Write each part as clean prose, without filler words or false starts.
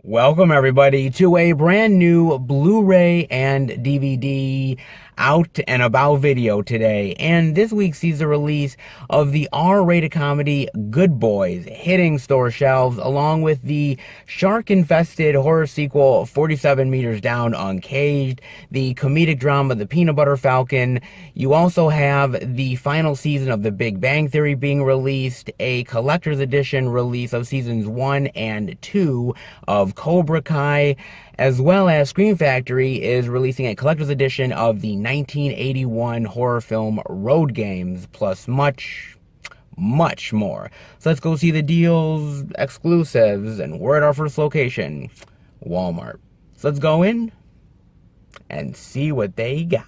Welcome everybody to a brand new Blu-ray and DVD out and about video today. And this week sees the release of the R-rated comedy Good Boys hitting store shelves, along with the shark-infested horror sequel 47 Meters Down Uncaged, the comedic drama The Peanut Butter Falcon. You also have the final season of The Big Bang Theory being released, a collector's edition release of seasons 1 and 2 of Cobra Kai, as well as Scream Factory is releasing a collector's edition of the 1981 horror film Road Games, plus much more. So let's go see the deals, exclusives, and we're at our first location, Walmart. So let's go in and see what they got.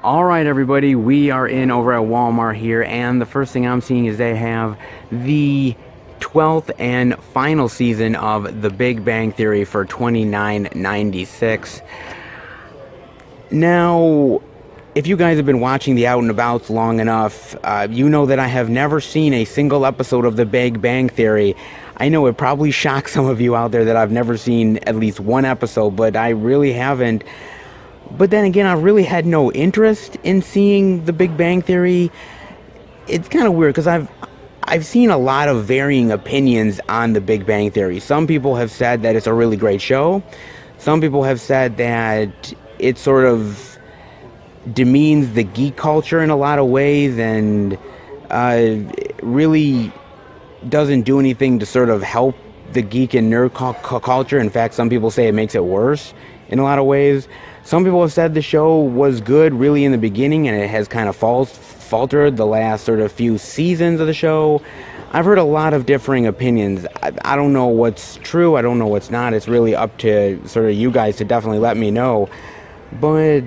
Alright everybody, we are in over at Walmart here, and the first thing I'm seeing is they have the 12th and final season of The Big Bang Theory for $29.96. Now, if you guys have been watching the Out and Abouts long enough, you know that I have never seen a single episode of The Big Bang Theory. I know it probably shocks some of you out there that I've never seen at least one episode, but I really haven't. But then again, I really had no interest in seeing The Big Bang Theory. It's kind of weird because I've seen a lot of varying opinions on The Big Bang Theory. Some people have said that it's a really great show. Some people have said that it sort of demeans the geek culture in a lot of ways and really doesn't do anything to sort of help the geek and nerd culture. In fact, some people say it makes it worse in a lot of ways. Some people have said the show was good really in the beginning and it has kind of faltered the last sort of few seasons of the show. I've heard a lot of differing opinions. I don't know what's true. I don't know what's not. It's really up to sort of you guys to definitely let me know. But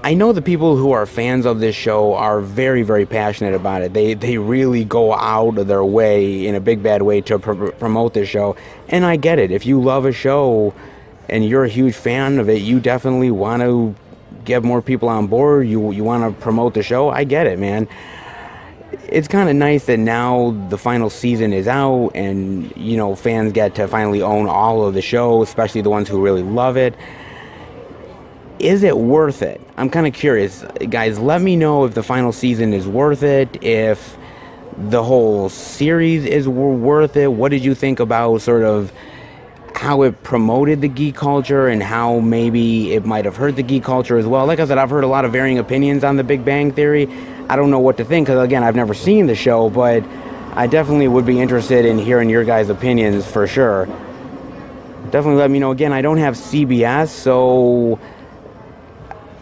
I know the people who are fans of this show are very, very passionate about it. They really go out of their way in a big bad way to promote this show. And I get it. If you love a show and you're a huge fan of it, you definitely want to get more people on board. You want to promote the show. I get it, man. It's kind of nice that now the final season is out and, you know, fans get to finally own all of the show, especially the ones who really love it. Is it worth it? I'm kind of curious. Guys, let me know if the final season is worth it, if the whole series is worth it. What did you think about sort of how it promoted the geek culture and how maybe it might have hurt the geek culture as well? Like I said, I've heard a lot of varying opinions on The Big Bang Theory. I don't know what to think because, again, I've never seen the show, but I definitely would be interested in hearing your guys' opinions for sure. Definitely let me know. Again, I don't have CBS, so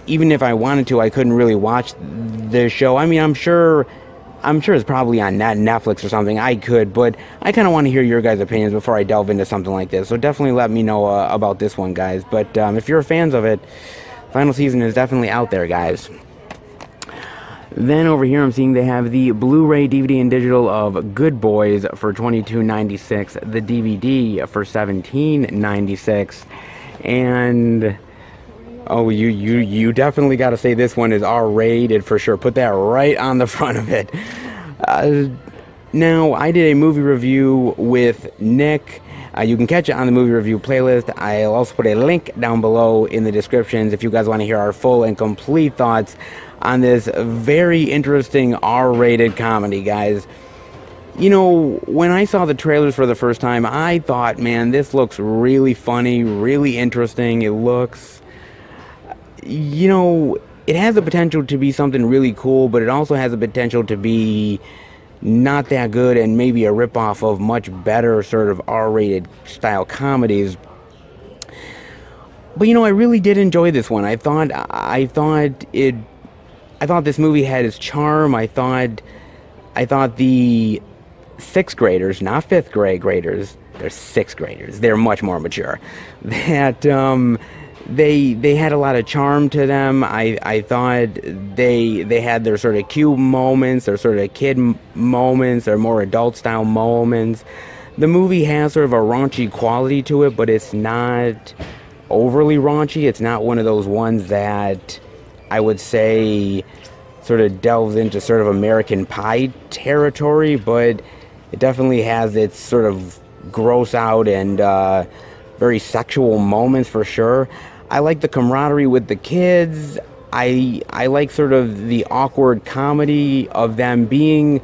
even if I wanted to, I couldn't really watch the show. I mean, I'm sure it's probably on Netflix or something. I could, but I kind of want to hear your guys' opinions before I delve into something like this. So definitely let me know about this one, guys. But if you're fans of it, final season is definitely out there, guys. Then over here, I'm seeing they have the Blu-ray, DVD, and digital of Good Boys for $22.96, the DVD for $17.96, and oh, you definitely got to say this one is R-rated for sure. Put that right on the front of it. Now, I did a movie review with Nick. You can catch it on the movie review playlist. I'll also put a link down below in the descriptions if you guys want to hear our full and complete thoughts on this very interesting R-rated comedy, guys. You know, when I saw the trailers for the first time, I thought, man, this looks really funny, really interesting. It looks, you know, it has the potential to be something really cool, but it also has the potential to be not that good and maybe a ripoff of much better sort of R-rated style comedies. But, you know, I really did enjoy this one. I thought this movie had its charm. I thought the sixth graders, not fifth graders, they're sixth graders. They're much more mature. That they had a lot of charm to them. I thought they had their sort of cute moments, their sort of kid moments, their more adult style moments. The movie has sort of a raunchy quality to it, but it's not overly raunchy. It's not one of those ones that I would say sort of delves into sort of American Pie territory, but it definitely has its sort of gross out and very sexual moments for sure. I like the camaraderie with the kids. I like sort of the awkward comedy of them being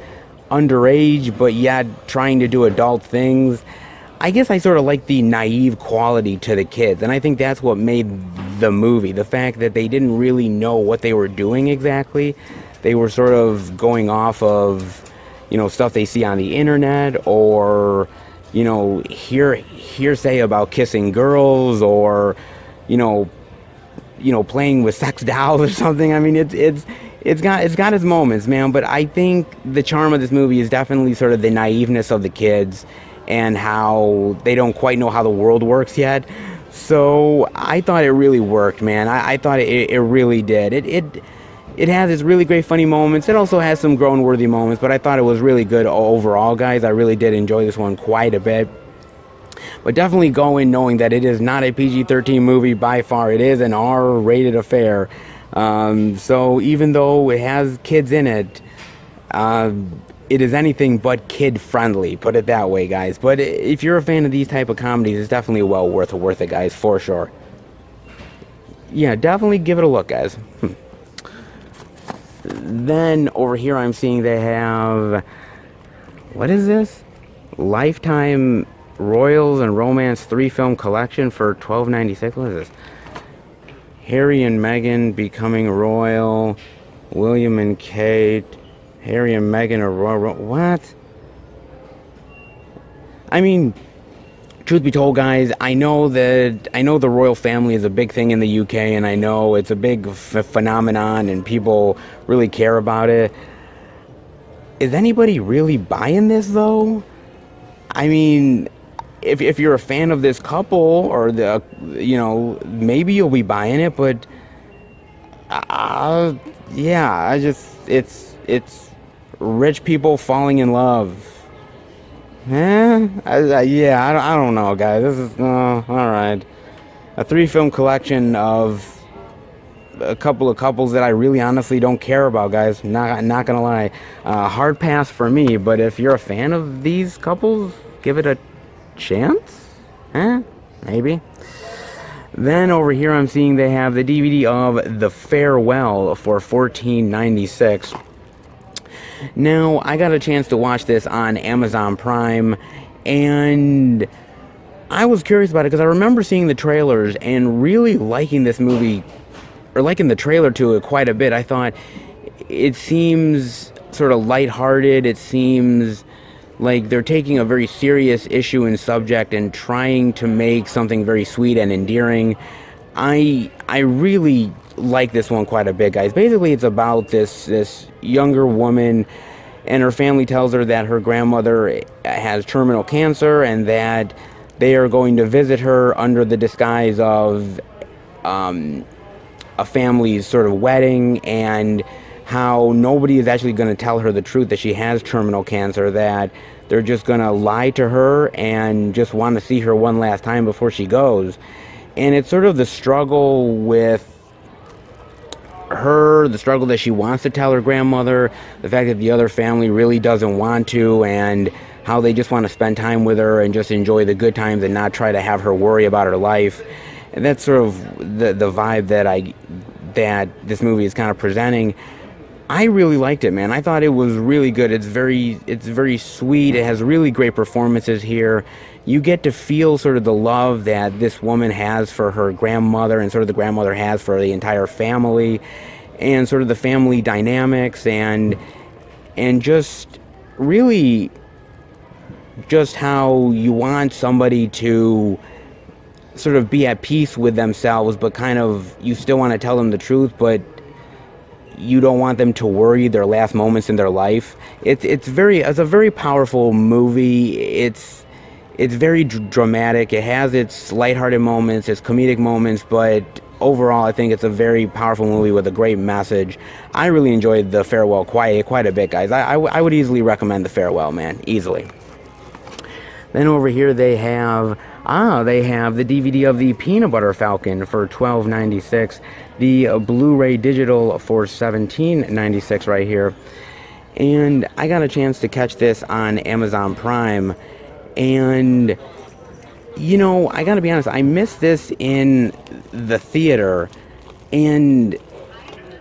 underage but yet trying to do adult things. I guess I sort of like the naive quality to the kids, and I think that's what made the movie. The fact that they didn't really know what they were doing exactly. They were sort of going off of, stuff they see on the internet, or, hearsay about kissing girls, or, playing with sex dolls or something. I mean, it's got its moments, man. But I think the charm of this movie is definitely sort of the naiveness of the kids and how they don't quite know how the world works yet. So I thought it really worked, man. I thought it really did. It has its really great funny moments. It also has some grown-worthy moments, but I thought it was really good overall, guys. I really did enjoy this one quite a bit. But definitely go in knowing that it is not a PG-13 movie by far. It is an R-rated affair. So even though it has kids in it, it is anything but kid-friendly, put it that way, guys. But if you're a fan of these type of comedies, it's definitely well worth it, guys, for sure. Yeah, definitely give it a look, guys. Then over here I'm seeing they have, what is this? Lifetime Royals and Romance 3-film collection for $12.96. What is this? Harry and Meghan becoming royal. William and Kate. Harry and Meghan are royal. What? I mean, truth be told, guys, I know the royal family is a big thing in the UK, and I know it's a big phenomenon, and people really care about it. Is anybody really buying this, though? I mean, if you're a fan of this couple, or maybe you'll be buying it, but yeah, it's rich people falling in love. I don't know, guys. This is all right. A 3-film collection of a couple of couples that I really honestly don't care about, guys. Not gonna lie. Hard pass for me. But if you're a fan of these couples, give it a chance. Maybe. Then over here I'm seeing they have the DVD of The Farewell for $14.96. Now, I got a chance to watch this on Amazon Prime, and I was curious about it because I remember seeing the trailers and really liking this movie, or liking the trailer to it quite a bit. I thought it seems sort of lighthearted. It seems like they're taking a very serious issue and subject and trying to make something very sweet and endearing. I really like this one quite a bit, guys. Basically, it's about this younger woman, and her family tells her that her grandmother has terminal cancer and that they are going to visit her under the disguise of a family's sort of wedding, and how nobody is actually going to tell her the truth that she has terminal cancer, that they're just going to lie to her and just want to see her one last time before she goes. And it's sort of the struggle with her, the struggle that she wants to tell her grandmother, the fact that the other family really doesn't want to, and how they just want to spend time with her and just enjoy the good times and not try to have her worry about her life. And that's sort of the vibe that this movie is kind of presenting. I really liked it, man. I thought it was really good. It's very sweet. It has really great performances here. You get to feel sort of the love that this woman has for her grandmother, and sort of the grandmother has for the entire family, and sort of the family dynamics, and just really just how you want somebody to sort of be at peace with themselves, but kind of you still want to tell them the truth, but you don't want them to worry their last moments in their life. It's a very powerful movie. It's very dramatic. It has its lighthearted moments, its comedic moments, but overall I think it's a very powerful movie with a great message. I really enjoyed The Farewell quite a bit, guys. I would easily recommend The Farewell, man, easily. Then over here they have the DVD of the Peanut Butter Falcon for $12.96. The Blu-ray digital for $17.96 right here. And I got a chance to catch this on Amazon Prime. And, you know, I gotta be honest, I missed this in the theater, and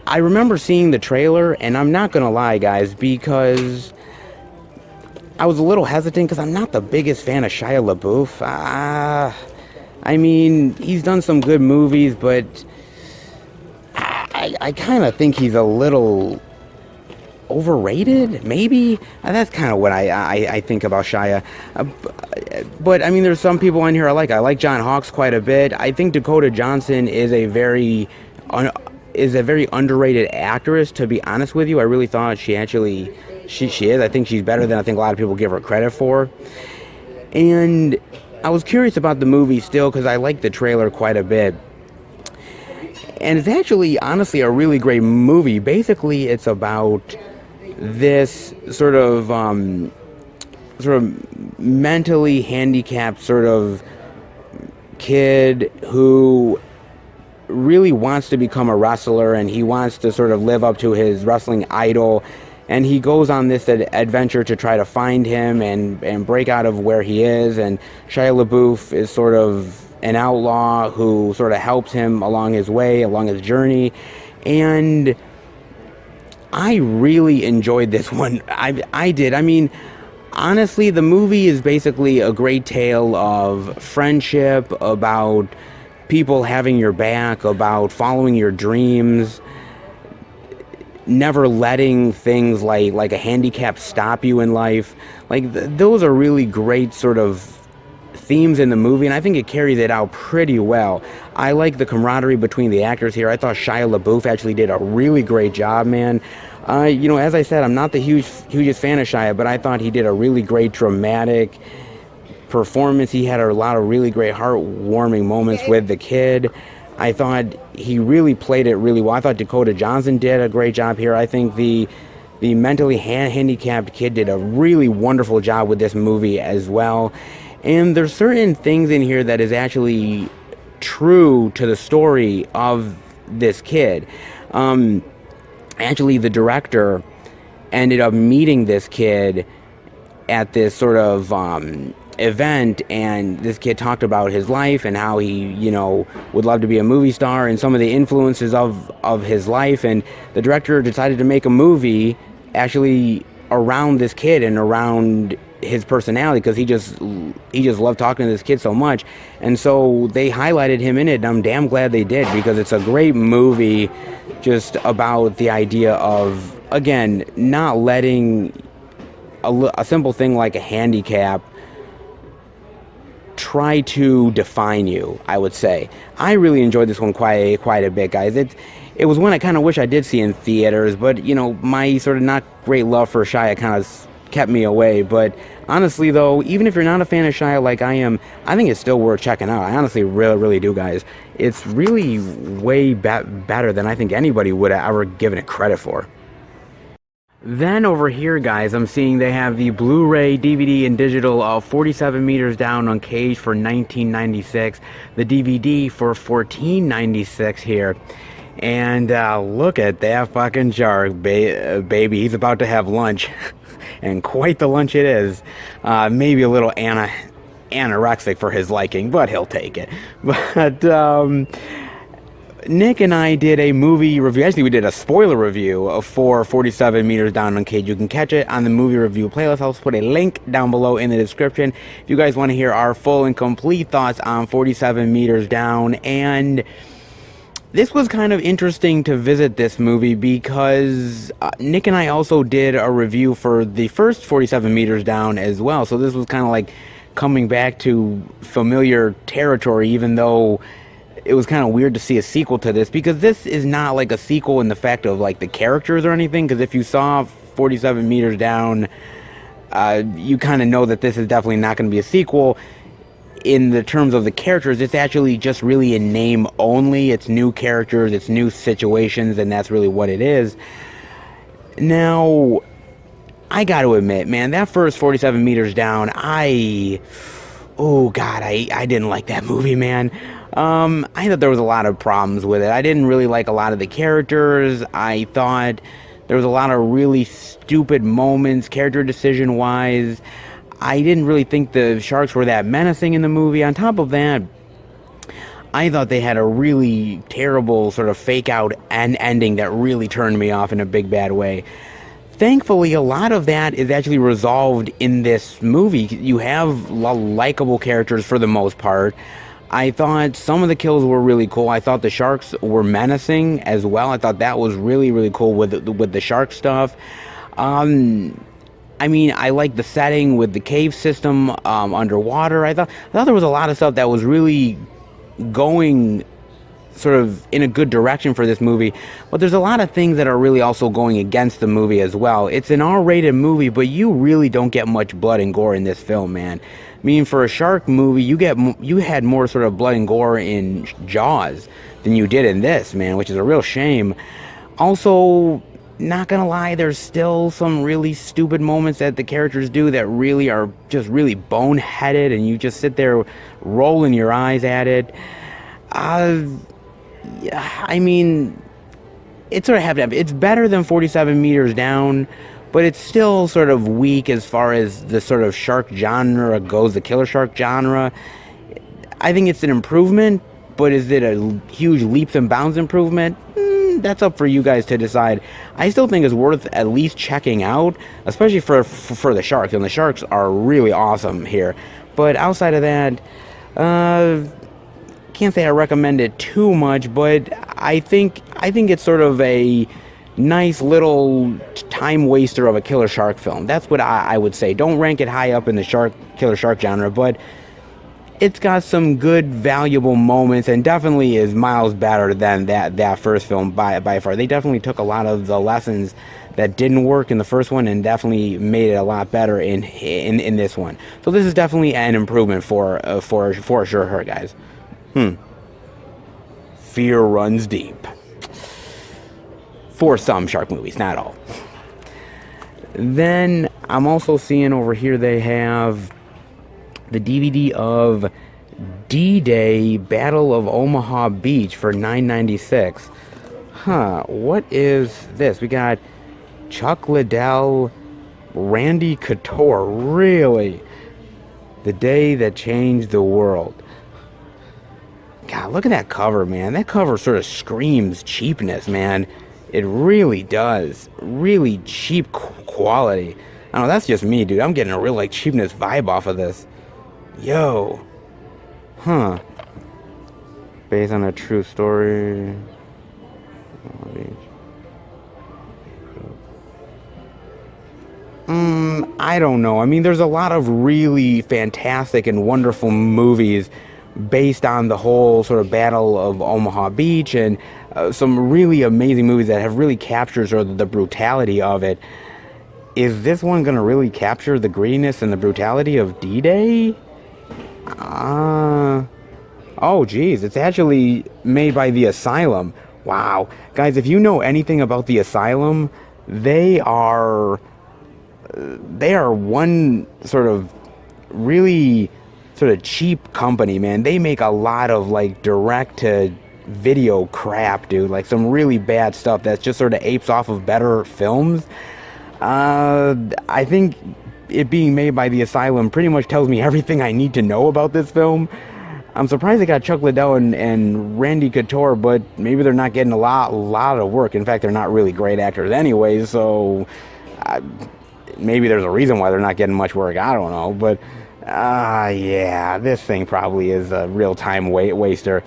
I remember seeing the trailer, and I'm not gonna lie, guys, because I was a little hesitant because I'm not the biggest fan of Shia LaBeouf. I mean, he's done some good movies, but I kind of think he's a little overrated, maybe. That's kind of what I think about Shia. But I mean, there's some people on here I like. I like John Hawkes quite a bit. I think Dakota Johnson is a very underrated actress. To be honest with you, I really thought she is. I think she's better than I think a lot of people give her credit for. And I was curious about the movie still because I like the trailer quite a bit. And it's actually, honestly, a really great movie. Basically, it's about this sort of mentally handicapped sort of kid who really wants to become a wrestler, and he wants to sort of live up to his wrestling idol. And he goes on this adventure to try to find him and break out of where he is. And Shia LaBeouf is sort of an outlaw who sort of helps him along his way, along his journey. And I really enjoyed this one. I did. I mean, honestly, the movie is basically a great tale of friendship, about people having your back, about following your dreams, never letting things like a handicap stop you in life. Like, those are really great sort of themes in the movie, and I think it carries it out pretty well. I like the camaraderie between the actors here. I thought Shia LaBeouf actually did a really great job, man. You know, as I said, I'm not the hugest fan of Shia, but I thought he did a really great dramatic performance. He had a lot of really great heartwarming moments with the kid. I thought he really played it really well. I thought Dakota Johnson did a great job here. I think the mentally handicapped kid did a really wonderful job with this movie as well. And there's certain things in here that is actually true to the story of this kid. Actually, the director ended up meeting this kid at this sort of event, and this kid talked about his life and how he, you know, would love to be a movie star and some of the influences of his life. And the director decided to make a movie actually around this kid and around his personality, because he just loved talking to this kid so much. And so they highlighted him in it, and I'm damn glad they did, because it's a great movie just about the idea of, again, not letting a simple thing like a handicap try to define you, I would say. I really enjoyed this one quite a bit, guys. It was one I kind of wish I did see in theaters, but, you know, my sort of not great love for Shia kind of kept me away. But honestly, though, even if you're not a fan of Shia like I am, I think it's still worth checking out. I honestly really do, guys. It's really way better than I think anybody would have ever given it credit for. Then over here, guys, I'm seeing they have the Blu-ray, DVD, and digital of 47 Meters Down Uncaged for $19.96. The DVD for $14.96 here. And look at that fucking shark, baby. He's about to have lunch. And quite the lunch it is. Maybe a little anorexic for his liking, but he'll take it. But Nick and I did a movie review. Actually, we did a spoiler review for 47 Meters Down Uncaged. You can catch it on the movie review playlist. I'll put a link down below in the description if you guys want to hear our full and complete thoughts on 47 Meters Down. And this was kind of interesting to visit this movie because Nick and I also did a review for the first 47 Meters Down as well. So this was kind of like coming back to familiar territory, even though it was kind of weird to see a sequel to this, because this is not like a sequel in the fact of like the characters or anything. Because if you saw 47 Meters Down, you kind of know that this is definitely not going to be a sequel. In the terms of the characters, it's actually just really in name only. It's new characters, it's new situations, and that's really what it is. Now, I got to admit, man, that first 47 Meters Down, I didn't like that movie, man. I thought there was a lot of problems with it. I didn't really like a lot of the characters. I thought there was a lot of really stupid moments, character decision-wise. I didn't really think the sharks were that menacing in the movie. On top of that, I thought they had a really terrible sort of fake out ending that really turned me off in a big bad way. Thankfully, a lot of that is actually resolved in this movie. You have likable characters for the most part. I thought some of the kills were really cool. I thought the sharks were menacing as well. I thought that was really, really cool with the shark stuff. I mean, I like the setting with the cave system underwater. I thought there was a lot of stuff that was really going sort of in a good direction for this movie, but there's a lot of things that are really also going against the movie as well. It's an R-rated movie, but you really don't get much blood and gore in this film, man. I mean, for a shark movie, you had more sort of blood and gore in Jaws than you did in this, man, which is a real shame. Also, not gonna lie, there's still some really stupid moments that the characters do that really are just really boneheaded, and you just sit there rolling your eyes at it. Yeah, I mean, it's sort of have to have. It's better than 47 meters down, but it's still sort of weak as far as the sort of shark genre goes, the killer shark genre. I think it's an improvement, but is it a huge leaps and bounds improvement? That's up for you guys to decide. I still think it's worth at least checking out, especially for the sharks, and the sharks are really awesome here. But outside of that, can't say I recommend it too much, but I think it's sort of a nice little time waster of a killer shark film. That's what I would say. Don't rank it high up in the killer shark genre, but it's got some good, valuable moments, and definitely is miles better than that first film by far. They definitely took a lot of the lessons that didn't work in the first one and definitely made it a lot better in this one. So this is definitely an improvement for sure, guys. Fear runs deep. For some shark movies, not all. Then I'm also seeing over here they have the DVD of D-Day Battle of Omaha Beach for $9.96. What is this? We got Chuck Liddell, Randy Couture. Really? The Day That Changed the World. God, look at that cover, man. That cover sort of screams cheapness, man. It really does. Really cheap quality. I don't know, that's just me, dude. I'm getting a real, like, cheapness vibe off of this. Yo. Based on a true story. I don't know. I mean, there's a lot of really fantastic and wonderful movies based on the whole sort of Battle of Omaha Beach, and some really amazing movies that have really captured sort of the brutality of it. Is this one going to really capture the grittiness and the brutality of D-Day? Oh, geez. It's actually made by The Asylum. Wow. Guys, if you know anything about The Asylum, they are one sort of really sort of cheap company, man. They make a lot of, like, direct-to-video crap, dude. Like, some really bad stuff that's just sort of apes off of better films. I think it being made by The Asylum pretty much tells me everything I need to know about this film. I'm surprised they got Chuck Liddell and Randy Couture, but maybe they're not getting a lot of work. In fact, they're not really great actors anyway, so maybe there's a reason why they're not getting much work. I don't know, but yeah, this thing probably is a real-time waster.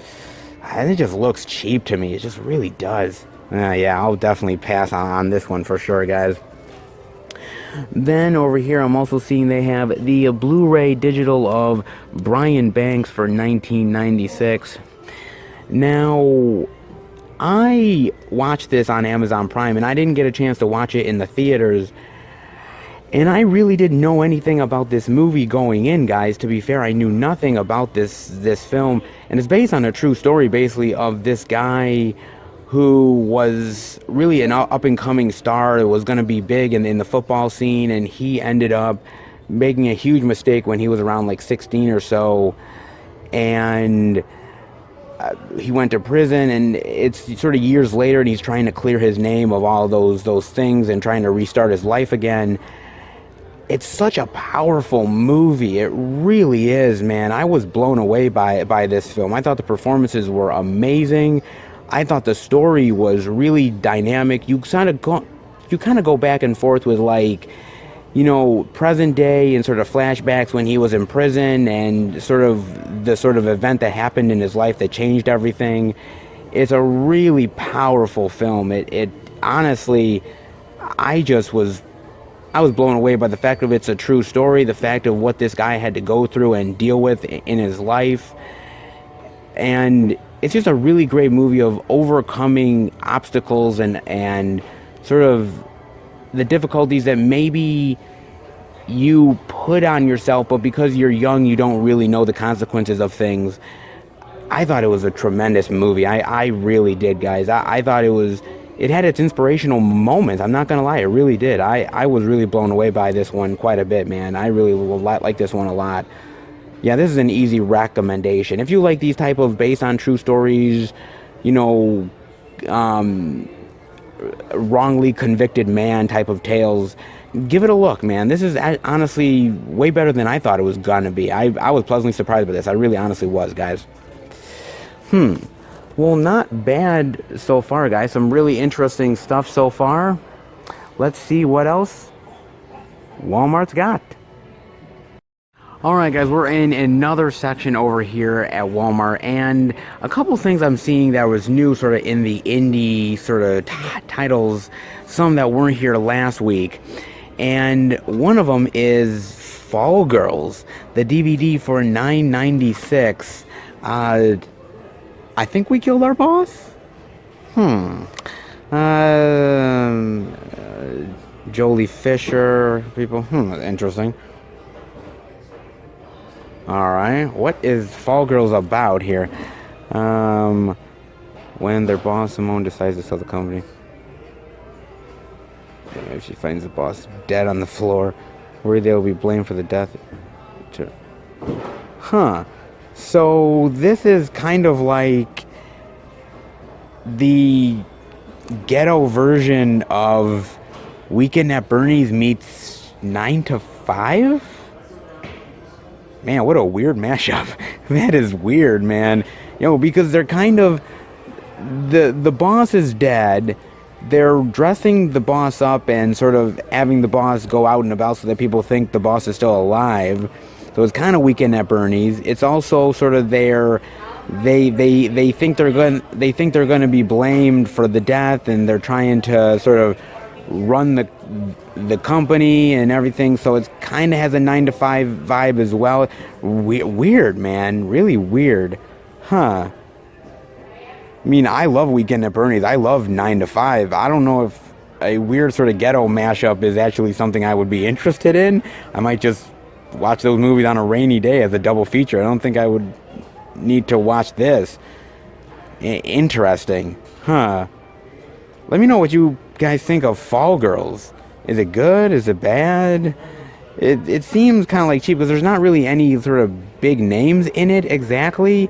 And it just looks cheap to me. It just really does. Yeah, I'll definitely pass on this one for sure, guys. Then over here, I'm also seeing they have the Blu-ray digital of Brian Banks for $19.96. Now, I watched this on Amazon Prime, and I didn't get a chance to watch it in the theaters. And I really didn't know anything about this movie going in, guys. To be fair, I knew nothing about this film. And it's based on a true story, basically, of this guy who was really an up-and-coming star that was going to be big in the football scene, and he ended up making a huge mistake when he was around like 16 or so, and he went to prison, and it's sort of years later, and he's trying to clear his name of all those things and trying to restart his life again. it's such a powerful movie. It really is, man. I was blown away by this film. I thought the performances were amazing. I thought the story was really dynamic. You kind of go back and forth with, like, you know, present day and sort of flashbacks when he was in prison, and sort of the sort of event that happened in his life that changed everything. It's a really powerful film. It honestly, I was blown away by the fact of it's a true story, the fact of what this guy had to go through and deal with in his life. And it's just a really great movie of overcoming obstacles and sort of the difficulties that maybe you put on yourself, but because you're young, you don't really know the consequences of things. I thought it was a tremendous movie. I really did, guys. I thought it had its inspirational moments. I'm not going to lie, it really did. I was really blown away by this one quite a bit, man. I really like this one a lot. Yeah, this is an easy recommendation. If you like these type of based on true stories, you know, wrongly convicted man type of tales, give it a look, man. This is honestly way better than I thought it was gonna be. I was pleasantly surprised by this. I really honestly was, guys. Well, not bad so far, guys. Some really interesting stuff so far. Let's see what else Walmart's got. Alright, guys, we're in another section over here at Walmart, and a couple things I'm seeing that was new sort of in the indie sort of titles, some that weren't here last week. And one of them is Fall Girls, the DVD for $9.96. I think we killed our boss? Jolie Fisher, people, interesting. Alright, what is Fall Girls about here? When their boss, Simone, decides to sell the company. If she finds the boss dead on the floor, worried they will be blamed for the death. So this is kind of like the ghetto version of Weekend at Bernie's meets 9 to 5? Man, what a weird mashup. That is weird, man. You know, because they're kind of... The boss is dead. They're dressing the boss up and sort of having the boss go out and about so that people think the boss is still alive. So it's kind of Weekend at Bernie's. It's also sort of they think they're going to be blamed for the death, and they're trying to sort of run the company and everything. So it kind of has a 9 to 5 vibe as well. Weird, man. Really weird. I mean, I love Weekend at Bernie's. I love 9 to 5. I don't know if a weird sort of ghetto mashup is actually something I would be interested in. I might just watch those movies on a rainy day as a double feature. I don't think I would need to watch this. Interesting. Let me know what you guys think of Fall Girls. Is it good? Is it bad? It seems kind of like cheap because there's not really any sort of big names in it exactly.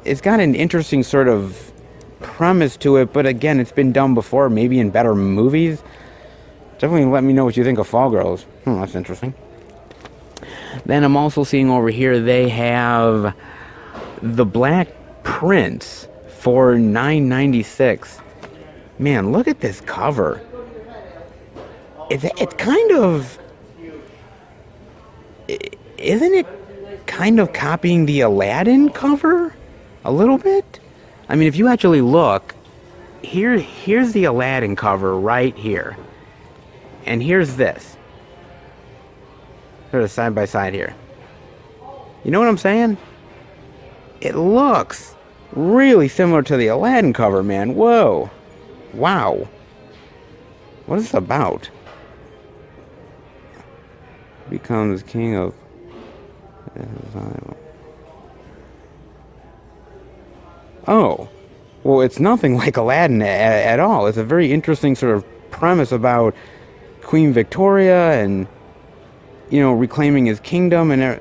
It's got an interesting sort of premise to it, but again, it's been done before, maybe in better movies. Definitely let me know what you think of Fall Girls. That's interesting. Then I'm also seeing over here they have The Black Prince for $9.96. Man, look at this cover. It's kind of... Isn't it kind of copying the Aladdin cover? A little bit? I mean, if you actually look, here's the Aladdin cover right here. And here's this. Sort of side by side here. You know what I'm saying? It looks really similar to the Aladdin cover, man. Whoa. Wow. What is this about? Becomes king of... Oh. Well, it's nothing like Aladdin at all. It's a very interesting sort of premise about Queen Victoria and, you know, reclaiming his kingdom, and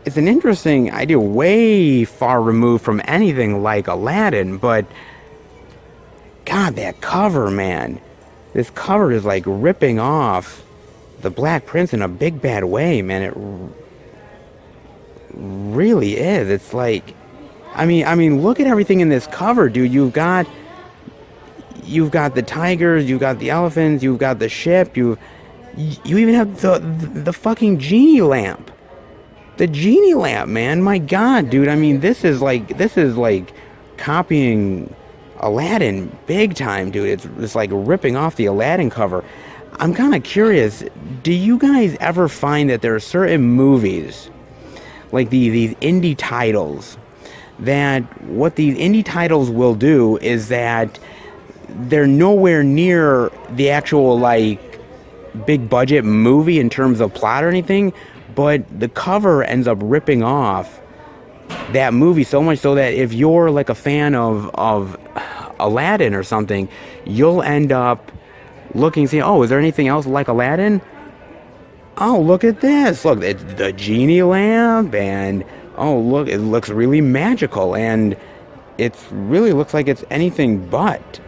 it's an interesting idea, way far removed from anything like Aladdin, but God, that cover, man. this cover is like ripping off the Black Prince in a big bad way, man. It really is. It's like, I mean, look at everything in this cover, dude. You've got the tigers, you've got the elephants, you've got the ship, you even have the fucking genie lamp. The genie lamp, man. My God, dude. I mean, this is like copying Aladdin big time, dude. It's like ripping off the Aladdin cover. I'm kind of curious, do you guys ever find that there are certain movies, like these indie titles, that what these indie titles will do is that they're nowhere near the actual, like, big budget movie in terms of plot or anything, but the cover ends up ripping off that movie so much so that if you're like a fan of Aladdin or something, you'll end up looking, saying, oh, is there anything else like Aladdin? Oh, look at this. Look, it's the genie lamp, and oh, look, it looks really magical, and it really looks like it's anything but.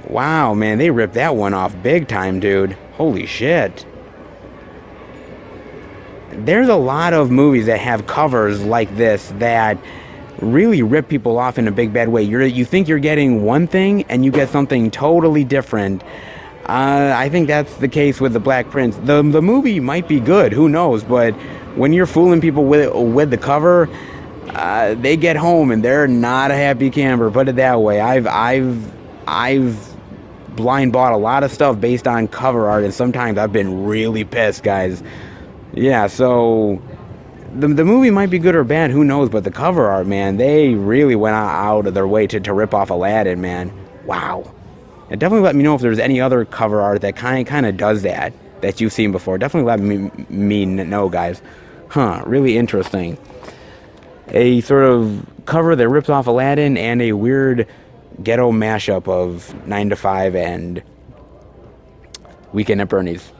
Wow, man, they ripped that one off big time, dude. Holy shit. There's a lot of movies that have covers like this that really rip people off in a big bad way. You think you're getting one thing and you get something totally different. I think that's the case with The Black Prince. The movie might be good, who knows, but when you're fooling people with the cover, they get home and they're not a happy camper, put it that way. I've blind bought a lot of stuff based on cover art, and sometimes I've been really pissed, guys. Yeah, so the movie might be good or bad, who knows, but the cover art, man, they really went out of their way to rip off Aladdin, man. Wow. And definitely let me know if there's any other cover art that kind of does that you've seen before. Definitely let me know, guys. Huh, really interesting. A sort of cover that rips off Aladdin and a weird ghetto mashup of 9 to 5 and Weekend at Bernie's.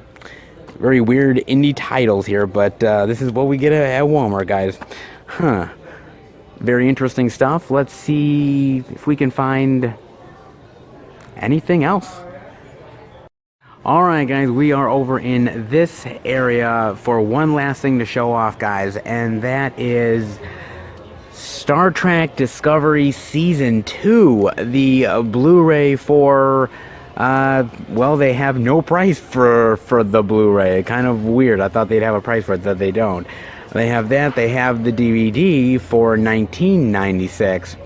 Very weird indie titles here, but this is what we get at Walmart, guys. Huh. Very interesting stuff. Let's see if we can find anything else. Alright, guys, we are over in this area for one last thing to show off, guys, and that is Star Trek Discovery Season 2, the Blu-ray for, well, they have no price for the Blu-ray. Kind of weird. I thought they'd have a price for it, that they don't. They have that. They have the DVD for $19.96.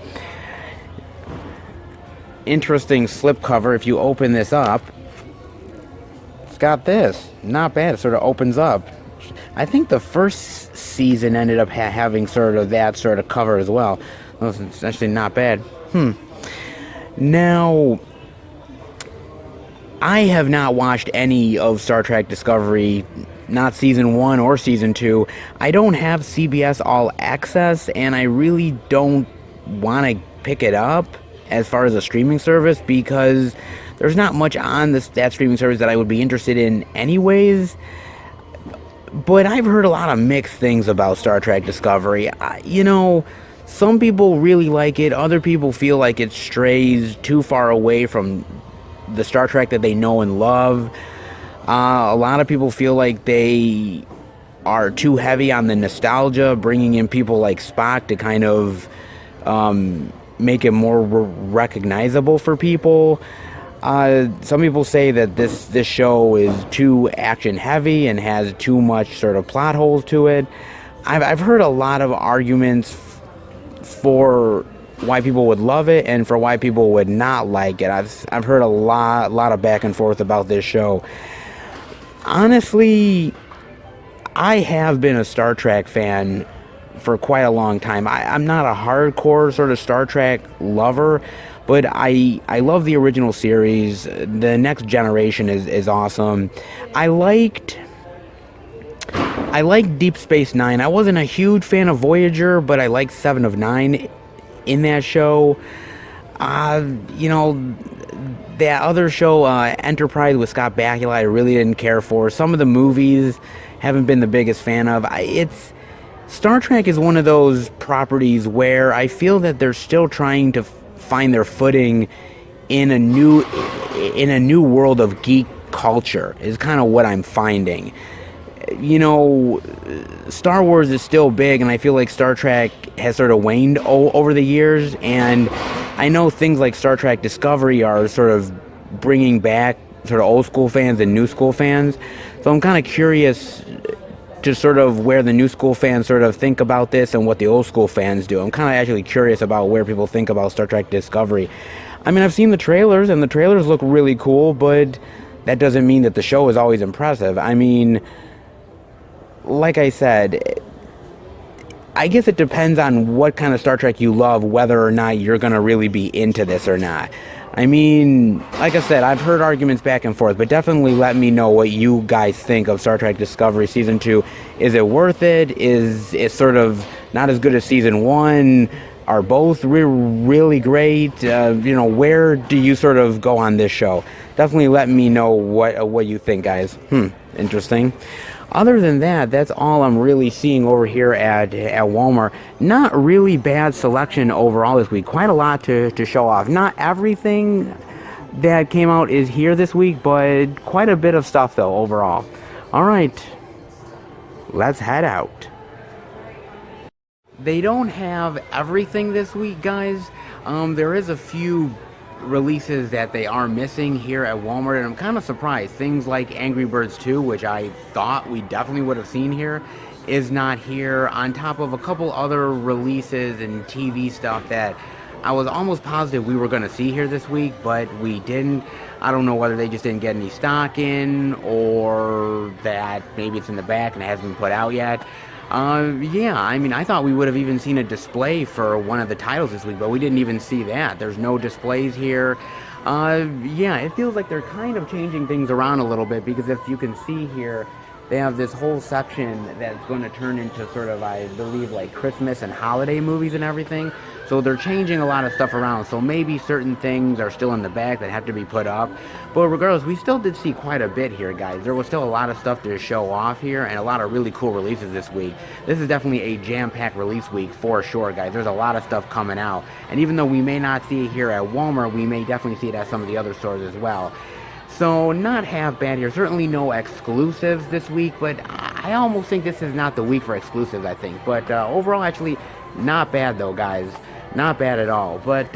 Interesting slipcover. If you open this up, it's got this. Not bad. It sort of opens up. I think the first season ended up having sort of that sort of cover as well. It's actually not bad. Now, I have not watched any of Star Trek Discovery, not Season 1 or Season 2. I don't have CBS All Access, and I really don't want to pick it up as far as a streaming service because there's not much on that streaming service that I would be interested in anyways. But I've heard a lot of mixed things about Star Trek Discovery. Some people really like it. Other people feel like it strays too far away from the Star Trek that they know and love. A lot of people feel like they are too heavy on the nostalgia, bringing in people like Spock to kind of make it more recognizable for people. Some people say that this show is too action heavy and has too much sort of plot holes to it. I've heard a lot of arguments for why people would love it and for why people would not like it. I've heard a lot of back and forth about this show. Honestly, I have been a Star Trek fan for quite a long time. I'm not a hardcore sort of Star Trek lover, but I love the original series. The Next Generation is awesome. I liked Deep Space Nine. I wasn't a huge fan of Voyager, but I liked Seven of Nine in that show. That other show, Enterprise with Scott Bakula, I really didn't care for. Some of the movies haven't been the biggest fan of. Star Trek is one of those properties where I feel that they're still trying to find their footing in a new world of geek culture is kind of what I'm finding. You know, Star Wars is still big, and I feel like Star Trek has sort of waned over the years. And I know things like Star Trek Discovery are sort of bringing back sort of old school fans and new school fans. So I'm kind of curious to sort of where the new school fans sort of think about this and what the old school fans do. I'm kind of actually curious about where people think about Star Trek Discovery. I mean, I've seen the trailers, and the trailers look really cool, but that doesn't mean that the show is always impressive. I mean, like I said, I guess it depends on what kind of Star Trek you love, whether or not you're going to really be into this or not. I mean, like I said, I've heard arguments back and forth, but definitely let me know what you guys think of Star Trek Discovery Season 2. Is it worth it? Is it sort of not as good as Season 1? Are both really great? Where do you sort of go on this show? Definitely let me know what you think, guys. Interesting. Other than that, that's all I'm really seeing over here at Walmart. Not really bad selection overall this week. Quite a lot to show off. Not everything that came out is here this week, but quite a bit of stuff, though, overall. All right, let's head out. They don't have everything this week, guys. There is a few releases that they are missing here at Walmart, and I'm kind of surprised. Things like Angry Birds 2, which I thought we definitely would have seen here, is not here, on top of a couple other releases and TV stuff that I was almost positive we were going to see here this week, but we didn't. I don't know whether they just didn't get any stock in, or that maybe it's in the back and it hasn't been put out yet. I mean, I thought we would have even seen a display for one of the titles this week, but we didn't even see that. There's no displays here. It feels like they're kind of changing things around a little bit, because if you can see here, they have this whole section that's going to turn into sort of, I believe, like Christmas and holiday movies and everything. So they're changing a lot of stuff around. So maybe certain things are still in the back that have to be put up. But regardless, we still did see quite a bit here, guys. There was still a lot of stuff to show off here, and a lot of really cool releases this week. This is definitely a jam-packed release week for sure, guys. There's a lot of stuff coming out. And even though we may not see it here at Walmart, we may definitely see it at some of the other stores as well. So not half bad here. Certainly no exclusives this week, but I almost think this is not the week for exclusives, I think. But overall, actually, not bad though, guys. Not bad at all. But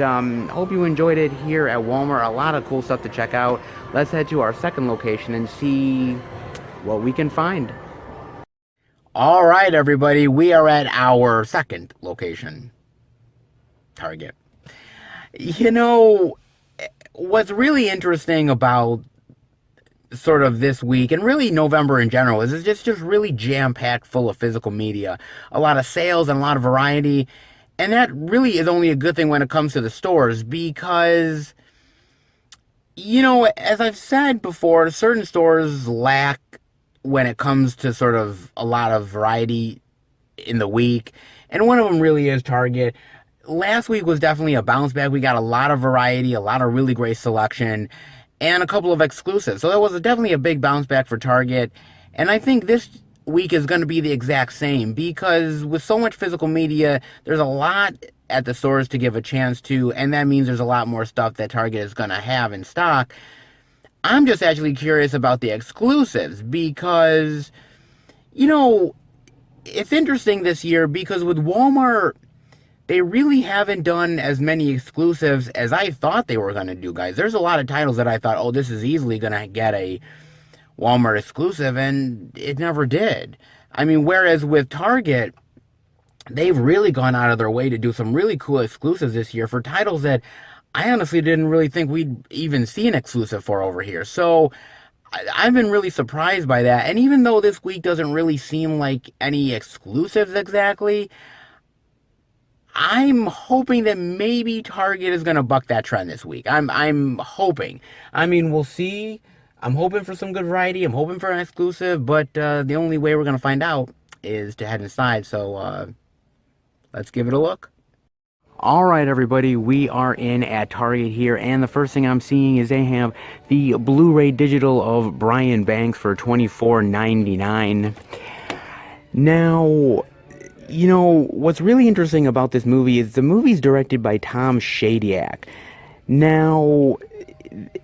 hope you enjoyed it here at Walmart. A lot of cool stuff to check out. Let's head to our second location and see what we can find. All right, everybody. We are at our second location, Target. You know, what's really interesting about sort of this week, and really November in general, is it's just really jam-packed full of physical media. A lot of sales and a lot of variety. And that really is only a good thing when it comes to the stores, because, you know, as I've said before, certain stores lack when it comes to sort of a lot of variety in the week. And one of them really is Target. Last week was definitely a bounce back. We got a lot of variety, a lot of really great selection, and a couple of exclusives. So that was definitely a big bounce back for Target. And I think this week is going to be the exact same, because with so much physical media, there's a lot at the stores to give a chance to, and that means there's a lot more stuff that Target is going to have in stock. I'm just actually curious about the exclusives, because, you know, it's interesting this year, because with Walmart, they really haven't done as many exclusives as I thought they were going to do, guys. There's a lot of titles that I thought, oh, this is easily going to get a Walmart exclusive, and it never did. I mean, whereas with Target, they've really gone out of their way to do some really cool exclusives this year for titles that I honestly didn't really think we'd even see an exclusive for over here. So I've been really surprised by that. And even though this week doesn't really seem like any exclusives exactly, I'm hoping that maybe Target is going to buck that trend this week. I'm hoping. I mean, we'll see. I'm hoping for some good variety. I'm hoping for an exclusive, but the only way we're going to find out is to head inside. So let's give it a look. All right, everybody, we are in at Target here, and the first thing I'm seeing is they have the Blu-ray digital of Brian Banks for $24.99. Now, you know, what's really interesting about this movie is the movie's directed by Tom Shadyac. Now,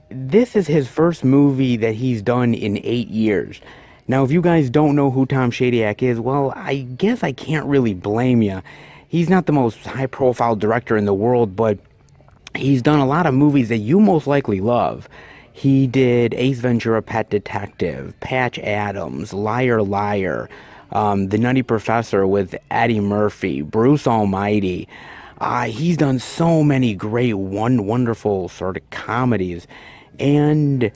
this is his first movie that he's done in 8 years. Now, if you guys don't know who Tom Shadyac is, well, I guess I can't really blame you. He's not the most high-profile director in the world, but he's done a lot of movies that you most likely love. He did Ace Ventura, Pet Detective, Patch Adams, Liar Liar, The Nutty Professor with Eddie Murphy, Bruce Almighty. He's done so many great, wonderful sort of comedies. And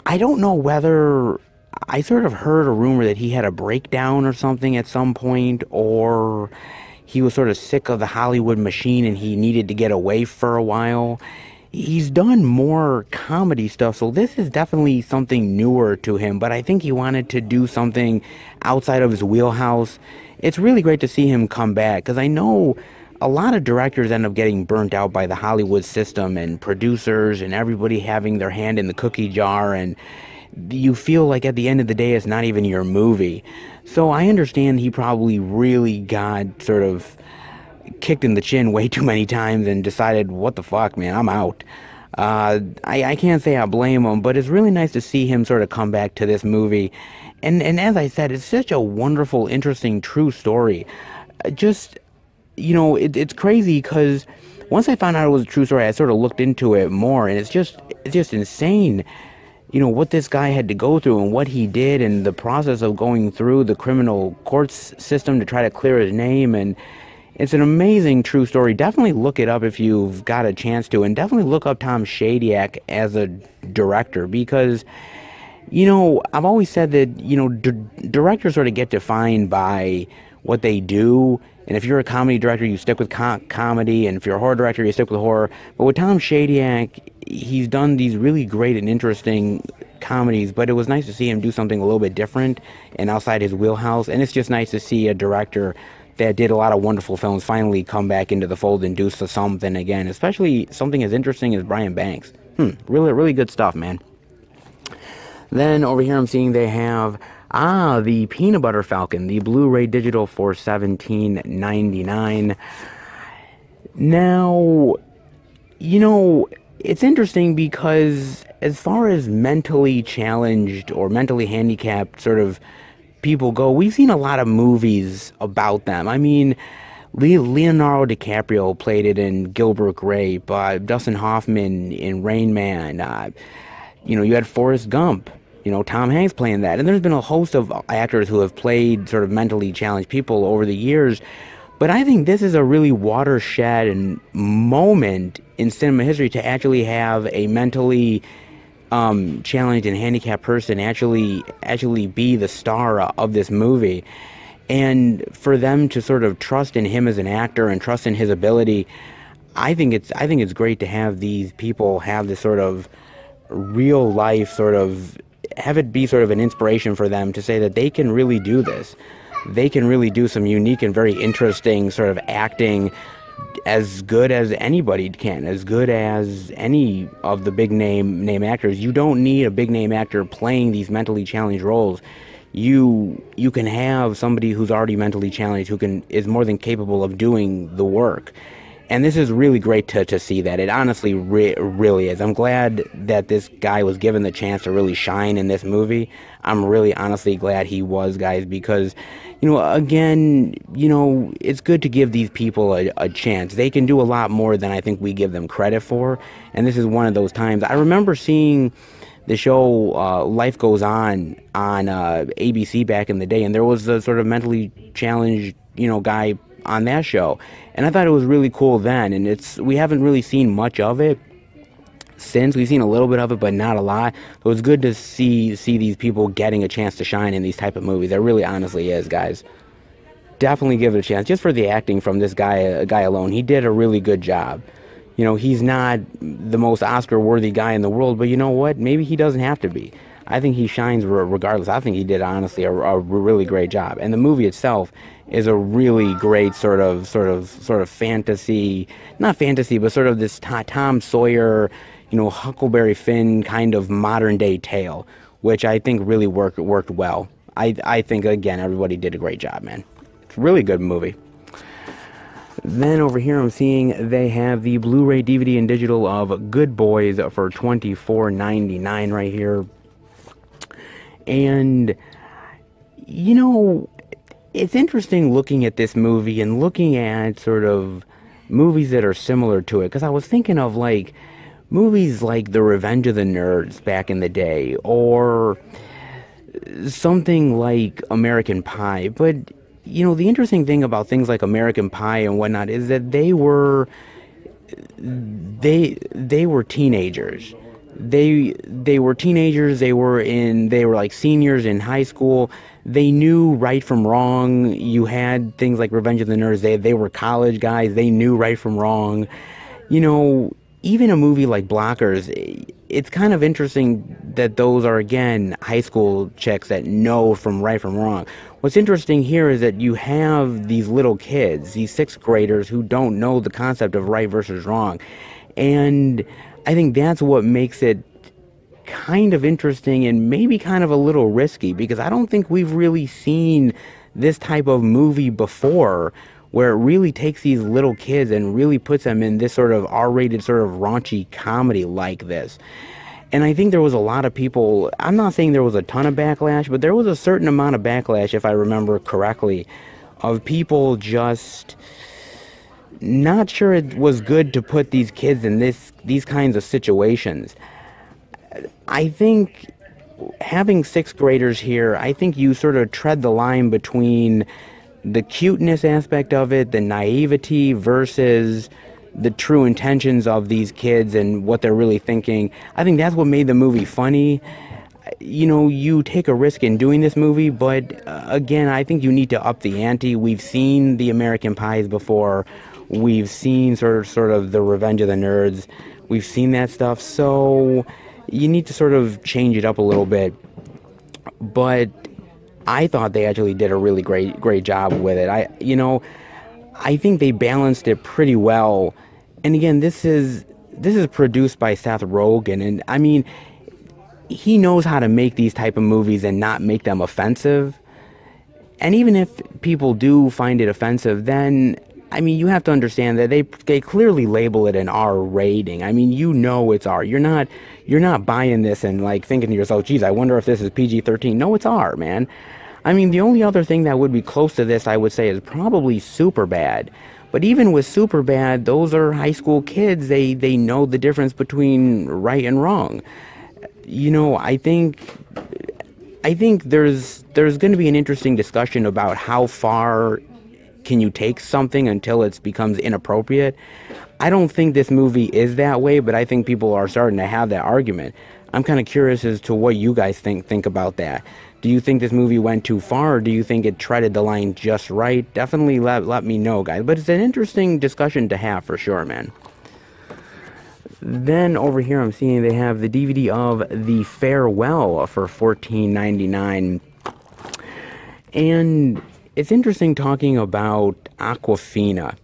I don't know whether I sort of heard a rumor that he had a breakdown or something at some point, or he was sort of sick of the Hollywood machine and he needed to get away for a while. He's done more comedy stuff, so this is definitely something newer to him, but I think he wanted to do something outside of his wheelhouse. It's really great to see him come back, because I know a lot of directors end up getting burnt out by the Hollywood system and producers and everybody having their hand in the cookie jar, and you feel like at the end of the day it's not even your movie. So I understand he probably really got sort of kicked in the chin way too many times and decided, what the fuck, man, I'm out. I can't say I blame him, but it's really nice to see him sort of come back to this movie. And as I said, it's such a wonderful, interesting, true story. Just, it's crazy because once I found out it was a true story, I sort of looked into it more, and it's just insane, what this guy had to go through and what he did and the process of going through the criminal courts system to try to clear his name. And it's an amazing true story. Definitely look it up if you've got a chance to, and definitely look up Tom Shadyac as a director, because, I've always said that, directors sort of get defined by what they do. And if you're a comedy director, you stick with comedy, and if you're a horror director, you stick with horror. But with Tom Shadyac, he's done these really great and interesting comedies, but it was nice to see him do something a little bit different and outside his wheelhouse. And it's just nice to see a director that did a lot of wonderful films finally come back into the fold and do something again, especially something as interesting as Brian Banks. Really, really good stuff, man. Then over here I'm seeing they have the Peanut Butter Falcon, the Blu-ray digital for $17.99. Now, it's interesting because as far as mentally challenged or mentally handicapped sort of people go, we've seen a lot of movies about them. I mean, Leonardo DiCaprio played it in Gilbert Grape, Dustin Hoffman in Rain Man, you had Forrest Gump, Tom Hanks playing that. And there's been a host of actors who have played sort of mentally challenged people over the years. But I think this is a really watershed and moment in cinema history to actually have a mentally challenged and handicapped person actually be the star of this movie. And for them to sort of trust in him as an actor and trust in his ability, I think it's great to have these people have this sort of real life sort of, have it be sort of an inspiration for them to say that they can really do this. They can really do some unique and very interesting sort of acting as good as anybody can, as good as any of the big name actors. You don't need a big name actor playing these mentally challenged roles. You can have somebody who's already mentally challenged who is more than capable of doing the work. And this is really great to see that. It honestly really is. I'm glad that this guy was given the chance to really shine in this movie. I'm really honestly glad he was, guys, because, again, it's good to give these people a chance. They can do a lot more than I think we give them credit for. And this is one of those times. I remember seeing the show Life Goes On ABC back in the day, and there was a sort of mentally challenged, guy on that show, and I thought it was really cool then. And we haven't really seen much of it since. We've seen a little bit of it, but not a lot. So it's good to see these people getting a chance to shine in these type of movies. There really honestly is, guys. Definitely give it a chance, just for the acting from this guy alone. He did a really good job. He's not the most Oscar-worthy guy in the world, but you know what? Maybe he doesn't have to be. I think he shines regardless. I think he did, honestly, a really great job. And the movie itself is a really great sort of fantasy, not fantasy, but sort of this Tom Sawyer, Huckleberry Finn kind of modern day tale, which I think really worked well. I think, again, everybody did a great job, man. It's a really good movie. Then over here I'm seeing they have the Blu-ray, DVD, and digital of Good Boys for $24.99 right here. And, you know, it's interesting looking at this movie and looking at sort of movies that are similar to it. Because I was thinking of, like, movies like The Revenge of the Nerds back in the day. Or something like American Pie. But, you know, the interesting thing about things like American Pie and whatnot is that they were teenagers. They were teenagers. They were like seniors in high school. They knew right from wrong. You had things like Revenge of the Nerds. They were college guys. They knew right from wrong. You know, even a movie like Blockers, it's kind of interesting that those are, again, high school chicks that know from right from wrong. What's interesting here is that you have these little kids, these sixth graders who don't know the concept of right versus wrong. And I think that's what makes it kind of interesting and maybe kind of a little risky, because I don't think we've really seen this type of movie before, where it really takes these little kids and really puts them in this sort of R-rated sort of raunchy comedy like this. And I think there was a lot of people, I'm not saying there was a ton of backlash, but there was a certain amount of backlash, if I remember correctly, of people just not sure it was good to put these kids in these kinds of situations. I think having sixth graders here, I think you sort of tread the line between the cuteness aspect of it, the naivety, versus the true intentions of these kids and what they're really thinking. I think that's what made the movie funny. You know, you take a risk in doing this movie, but again, I think you need to up the ante. We've seen the American Pies before. We've seen sort of the Revenge of the Nerds. We've seen that stuff, so you need to sort of change it up a little bit. But I thought they actually did a really great job with it. I think they balanced it pretty well. And again, this is produced by Seth Rogen, and I mean, he knows how to make these type of movies and not make them offensive. And even if people do find it offensive, then I mean, you have to understand that they clearly label it an R rating. I mean, you know it's R. You're not buying this and like thinking to yourself, geez, I wonder if this is PG-13. No, it's R, man. I mean, the only other thing that would be close to this, I would say, is probably Superbad. But even with Superbad, those are high school kids. They know the difference between right and wrong. You know, I think there's going to be an interesting discussion about how far can you take something until it becomes inappropriate. I don't think this movie is that way, but I think people are starting to have that argument. I'm kind of curious as to what you guys think about that. Do you think this movie went too far, or do you think it treaded the line just right? Definitely let me know, guys. But it's an interesting discussion to have for sure, man. Then over here I'm seeing they have the DVD of The Farewell for $14.99. And it's interesting talking about Awkwafina,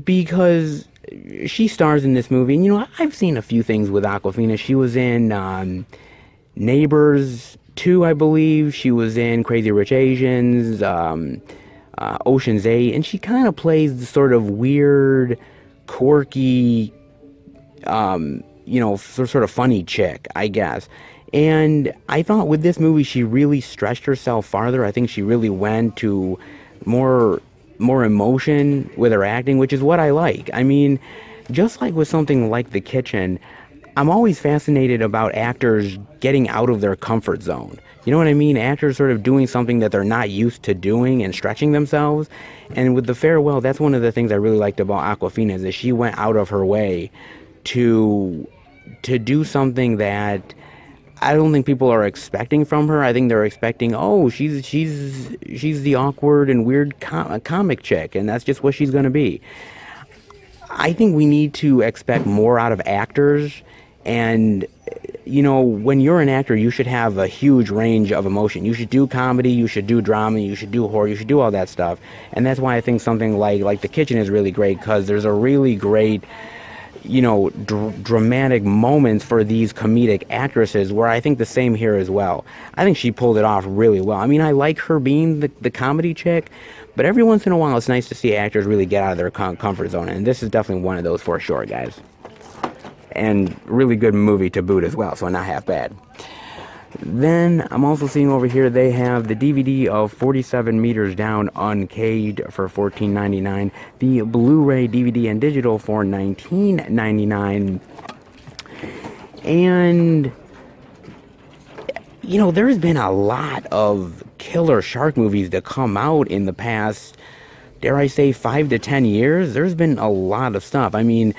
because she stars in this movie. And, you know, I've seen a few things with Awkwafina. She was in Neighbors 2, I believe. She was in Crazy Rich Asians, Ocean's 8. And she kind of plays the sort of weird, quirky, sort of funny chick, I guess. And I thought with this movie, she really stretched herself farther. I think she really went to more emotion with her acting, which is what I like. I mean, just like with something like The Kitchen, I'm always fascinated about actors getting out of their comfort zone. You know what I mean? Actors sort of doing something that they're not used to doing and stretching themselves. And with The Farewell, that's one of the things I really liked about Awkwafina, is that she went out of her way to do something that I don't think people are expecting from her. I think they're expecting, oh, she's the awkward and weird comic chick, and that's just what she's going to be. I think we need to expect more out of actors, and, you know, when you're an actor, you should have a huge range of emotion. You should do comedy, you should do drama, you should do horror, you should do all that stuff, and that's why I think something like The Kitchen is really great, because there's a really great, dramatic moments for these comedic actresses, where I think the same here as well. I think she pulled it off really well. I mean, I like her being the comedy chick, but every once in a while it's nice to see actors really get out of their comfort zone, and this is definitely one of those for sure, guys. And really good movie to boot as well, so not half bad. Then I'm also seeing over here they have the DVD of 47 Meters Down Uncaged for $14.99, the Blu-ray DVD and digital for $19.99, and there's been a lot of killer shark movies to come out in the past, dare I say, 5 to 10 years. There's been a lot of stuff. I mean,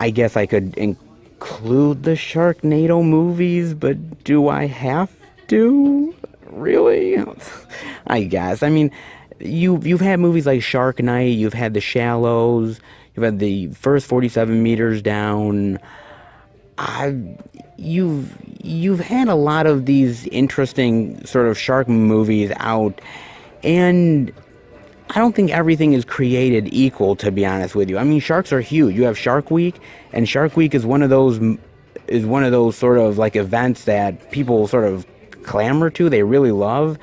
I guess I could include the Sharknado movies, but do I have to? Really? I guess. I mean, you've had movies like Shark Night, you've had The Shallows, you've had the first 47 Meters Down. You've had a lot of these interesting sort of shark movies out, and I don't think everything is created equal, to be honest with you. I mean, sharks are huge. You have Shark Week, and Shark Week is one of those sort of like events that people sort of clamor to. They really love,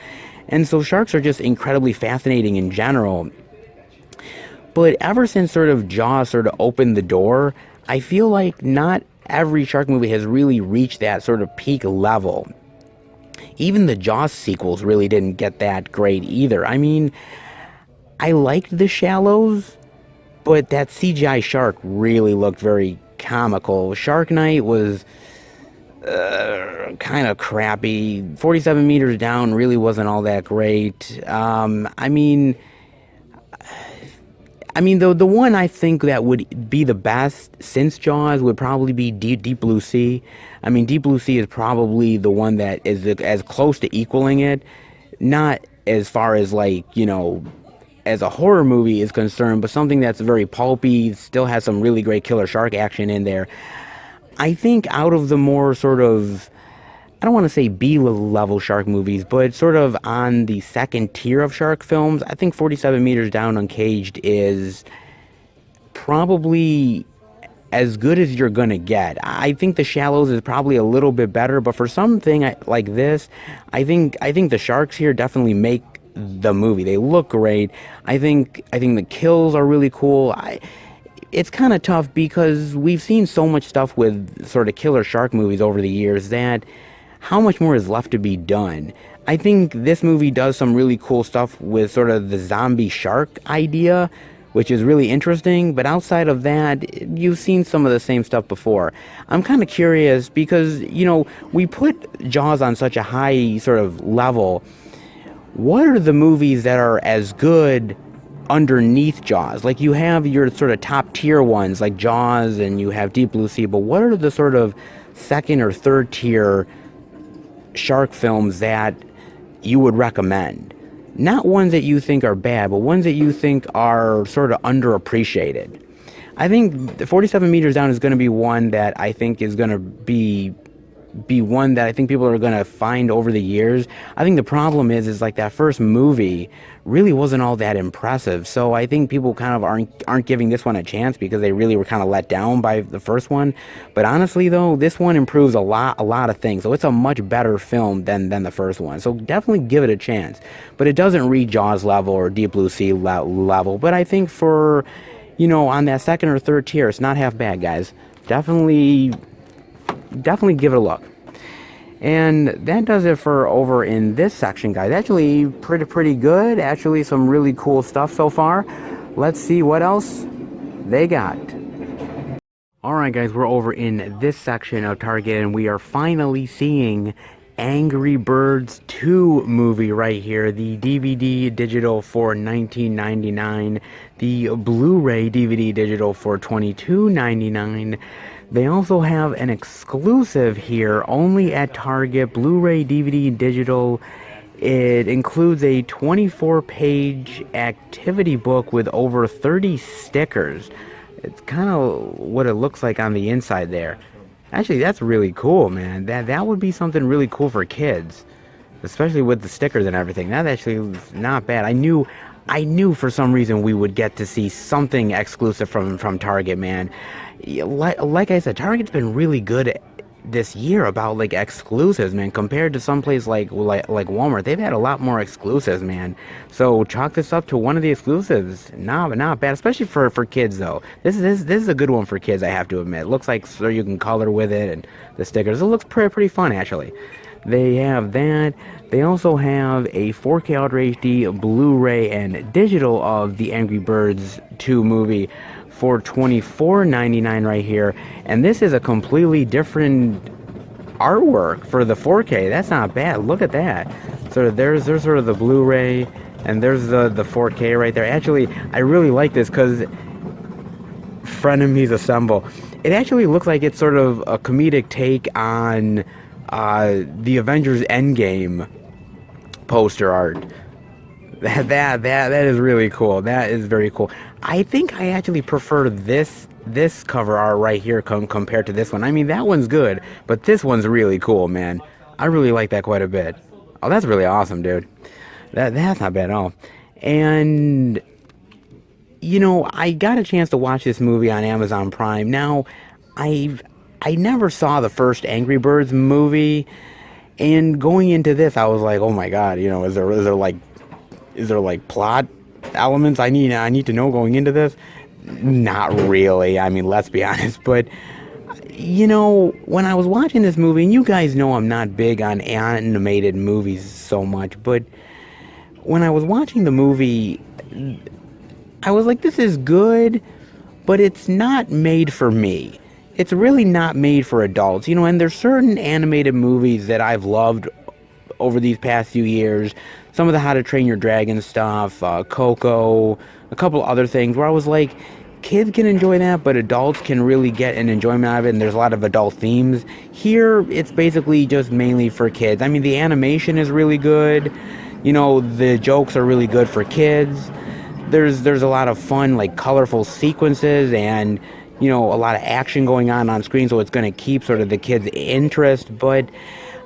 and so sharks are just incredibly fascinating in general. But ever since sort of Jaws sort of opened the door, I feel like not every shark movie has really reached that sort of peak level. Even the Jaws sequels really didn't get that great either. I mean, I liked The Shallows, but that CGI shark really looked very comical. Shark Night was kind of crappy. 47 Meters Down really wasn't all that great. I mean, the one I think that would be the best since Jaws would probably be Deep Blue Sea. I mean, Deep Blue Sea is probably the one that is as close to equaling it. Not as far as as a horror movie is concerned, but something that's very pulpy, still has some really great killer shark action in there. I think out of the more sort of, I don't want to say B-level shark movies, but sort of on the second tier of shark films, I think 47 Meters Down Uncaged is probably as good as you're gonna get. I think The Shallows is probably a little bit better, but for something like this, I think the sharks here definitely make the movie. They look great. I think the kills are really cool. It's kind of tough because we've seen so much stuff with sort of killer shark movies over the years that how much more is left to be done? I think this movie does some really cool stuff with sort of the zombie shark idea, which is really interesting, but outside of that, you've seen some of the same stuff before. I'm kind of curious because, we put Jaws on such a high sort of level. What are the movies that are as good underneath Jaws? Like, you have your sort of top tier ones like Jaws and you have Deep Blue Sea, but what are the sort of second or third tier shark films that you would recommend? Not ones that you think are bad, but ones that you think are sort of underappreciated. I think the 47 Meters Down is going to be one that I think is going to be one that I think people are going to find over the years. I think the problem is like that first movie really wasn't all that impressive. So I think people kind of aren't giving this one a chance because they really were kind of let down by the first one. But honestly though, this one improves a lot of things. So it's a much better film than the first one. So definitely give it a chance. But it doesn't reach Jaws level or Deep Blue Sea level. But I think for, on that second or third tier, it's not half bad, guys. Definitely give it a look. And that does it for over in this section, guys. Actually pretty good. Actually some really cool stuff so far. Let's see what else they got. Alright guys, we're over in this section of Target and we are finally seeing Angry Birds 2 movie right here. The DVD digital for $19.99. The Blu-ray DVD digital for $22.99. They also have an exclusive here, only at Target, Blu-ray DVD digital. It includes a 24-page activity book with over 30 stickers. It's kind of what it looks like on the inside there. Actually, that's really cool, man. That would be something really cool for kids, especially with the stickers and everything. That actually is not bad. I knew I knew for some reason we would get to see something exclusive from Target, man. Like I said, Target's been really good this year about like exclusives, man. Compared to some place like Walmart, they've had a lot more exclusives, man. So chalk this up to one of the exclusives. Not bad, especially for kids though. This is a good one for kids, I have to admit. It looks like so you can color with it and the stickers. It looks pretty fun actually. They have that. They also have a 4K Ultra HD Blu-ray and digital of the Angry Birds 2 movie for $24.99 right here. And this is a completely different artwork for the 4K. That's not bad. Look at that. So there's sort of the Blu-ray and there's the 4K right there. Actually, I really like this because Frenemies Assemble. It actually looks like it's sort of a comedic take on the Avengers Endgame poster art. That is really cool. That is very cool. I think I actually prefer this cover art right here compared to this one. I mean, that one's good, but this one's really cool, man. I really like that quite a bit. Oh, that's really awesome, dude. That's not bad at all. And you know, I got a chance to watch this movie on Amazon Prime. Now, I never saw the first Angry Birds movie, and going into this, I was like, oh my god, you know, is there like plot elements I need to know going into this? Not really. I mean, let's be honest. But you know, when I was watching this movie, and you guys know I'm not big on animated movies so much, but when I was watching the movie, I was like, this is good, but it's not made for me. It's really not made for adults, you know, and there's certain animated movies that I've loved over these past few years. Some of the How to Train Your Dragon stuff, Coco, a couple other things where I was like, kids can enjoy that, but adults can really get an enjoyment out of it, and there's a lot of adult themes. Here, it's basically just mainly for kids. I mean, the animation is really good. You know, the jokes are really good for kids. There's a lot of fun, like, colorful sequences and, you know, a lot of action going on screen, so it's going to keep sort of the kids' interest. But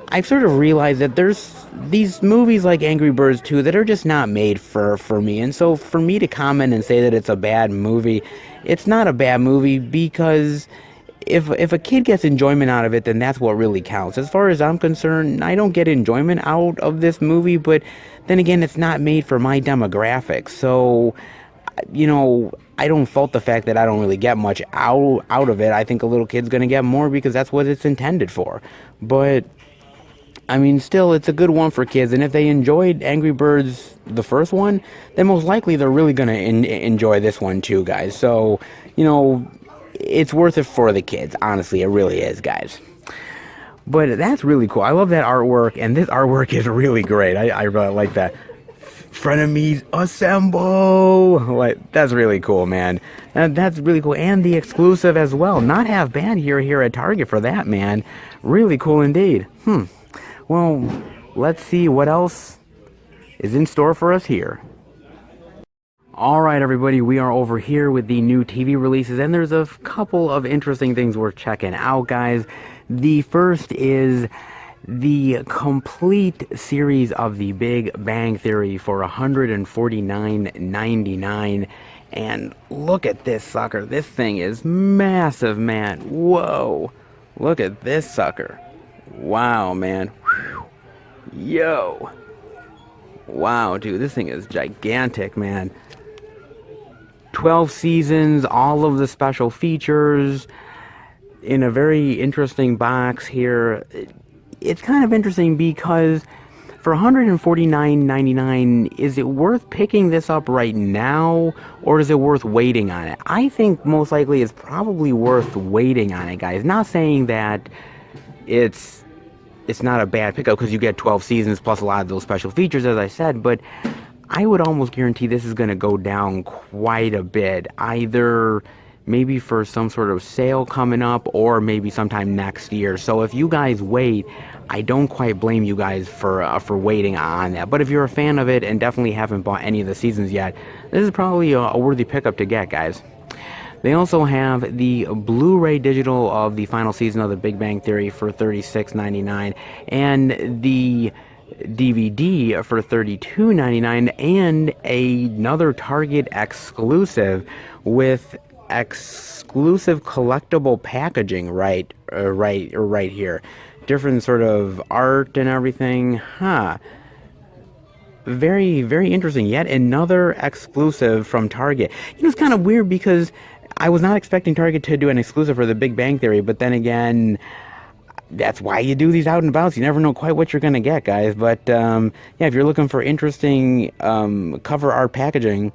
I've sort of realized that there's these movies like Angry Birds 2 that are just not made for me. And so for me to comment and say that it's a bad movie, it's not a bad movie, because if a kid gets enjoyment out of it, then that's what really counts. As far as I'm concerned, I don't get enjoyment out of this movie, but then again, it's not made for my demographic. So, you know, I don't fault the fact that I don't really get much out of it. I think a little kid's going to get more because that's what it's intended for. But I mean, still, it's a good one for kids, and if they enjoyed Angry Birds, the first one, then most likely they're really going to enjoy this one too, guys. So, you know, it's worth it for the kids. Honestly, it really is, guys. But that's really cool. I love that artwork, and this artwork is really great. I really like that. Frenemies Assemble! Like, that's really cool, man. And that's really cool. And the exclusive as well. Not half bad here at Target for that, man. Really cool indeed. Well, let's see what else is in store for us here. Alright, everybody, we are over here with the new TV releases, and there's a couple of interesting things worth checking out, guys. The first is the complete series of The Big Bang Theory for $149.99. And look at this sucker. This thing is massive, man. Whoa. Look at this sucker. Wow, man. Whew. Yo. Wow, dude, this thing is gigantic, man. 12 seasons, all of the special features in a very interesting box here. It's kind of interesting because for $149.99, is it worth picking this up right now, or is it worth waiting on it? I think most likely it's probably worth waiting on it, guys. Not saying that it's not a bad pickup because you get 12 seasons plus a lot of those special features, as I said, but I would almost guarantee this is going to go down quite a bit, either maybe for some sort of sale coming up or maybe sometime next year. So if you guys wait, I don't quite blame you guys for waiting on that. But if you're a fan of it and definitely haven't bought any of the seasons yet, this is probably a worthy pickup to get, guys. They also have the Blu-ray digital of the final season of The Big Bang Theory for $36.99, and the DVD for $32.99 and another Target exclusive with exclusive collectible packaging right here. Different sort of art and everything. Very, very interesting. Yet another exclusive from Target. It's kind of weird because I was not expecting Target to do an exclusive for The Big Bang Theory, but then again, that's why you do these out and abouts. You never know quite what you're going to get, guys. But yeah, if you're looking for interesting cover art packaging,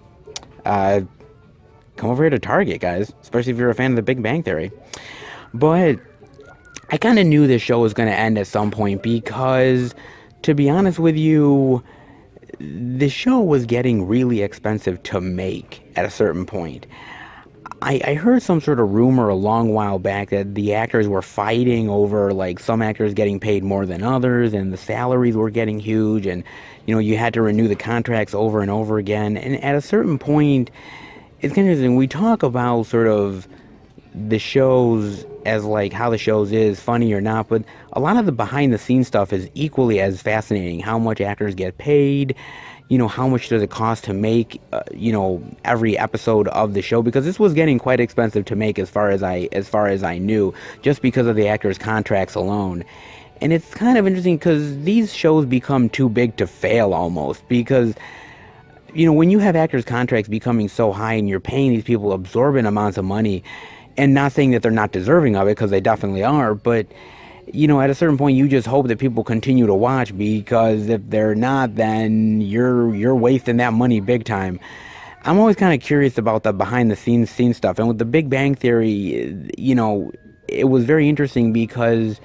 come over here to Target, guys. Especially if you're a fan of The Big Bang Theory. But I kind of knew this show was going to end at some point because, to be honest with you, the show was getting really expensive to make at a certain point. I heard some sort of rumor a long while back that the actors were fighting over, like, some actors getting paid more than others, and the salaries were getting huge, and, you had to renew the contracts over and over again. And at a certain point, it's kind of interesting. We talk about sort of the shows as, like, how the shows is funny or not, but a lot of the behind-the-scenes stuff is equally as fascinating. How much actors get paid, how much does it cost to make, every episode of the show? Because this was getting quite expensive to make as far as I knew, just because of the actors' contracts alone. And it's kind of interesting because these shows become too big to fail almost, because, when you have actors' contracts becoming so high and you're paying these people absorbent amounts of money, and not saying that they're not deserving of it, because they definitely are, but at a certain point, you just hope that people continue to watch, because if they're not, then you're wasting that money big time. I'm always kind of curious about the behind-the-scenes stuff. And with The Big Bang Theory, it was very interesting because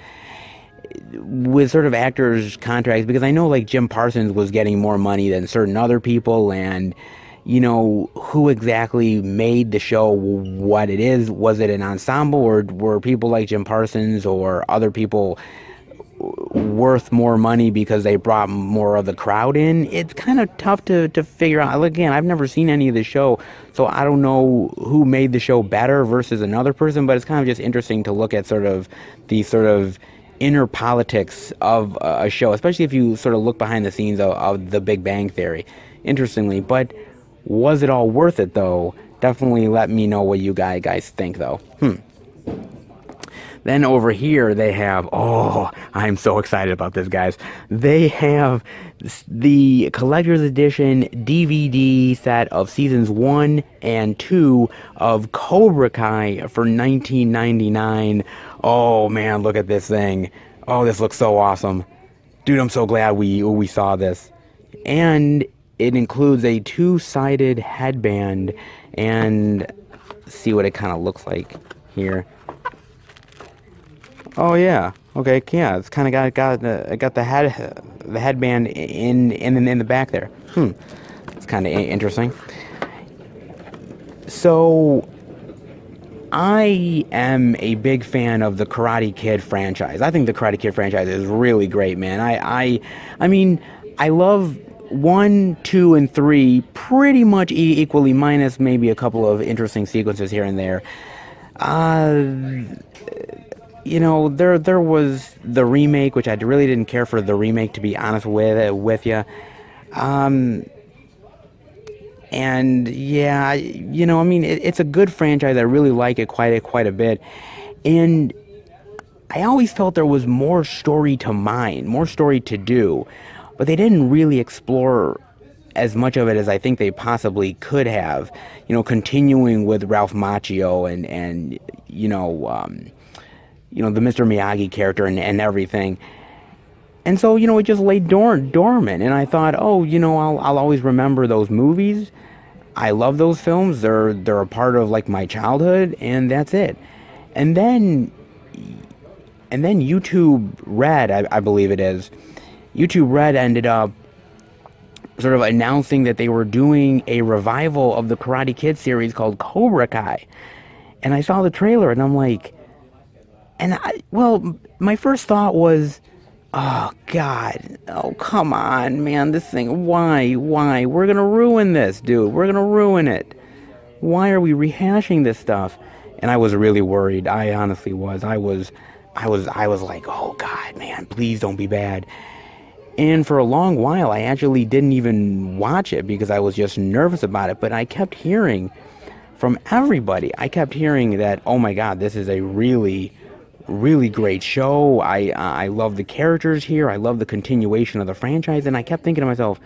with sort of actors' contracts, because I know, like, Jim Parsons was getting more money than certain other people, and who exactly made the show what it is. Was it an ensemble, or were people like Jim Parsons or other people worth more money because they brought more of the crowd in? It's kind of tough to figure out. Again, I've never seen any of the show, so I don't know who made the show better versus another person, but it's kind of just interesting to look at sort of the sort of inner politics of a show, especially if you sort of look behind the scenes of The Big Bang Theory, interestingly. But was it all worth it, though? Definitely let me know what you guys think, though. Then over here, they have... Oh, I'm so excited about this, guys. They have the Collector's Edition DVD set of Seasons 1 and 2 of Cobra Kai for $19.99. Oh, man, look at this thing. Oh, this looks so awesome. Dude, I'm so glad we saw this. And it includes a two-sided headband, and see what it kind of looks like here. Oh yeah, okay, yeah, it's kind of got the headband in the back there. It's kind of interesting. So I am a big fan of the Karate Kid franchise. I think the Karate Kid franchise is really great, man. I mean, I love 1, 2, and 3 pretty much equally, minus maybe a couple of interesting sequences here and there. There was the remake, which I really didn't care for the remake, to be honest with you. And yeah, it's a good franchise. I really like it quite a bit. And I always felt there was more story to mine, more story to do. But they didn't really explore as much of it as I think they possibly could have. Continuing with Ralph Macchio and the Mr. Miyagi character and everything. And so, it just lay dormant. And I thought, I'll always remember those movies. I love those films. They're a part of, like, my childhood, and that's it. And then YouTube Red, I believe it is. YouTube Red ended up sort of announcing that they were doing a revival of the Karate Kid series called Cobra Kai. And I saw the trailer, and I'm like... my first thought was, oh, God, oh, come on, man, this thing, why? We're gonna ruin this, dude, we're gonna ruin it. Why are we rehashing this stuff? And I was really worried. I honestly was. I was like, oh, God, man, please don't be bad. And for a long while, I actually didn't even watch it because I was just nervous about it. But I kept hearing from everybody, I kept hearing that, oh my God, this is a really, really great show. I love the characters here. I love the continuation of the franchise. And I kept thinking to myself,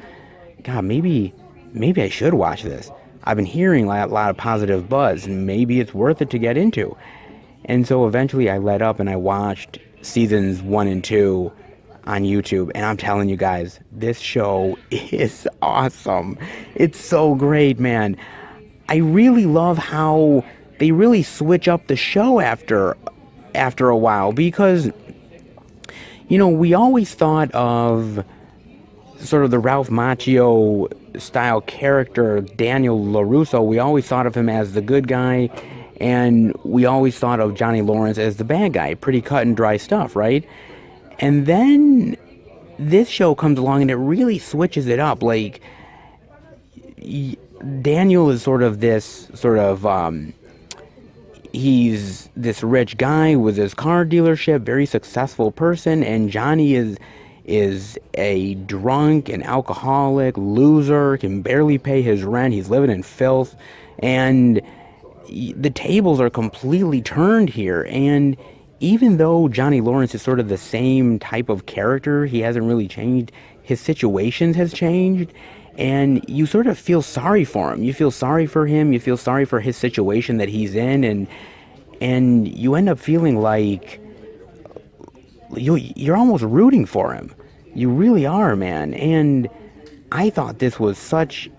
God, maybe I should watch this. I've been hearing a lot of positive buzz, and maybe it's worth it to get into. And so eventually I let up and I watched seasons 1 and 2 on YouTube, and I'm telling you guys, this show is awesome. It's so great, man. I really love how they really switch up the show after a while, because we always thought of sort of the Ralph Macchio style character, Daniel LaRusso. We always thought of him as the good guy, and we always thought of Johnny Lawrence as the bad guy. Pretty cut and dry stuff, right? And then this show comes along and it really switches it up. Like, Daniel is he's this rich guy with his car dealership, very successful person, and Johnny is a drunk and alcoholic loser, can barely pay his rent, he's living in filth, and the tables are completely turned here. And even though Johnny Lawrence is sort of the same type of character, he hasn't really changed, his situations has changed, and you sort of feel sorry for him. You feel sorry for him, you feel sorry for his situation that he's in, and you end up feeling like you're almost rooting for him. You really are, man. And I thought this was such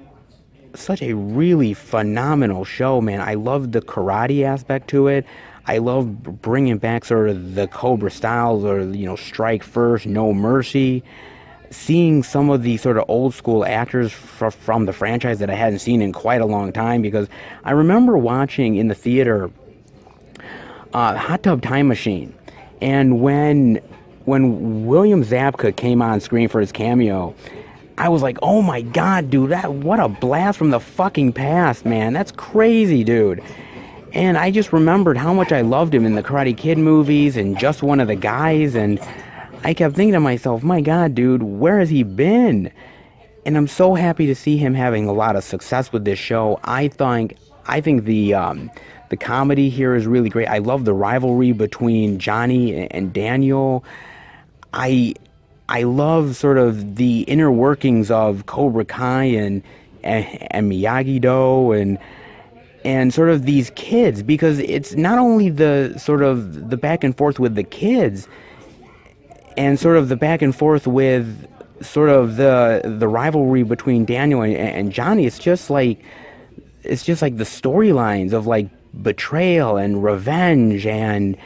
a really phenomenal show, man. I love the karate aspect to it. I love bringing back sort of the Cobra styles, or strike first, no mercy. Seeing some of the sort of old school actors from the franchise that I hadn't seen in quite a long time, because I remember watching in the theater Hot Tub Time Machine, and when William Zabka came on screen for his cameo, I was like, oh my God, dude, what a blast from the fucking past, man. That's crazy, dude. And I just remembered how much I loved him in the Karate Kid movies and Just One of the Guys, and I kept thinking to myself, my God, dude, where has he been? And I'm so happy to see him having a lot of success with this show. I think the comedy here is really great. I love the rivalry between Johnny and Daniel. I love sort of the inner workings of Cobra Kai and Miyagi-Do and sort of these kids, because it's not only the sort of the back and forth with the kids and sort of the back and forth with sort of the rivalry between Daniel and Johnny. It's just like the storylines of like betrayal and revenge and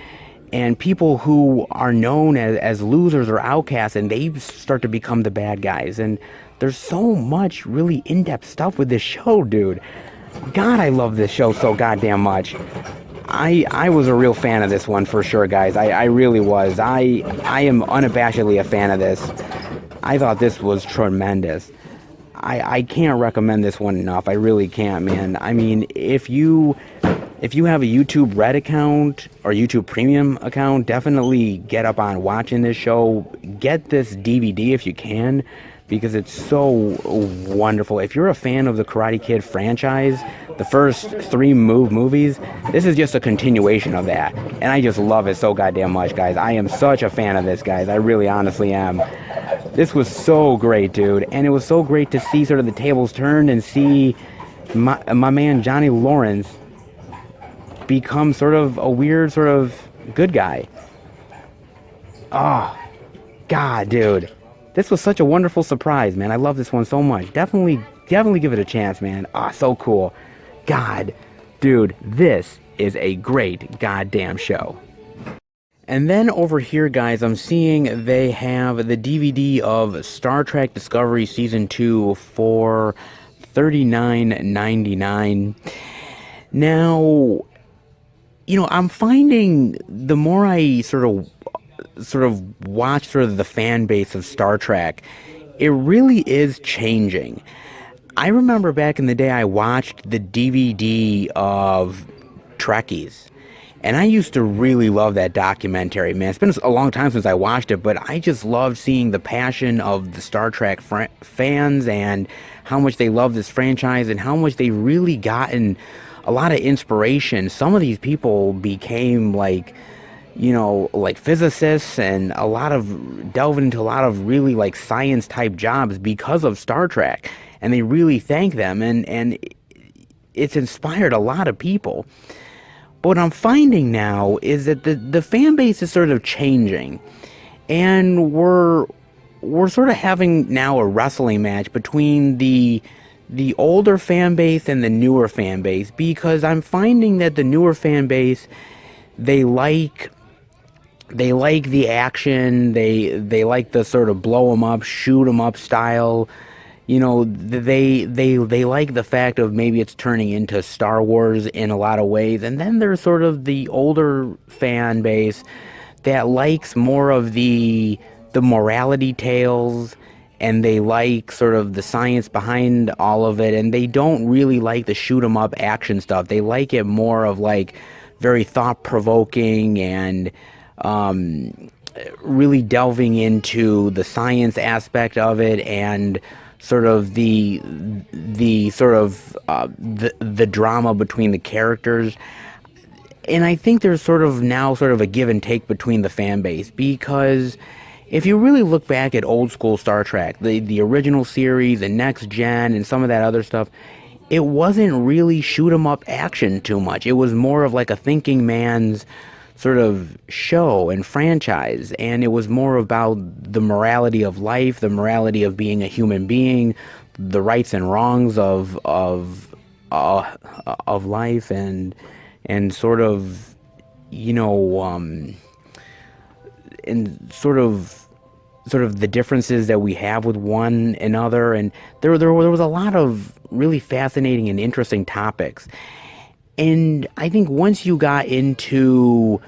people who are known as losers or outcasts, and they start to become the bad guys. And there's so much really in-depth stuff with this show, dude. God, I love this show so goddamn much. I was a real fan of this one for sure, guys. I really was. I am unabashedly a fan of this. I thought this was tremendous. I can't recommend this one enough. I really can't, man. I mean, if you have a YouTube Red account or YouTube Premium account, definitely get up on watching this show. Get this DVD if you can, because it's so wonderful. If you're a fan of the Karate Kid franchise, the first 3 movies, this is just a continuation of that. And I just love it so goddamn much, guys. I am such a fan of this, guys. I really honestly am. This was so great, dude. And it was so great to see sort of the tables turned and see my man Johnny Lawrence become sort of a weird sort of good guy. Oh, God, dude. This was such a wonderful surprise, man. I love this one so much. Definitely give it a chance, man. Ah, so cool. God, dude, this is a great goddamn show. And then over here, guys, I'm seeing they have the DVD of Star Trek Discovery Season 2 for $39.99. Now, I'm finding the more I sort of watch sort of the fan base of Star Trek, it really is changing. I remember back in the day I watched the DVD of Trekkies, And I used to really love that documentary, man. It's been a long time since I watched it, but I just loved seeing the passion of the Star Trek fans and how much they love this franchise and how much they really gotten a lot of inspiration. Some of these people became like, like physicists and a lot of delving into a lot of really like science type jobs because of Star Trek. And they really thank them and it's inspired a lot of people. But what I'm finding now is that the fan base is sort of changing. And we're sort of having now a wrestling match between the older fan base and the newer fan base, because I'm finding that the newer fan base, they like the action, they like the sort of blow 'em up, shoot 'em up style. They like the fact of maybe it's turning into Star Wars in a lot of ways. And then there's sort of the older fan base that likes more of the morality tales, and they like sort of the science behind all of it, and they don't really like the shoot 'em up action stuff. They like it more of like very thought provoking and really delving into the science aspect of it and sort of the drama between the characters. And I think there's sort of now sort of a give and take between the fan base, because if you really look back at old school Star Trek, the original series, the Next Gen, and some of that other stuff, it wasn't really shoot 'em up action too much. It was more of like a thinking man's sort of show and franchise, and it was more about the morality of life, the morality of being a human being, the rights and wrongs of life, and sort of and sort of the differences that we have with one another. And there was a lot of really fascinating and interesting topics. And I think once you got into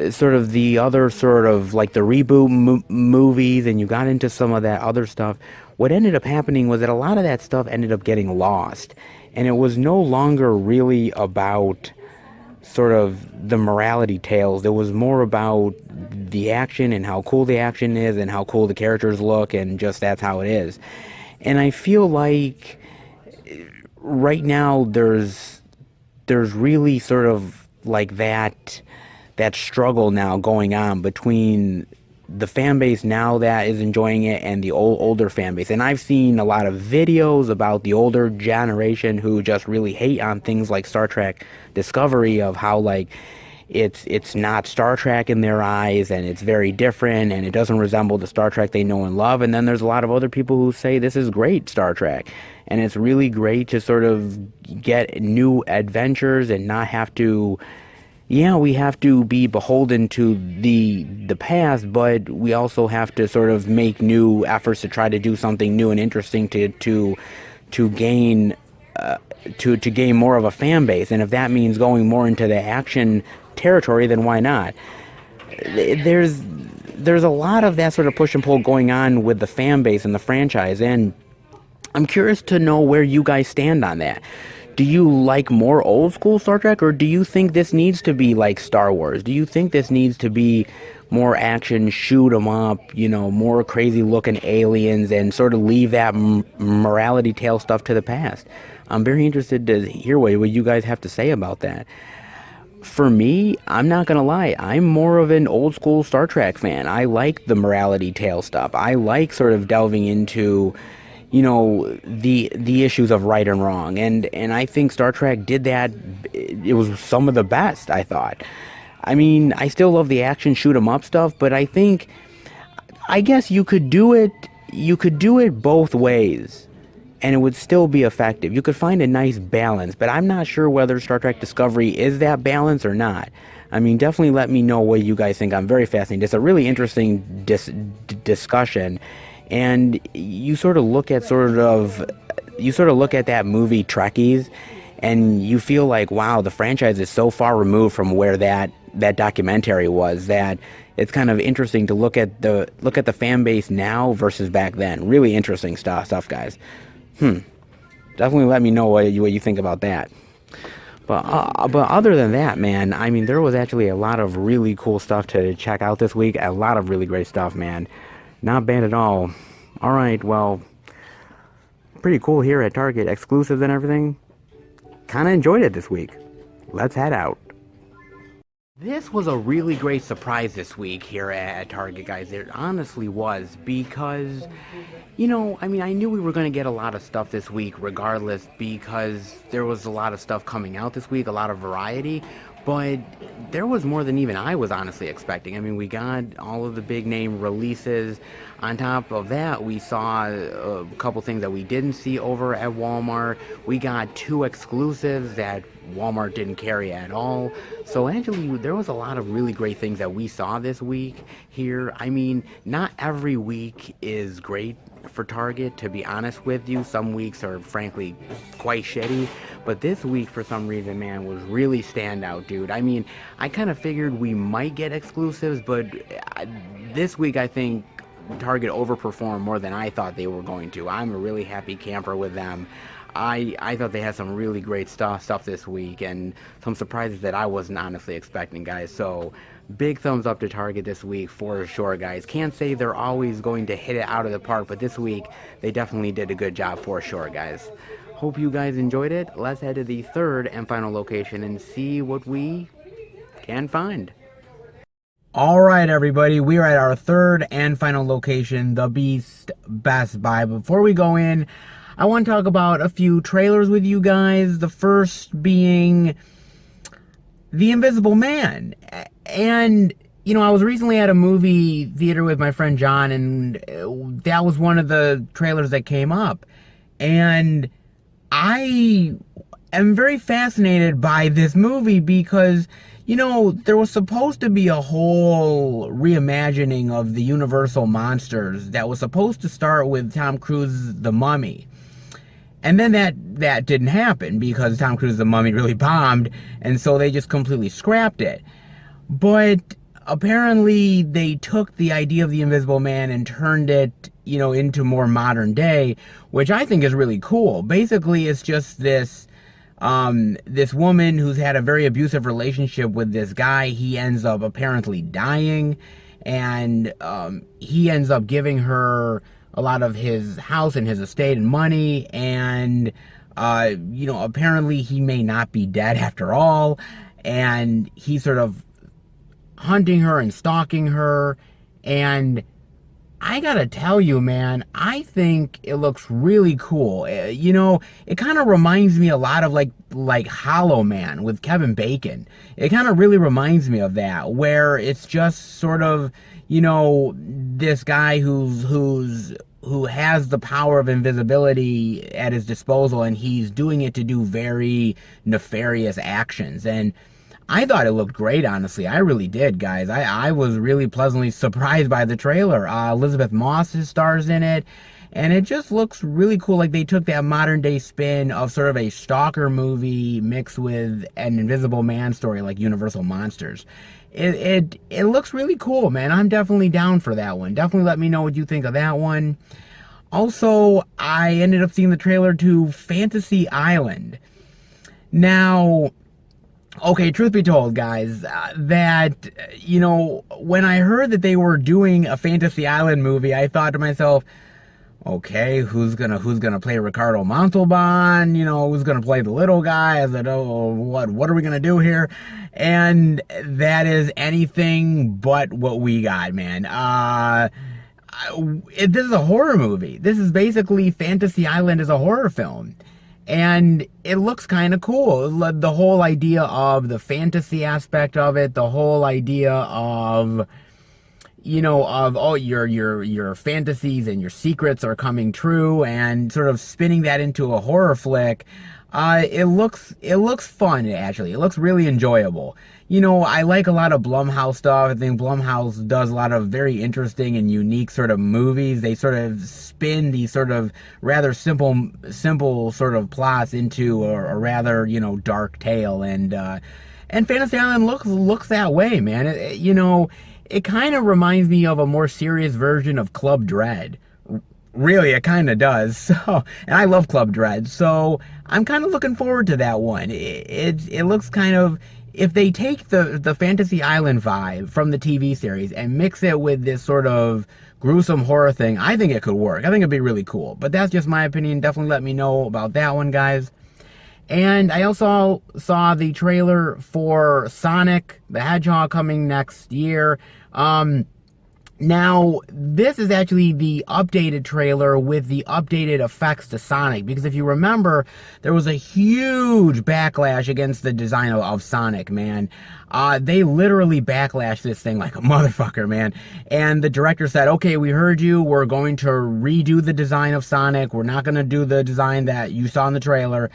sort of the other sort of like the reboot movies, and you got into some of that other stuff, what ended up happening was that a lot of that stuff ended up getting lost. And it was no longer really about sort of the morality tales. It was more about the action and how cool the action is and how cool the characters look, and just that's how it is. And I feel like right now there's really sort of like that struggle now going on between the fan base now that is enjoying it and the older fan base. And I've seen a lot of videos about the older generation who just really hate on things like Star Trek Discovery, of how like it's not Star Trek in their eyes, and it's very different, and it doesn't resemble the Star Trek they know and love. And then there's a lot of other people who say this is great Star Trek, and it's really great to sort of get new adventures and not have to, we have to be beholden to the past, but we also have to sort of make new efforts to try to do something new and interesting to gain more of a fan base. And if that means going more into the action territory, then why not? There's a lot of that sort of push and pull going on with the fan base and the franchise, and I'm curious to know where you guys stand on that. Do you like more old school Star Trek, or do you think this needs to be like Star Wars? Do you think this needs to be more action, shoot 'em up, more crazy looking aliens, and sort of leave that morality tale stuff to the past? I'm very interested to hear what you guys have to say about that. For me, I'm not gonna lie, I'm more of an old school Star Trek fan. I like the morality tale stuff. I like sort of delving into the issues of right and wrong, and I think Star Trek did that. It was some of the best, I thought. I mean, I still love the action shoot 'em up stuff, but I guess you could do it both ways, and it would still be effective. You could find a nice balance, but I'm not sure whether Star Trek Discovery is that balance or not. I mean, definitely let me know what you guys think. I'm very fascinated. It's a really interesting discussion. And you sort of look at that movie Trekkies, and you feel like, wow, the franchise is so far removed from where that documentary was, that it's kind of interesting to look at the fan base now versus back then. Really interesting stuff, guys. Definitely let me know what you think about that. But other than that, man, I mean, there was actually a lot of really cool stuff to check out this week. A lot of really great stuff, man. Not bad at all. All right, well, pretty cool here at Target. Exclusives and everything. Kind of enjoyed it this week. Let's head out. This was a really great surprise this week here at Target, guys. It honestly was, because, I mean, I knew we were going to get a lot of stuff this week regardless, because there was a lot of stuff coming out this week, a lot of variety, but there was more than even I was honestly expecting. I mean, we got all of the big name releases. On top of that, we saw a couple things that we didn't see over at Walmart. We got 2 exclusives that Walmart didn't carry at all. So actually, there was a lot of really great things that we saw this week here. I mean, not every week is great for Target, to be honest with you. Some weeks are frankly quite shitty, but this week for some reason, man, was really standout, dude. I mean, I kind of figured we might get exclusives, but this week I think Target overperformed more than I thought they were going to. I'm a really happy camper with them. I thought they had some really great stuff this week, and some surprises that I wasn't honestly expecting, guys. So big thumbs up to Target this week for sure, guys. Can't say they're always going to hit it out of the park, but this week they definitely did a good job for sure, guys. Hope you guys enjoyed it. Let's head to the third and final location and see what we can find. All right, everybody, we are at our third and final location, the Beast Best Buy. Before we go in, I want to talk about a few trailers with you guys. The first being The Invisible Man. And, I was recently at a movie theater with my friend John, and that was one of the trailers that came up. And I am very fascinated by this movie because there was supposed to be a whole reimagining of the Universal monsters that was supposed to start with Tom Cruise's The Mummy. And then that didn't happen because Tom Cruise's The Mummy really bombed, and so they just completely scrapped it. But apparently they took the idea of the Invisible Man and turned it, into more modern day, which I think is really cool. Basically, it's just this woman who's had a very abusive relationship with this guy. He ends up apparently dying, and he ends up giving her a lot of his house and his estate and money, and apparently he may not be dead after all, and he's sort of hunting her and stalking her. And I gotta tell you, man, I think it looks really cool. It kind of reminds me a lot of like Hollow Man with Kevin Bacon. It kind of really reminds me of that, where it's just sort of, this guy who has the power of invisibility at his disposal, and he's doing it to do very nefarious actions. And I thought it looked great, honestly. I really did, guys. I was really pleasantly surprised by the trailer. Elizabeth Moss stars in it, and it just looks really cool. Like they took that modern day spin of sort of a stalker movie mixed with an Invisible Man story like Universal Monsters. It looks really cool, man. I'm definitely down for that one. Definitely let me know what you think of that one. Also, I ended up seeing the trailer to Fantasy Island. Now, okay, truth be told, guys, that, when I heard that they were doing a Fantasy Island movie, I thought to myself, okay, who's gonna play Ricardo Montalban? Who's gonna play the little guy? I said, oh, what are we gonna do here? And that is anything but what we got, man. This is a horror movie. This is basically Fantasy Island is a horror film. And it looks kind of cool. The whole idea of the fantasy aspect of it, the whole idea of, your fantasies and your secrets are coming true, and sort of spinning that into a horror flick. It looks fun, actually. It looks really enjoyable. I like a lot of Blumhouse stuff. I think Blumhouse does a lot of very interesting and unique sort of movies. They sort of spin these sort of rather simple sort of plots into a rather, dark tale. And Fantasy Island looks that way, man. It kind of reminds me of a more serious version of Club Dread. Really, it kind of does. So, and I love Club Dread, so I'm kind of looking forward to that one. It looks kind of, if they take the Fantasy Island vibe from the TV series and mix it with this sort of gruesome horror thing, I think it could work. I think it'd be really cool. But that's just my opinion. Definitely let me know about that one, guys. And I also saw the trailer for Sonic the Hedgehog coming next year. Now, this is actually the updated trailer with the updated effects to Sonic, because if you remember, there was a huge backlash against the design of Sonic, man. They literally backlashed this thing like a motherfucker, man. And the director said, okay, we heard you, we're going to redo the design of Sonic, we're not going to do the design that you saw in the trailer.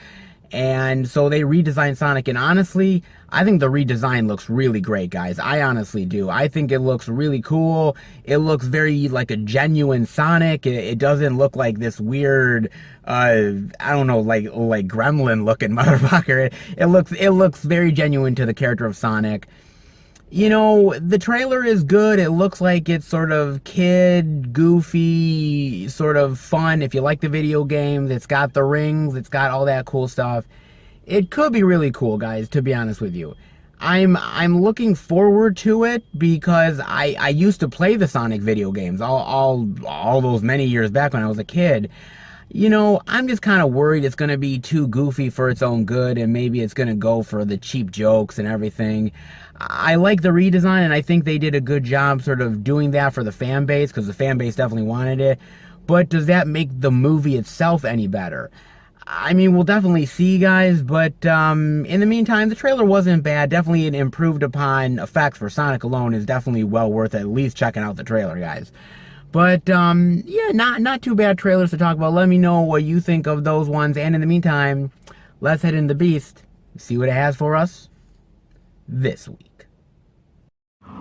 And so they redesigned Sonic, and honestly, I think the redesign looks really great, guys. I honestly do. I think it looks really cool. It looks very like a genuine Sonic. It doesn't look like this weird, I don't know, like gremlin looking motherfucker. It looks very genuine to the character of Sonic. You know, the trailer is good. It looks like it's sort of kid, goofy, sort of fun. If you like the video games, it's got the rings, it's got all that cool stuff. It could be really cool, guys, to be honest with you. I'm looking forward to it because I used to play the Sonic video games all those many years back when I was a kid. You know, I'm just kind of worried it's going to be too goofy for its own good, and maybe it's going to go for the cheap jokes and everything. I like the redesign, and I think they did a good job sort of doing that for the fan base, because the fan base definitely wanted it. But does that make the movie itself any better? I mean, we'll definitely see, guys, but in the meantime, the trailer wasn't bad. Definitely an improved upon effects for Sonic alone is definitely well worth at least checking out the trailer, guys. But, yeah, not too bad trailers to talk about. Let me know what you think of those ones. And in the meantime, let's head into the Beast, see what it has for us this week.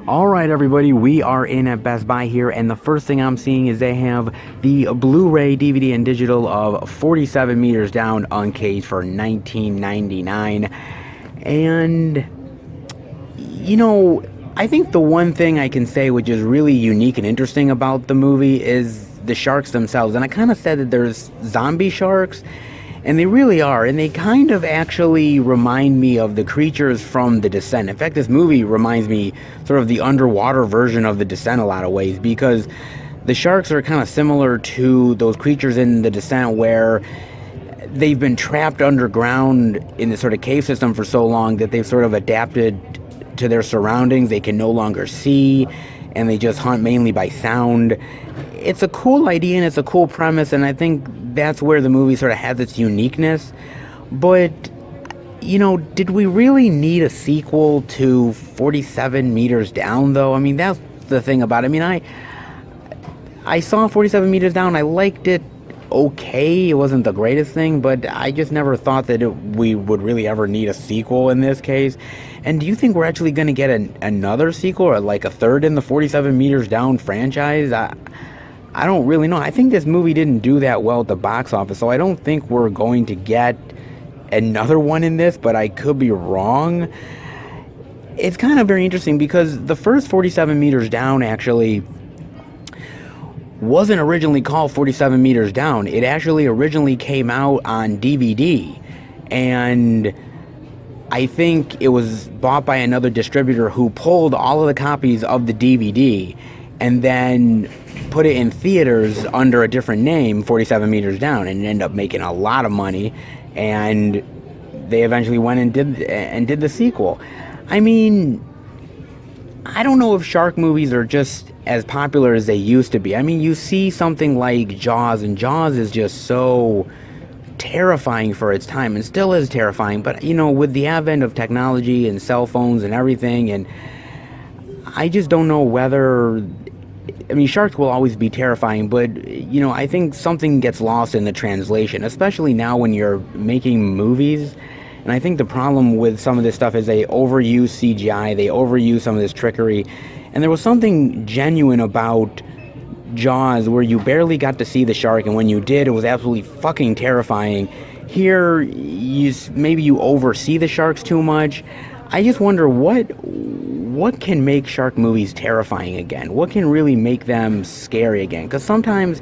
Alright everybody, we are in at Best Buy here, and the first thing I'm seeing is they have the Blu-ray, DVD, and digital of 47 Meters Down Uncaged for $19.99. And, you know, I think the one thing I can say which is really unique and interesting about the movie is the sharks themselves. And I kind of said that there's zombie sharks, and they really are, and they kind of actually remind me of the creatures from The Descent. In fact, this movie reminds me sort of the underwater version of The Descent a lot of ways, because the sharks are kind of similar to those creatures in The Descent where they've been trapped underground in this sort of cave system for so long that they've sort of adapted to their surroundings. They can no longer see, and they just hunt mainly by sound. It's a cool idea and it's a cool premise, and I think that's where the movie sort of has its uniqueness. But, you know, did we really need a sequel to 47 Meters Down, though? I mean, that's the thing about it. I mean, I saw 47 Meters Down. I liked it okay. It wasn't the greatest thing, but I just never thought that we would really ever need a sequel in this case. And do you think we're actually going to get another sequel, or like a third in the 47 Meters Down franchise? I don't really know. I think this movie didn't do that well at the box office, so I don't think we're going to get another one in this, but I could be wrong. It's kind of very interesting because the first 47 Meters Down actually wasn't originally called 47 Meters Down. It actually originally came out on DVD, and I think it was bought by another distributor who pulled all of the copies of the DVD and then put it in theaters under a different name, 47 Meters Down, and ended up making a lot of money, and they eventually went and did the sequel. I mean, I don't know if shark movies are just as popular as they used to be. I mean, you see something like Jaws, and Jaws is just so terrifying for its time, and still is terrifying, but, you know, with the advent of technology and cell phones and everything, and I just don't know whether... I mean, sharks will always be terrifying, but, you know, I think something gets lost in the translation, especially now when you're making movies. And I think the problem with some of this stuff is they overuse CGI, they overuse some of this trickery, and there was something genuine about Jaws where you barely got to see the shark, and when you did, it was absolutely fucking terrifying. Here, maybe you oversee the sharks too much. I just wonder what can make shark movies terrifying again? What can really make them scary again? Because sometimes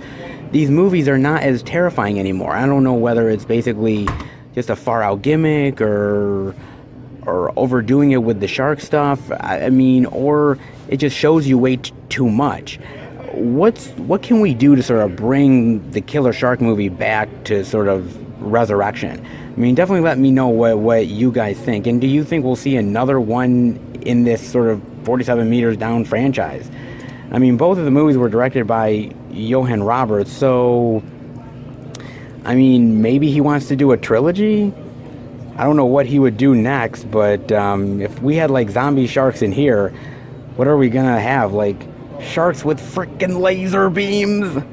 these movies are not as terrifying anymore. I don't know whether it's basically just a far out gimmick or overdoing it with the shark stuff. I mean, or it just shows you way too much. What can we do to sort of bring the killer shark movie back to sort of resurrection? I mean, definitely let me know what you guys think. And do you think we'll see another one in this sort of 47 Meters Down franchise? I mean, both of the movies were directed by Johan Roberts, so I mean, maybe he wants to do a trilogy? I don't know what he would do next, but if we had like zombie sharks in here, what are we gonna have? Like sharks with frickin' laser beams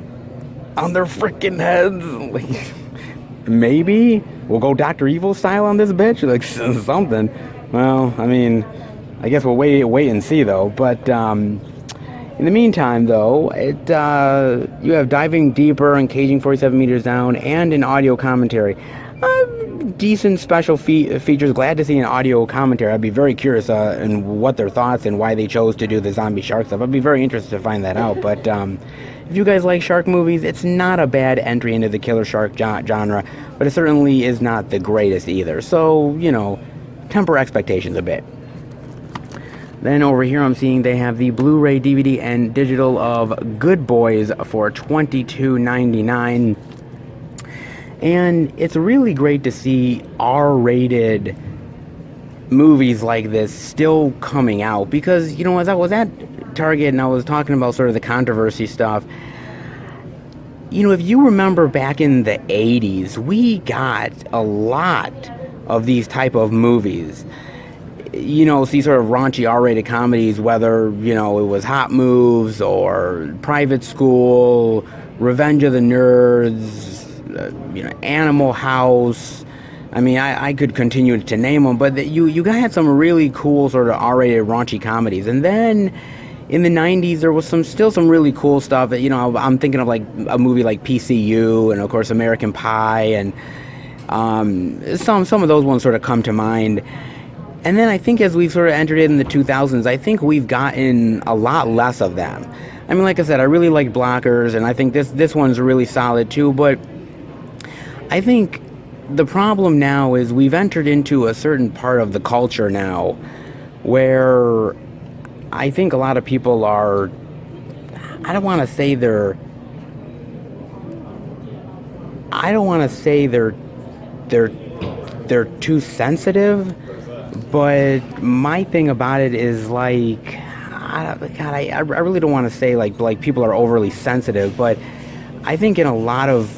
on their frickin' heads? Like, maybe we'll go Dr. Evil style on this bitch, like something. Well, I mean, I guess we'll wait and see though. But in the meantime, though, you have Diving Deeper and Caging 47 Meters Down and an audio commentary. Decent special features. Glad to see an audio commentary. I'd be very curious in what their thoughts and why they chose to do the zombie shark stuff. I'd be very interested to find that out. But if you guys like shark movies, it's not a bad entry into the killer shark genre, but it certainly is not the greatest either. So, you know, temper expectations a bit. Then over here I'm seeing they have the Blu-ray, DVD, and digital of Good Boys for $22.99. And it's really great to see R-rated movies like this still coming out. Because, you know, as I was at Target and I was talking about sort of the controversy stuff, you know, if you remember back in the 80s, we got a lot of these type of movies. You know, these sort of raunchy R-rated comedies, whether, you know, it was Hot Moves or Private School, Revenge of the Nerds, you know, Animal House. I mean, I could continue to name them, but you had some really cool sort of R-rated raunchy comedies. And then in the 90s, there was still some really cool stuff. You know, I'm thinking of like a movie like PCU and of course American Pie, and some of those ones sort of come to mind. And then I think as we've sort of entered in the 2000s, I think we've gotten a lot less of them. I mean, like I said, I really like Blockers, and I think this one's really solid too, but I think the problem now is we've entered into a certain part of the culture now where I think a lot of people are, I don't want to say they're too sensitive, but my thing about it is like, I really don't want to say like people are overly sensitive, but I think in a lot of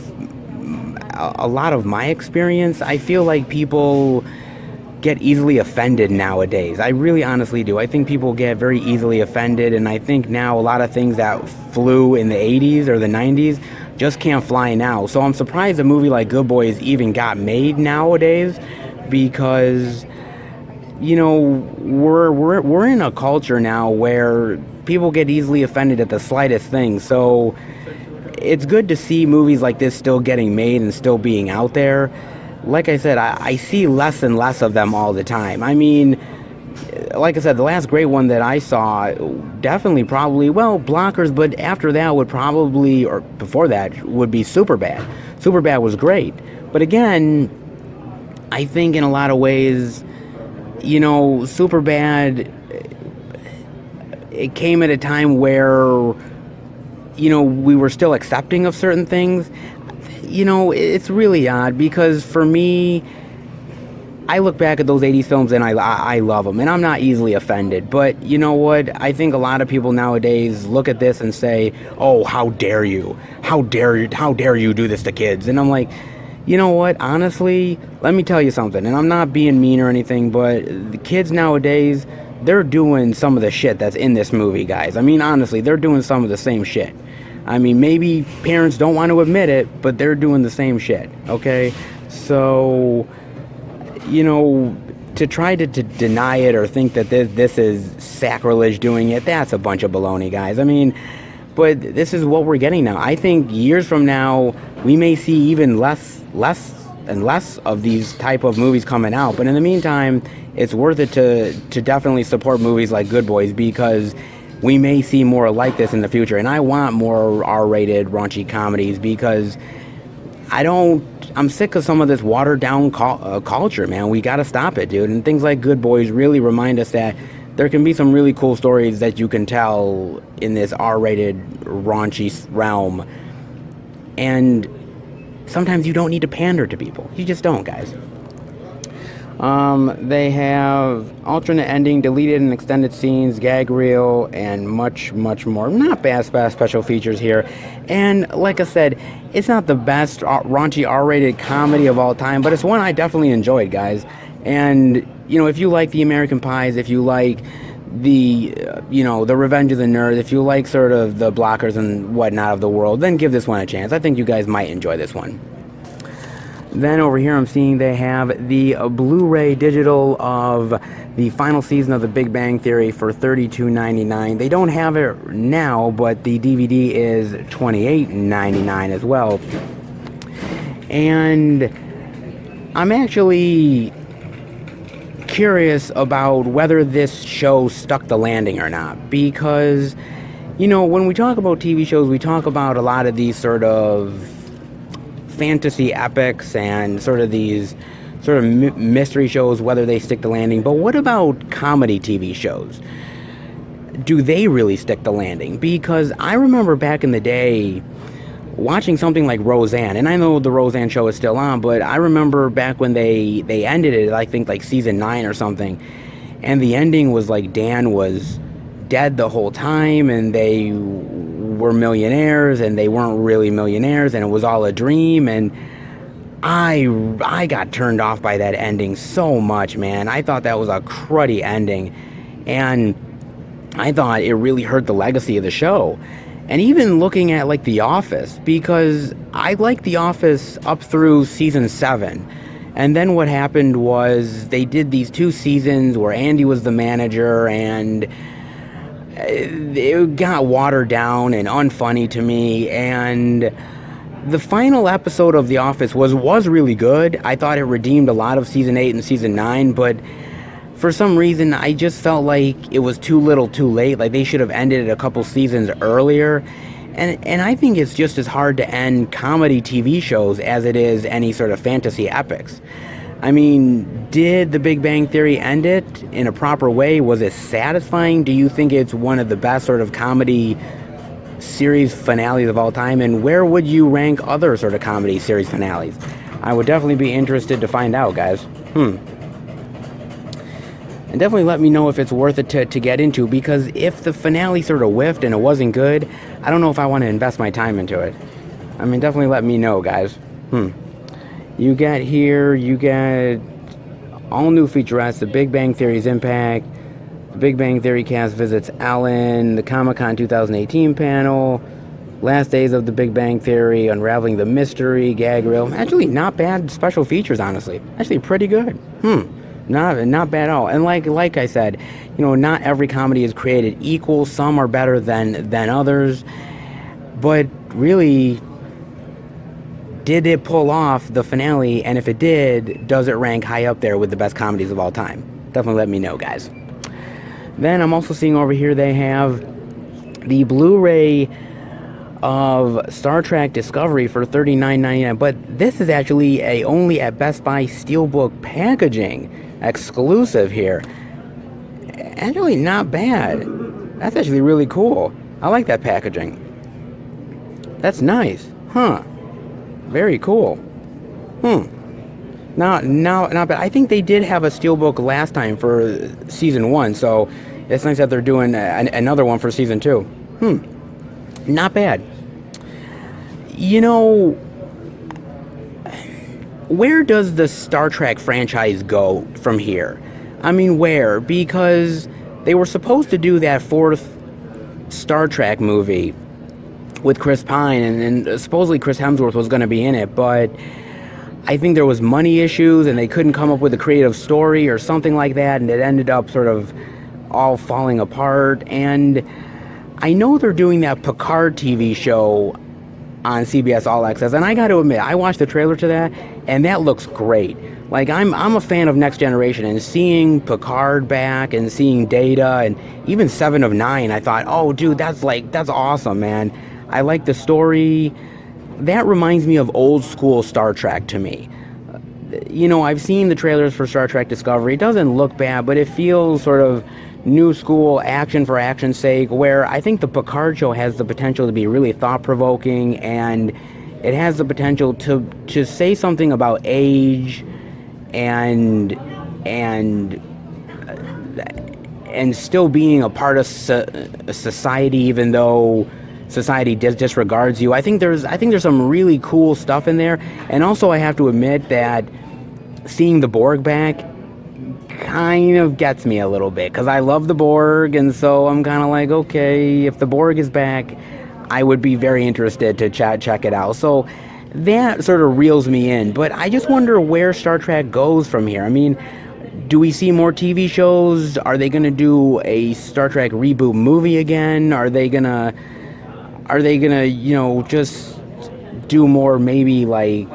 my experience, I feel like people get easily offended nowadays. I really honestly do. I think people get very easily offended, and I think now a lot of things that flew in the 80s or the 90s just can't fly now. So I'm surprised a movie like Good Boys even got made nowadays, because, you know, we're in a culture now where people get easily offended at the slightest thing. So it's good to see movies like this still getting made and still being out there. Like I said, I see less and less of them all the time. I mean, like I said, the last great one that I saw, definitely probably, well, Blockers, but after that would probably, or before that, would be Superbad. Superbad was great. But again, I think in a lot of ways, you know, Superbad, it came at a time where, you know, we were still accepting of certain things. You know, it's really odd, because for me, I look back at those 80s films and I love them, and I'm not easily offended. But you know what? I think a lot of people nowadays look at this and say, oh, how dare you? How dare you do this to kids? And I'm like, you know what? Honestly, let me tell you something, and I'm not being mean or anything, but the kids nowadays, they're doing some of the shit that's in this movie, guys. I mean, honestly, they're doing some of the same shit. I mean, maybe parents don't want to admit it, but they're doing the same shit, okay? So, you know, to try to deny it or think that this is sacrilege doing it, that's a bunch of baloney, guys. I mean, but this is what we're getting now. I think years from now, we may see even less and less of these type of movies coming out. But in the meantime, it's worth it to definitely support movies like Good Boys, because we may see more like this in the future. And I want more R-rated raunchy comedies because I'm sick of some of this watered down culture, man. We got to stop it, dude. And things like Good Boys really remind us that there can be some really cool stories that you can tell in this R-rated raunchy realm. And sometimes you don't need to pander to people. You just don't, guys. They have alternate ending, deleted and extended scenes, gag reel, and much, much more. Not bad special features here. And like I said, it's not the best raunchy R-rated comedy of all time, but it's one I definitely enjoyed, guys. And, if you like the American Pies, if you like the Revenge of the Nerds, if you like sort of the blockers and whatnot of the world, then give this one a chance. I think you guys might enjoy this one. Then over here I'm seeing they have the Blu-ray digital of the final season of The Big Bang Theory for $32.99. They don't have it now, but the DVD is $28.99 as well. And I'm actually curious about whether this show stuck the landing or not, because when we talk about TV shows, we talk about a lot of these sort of fantasy epics and sort of these sort of mystery shows, whether they stick the landing. But what about comedy TV shows? Do they really stick the landing? Because I remember back in the day watching something like Roseanne, and I know the Roseanne show is still on, but I remember back when they ended it, I think like season 9 or something, and the ending was like Dan was dead the whole time, and they were millionaires, and they weren't really millionaires, and it was all a dream. And I got turned off by that ending so much, man. I thought that was a cruddy ending, and I thought it really hurt the legacy of the show. And even looking at like The Office, because I liked The Office up through season 7. And then what happened was they did these 2 seasons where Andy was the manager, and it got watered down and unfunny to me. And the final episode of The Office was really good. I thought it redeemed a lot of season 8 and season 9, but for some reason I just felt like it was too little too late. Like they should have ended it a couple seasons earlier. And I think it's just as hard to end comedy TV shows as it is any sort of fantasy epics. I mean, did The Big Bang Theory end it in a proper way? Was it satisfying? Do you think it's one of the best sort of comedy series finales of all time? And where would you rank other sort of comedy series finales? I would definitely be interested to find out, guys. And definitely let me know if it's worth it to get into, because if the finale sort of whiffed and it wasn't good, I don't know if I want to invest my time into it. I mean, definitely let me know, guys. You got all new featurettes, The Big Bang Theory's Impact, The Big Bang Theory cast visits Ellen, the Comic-Con 2018 panel, Last Days of The Big Bang Theory, Unraveling the Mystery, gag reel. Actually, not bad special features, honestly. Actually, pretty good. Not bad at all. And like I said, not every comedy is created equal. Some are better than others. But really, did it pull off the finale? And if it did, does it rank high up there with the best comedies of all time? Definitely let me know, guys. Then I'm also seeing over here they have the Blu-ray of Star Trek Discovery for $39.99. But this is actually only at Best Buy Steelbook packaging. Exclusive here. Actually not bad. That's actually really cool. I like that packaging. That's nice. Very cool. Not bad. I think they did have a steelbook last time for season 1, so it's nice that they're doing another one for season 2. Not bad. Where does the Star Trek franchise go from here? I mean, where? Because they were supposed to do that 4th Star Trek movie with Chris Pine, and supposedly Chris Hemsworth was going to be in it, but I think there was money issues and they couldn't come up with a creative story or something like that, and it ended up sort of all falling apart. And I know they're doing that Picard TV show on CBS All Access, and I got to admit, I watched the trailer to that, and that looks great. Like, I'm a fan of Next Generation, and seeing Picard back and seeing Data and even Seven of Nine, I thought, oh, dude, that's awesome, man. I like the story. That reminds me of old school Star Trek to me. You know, I've seen the trailers for Star Trek Discovery. It doesn't look bad, but it feels sort of new school action for action's sake, where I think the Picard show has the potential to be really thought-provoking, and it has the potential to say something about age and still being a part of society, even though society disregards you. I think there's some really cool stuff in there, and also I have to admit that seeing the Borg back kind of gets me a little bit, because I love the Borg, and so I'm kind of like, okay, if the Borg is back, I would be very interested to check it out. So that sort of reels me in, but I just wonder where Star Trek goes from here. I mean, do we see more TV shows? Are they going to do a Star Trek reboot movie again? Are they gonna, you know, just do more maybe like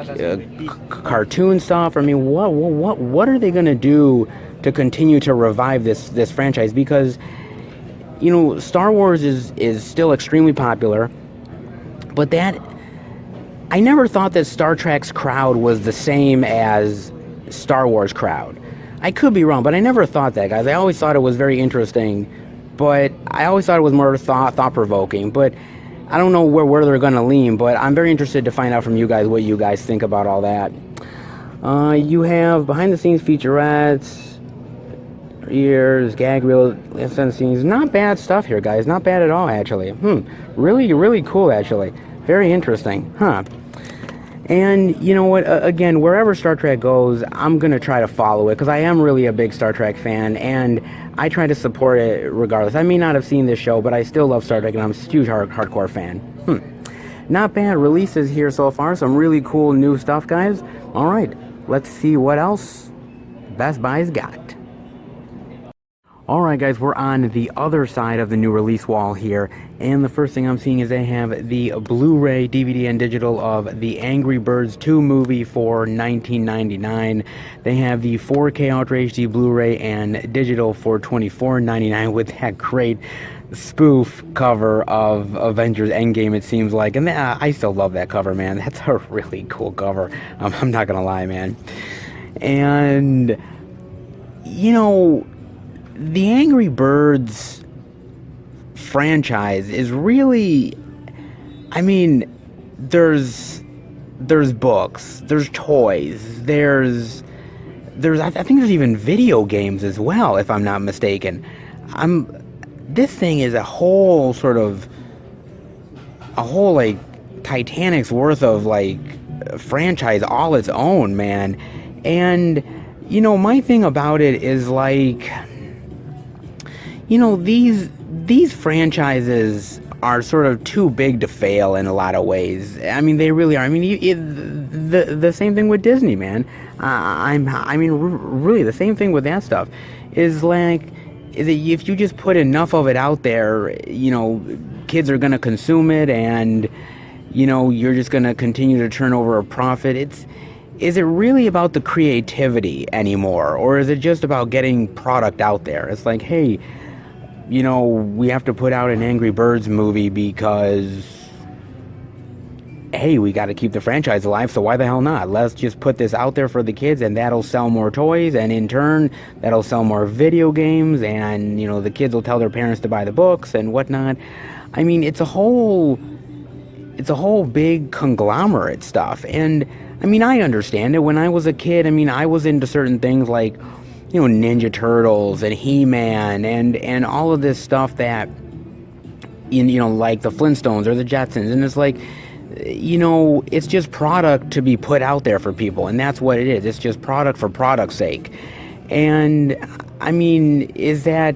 cartoon stuff? I mean, what are they gonna do to continue to revive this franchise? Because, you know, Star Wars is still extremely popular, but that, I never thought that Star Trek's crowd was the same as Star Wars crowd. I could be wrong, but I never thought that, guys. I always thought it was very interesting, but I always thought it was more thought-provoking, but I don't know where they're going to lean, but I'm very interested to find out from you guys what you guys think about all that. You have behind-the-scenes featurettes, years, gag reel, scenes. Not bad stuff here, guys. Not bad at all, actually. Really, really cool, actually. Very interesting. Huh. And you know what? Again, wherever Star Trek goes, I'm going to try to follow it, because I am really a big Star Trek fan, and I try to support it regardless. I may not have seen this show, but I still love Star Trek, and I'm a huge hardcore fan. Not bad releases here so far. Some really cool new stuff, guys. All right, let's see what else Best Buy's got. Alright guys, we're on the other side of the new release wall here, and the first thing I'm seeing is they have the Blu-ray, DVD, and digital of the Angry Birds 2 movie for $19.99. They have the 4K Ultra HD Blu-ray and digital for $24.99 with that great spoof cover of Avengers Endgame, it seems like. And I still love that cover, man. That's a really cool cover. I'm not gonna lie, man. And, you know, the Angry Birds franchise is really, I mean, there's books, there's toys, there's I think there's even video games as well, if I'm not mistaken. This thing is a whole like Titanic's worth of like franchise all its own, man. And you know, my thing about it is like, you know, these franchises are sort of too big to fail in a lot of ways. I mean, they really are. I mean, the same thing with Disney, man. Really, the same thing with that stuff is like, if you just put enough of it out there, you know, kids are gonna consume it, and you know, you're just gonna continue to turn over a profit. Is it really about the creativity anymore, or is it just about getting product out there? It's like, hey, you know, we have to put out an Angry Birds movie because, hey, we got to keep the franchise alive, so why the hell not? Let's just put this out there for the kids, and that'll sell more toys, and in turn, that'll sell more video games, and, you know, the kids will tell their parents to buy the books and whatnot. I mean, it's a whole big conglomerate stuff, and, I mean, I understand it. When I was a kid, I mean, I was into certain things like, you know, Ninja Turtles and He-Man and all of this stuff that, you know, like the Flintstones or the Jetsons. And it's like, you know, it's just product to be put out there for people. And that's what it is. It's just product for product's sake. And, I mean, is that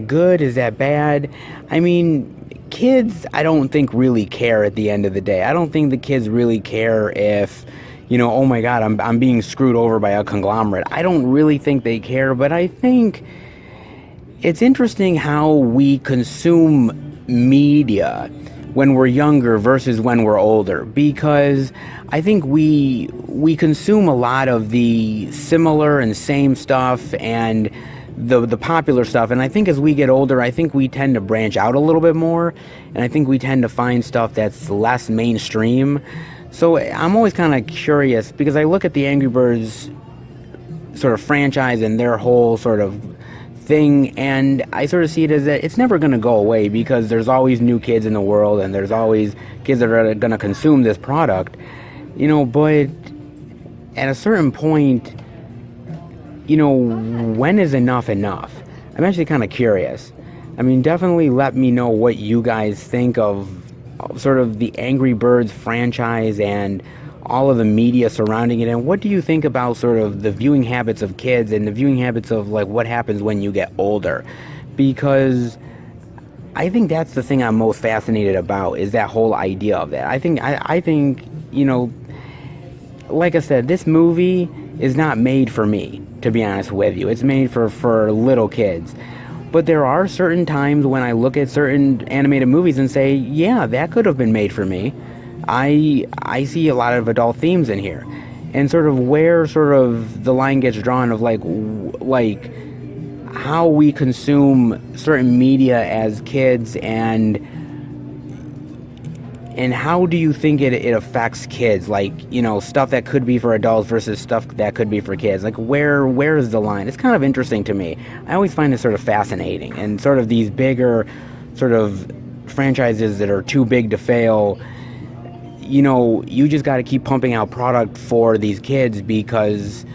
good? Is that bad? I mean, kids, I don't think really care at the end of the day. I don't think the kids really care if, you know, oh my God, I'm being screwed over by a conglomerate. I don't really think they care, but I think it's interesting how we consume media. when we're younger versus when we're older, because I think we consume a lot of the similar and same stuff and the popular stuff, and I think as we get older, I think we tend to branch out a little bit more, and I think we tend to find stuff that's less mainstream. So I'm always kind of curious, because I look at the Angry Birds sort of franchise and their whole sort of thing, and I sort of see it as that it's never going to go away, because there's always new kids in the world, and there's always kids that are going to consume this product, but at a certain point, when is enough enough? I'm actually kind of curious. I mean, definitely let me know what you guys think of sort of the Angry Birds franchise and all of the media surrounding it, and what do you think about sort of the viewing habits of kids and the viewing habits of like what happens when you get older? Because I think that's the thing I'm most fascinated about, is that whole idea of that. I think like I said, this movie is not made for me, to be honest with you. It's made for little kids. But there are certain times when I look at certain animated movies and say, yeah, that could have been made for me. I see a lot of adult themes in here, and sort of where sort of the line gets drawn of like how we consume certain media as kids, and how do you think it affects kids, like stuff that could be for adults versus stuff that could be for kids, like where is the line? It's kind of interesting to me. I always find it sort of fascinating, and sort of these bigger sort of franchises that are too big to fail, you just got to keep pumping out product for these kids, because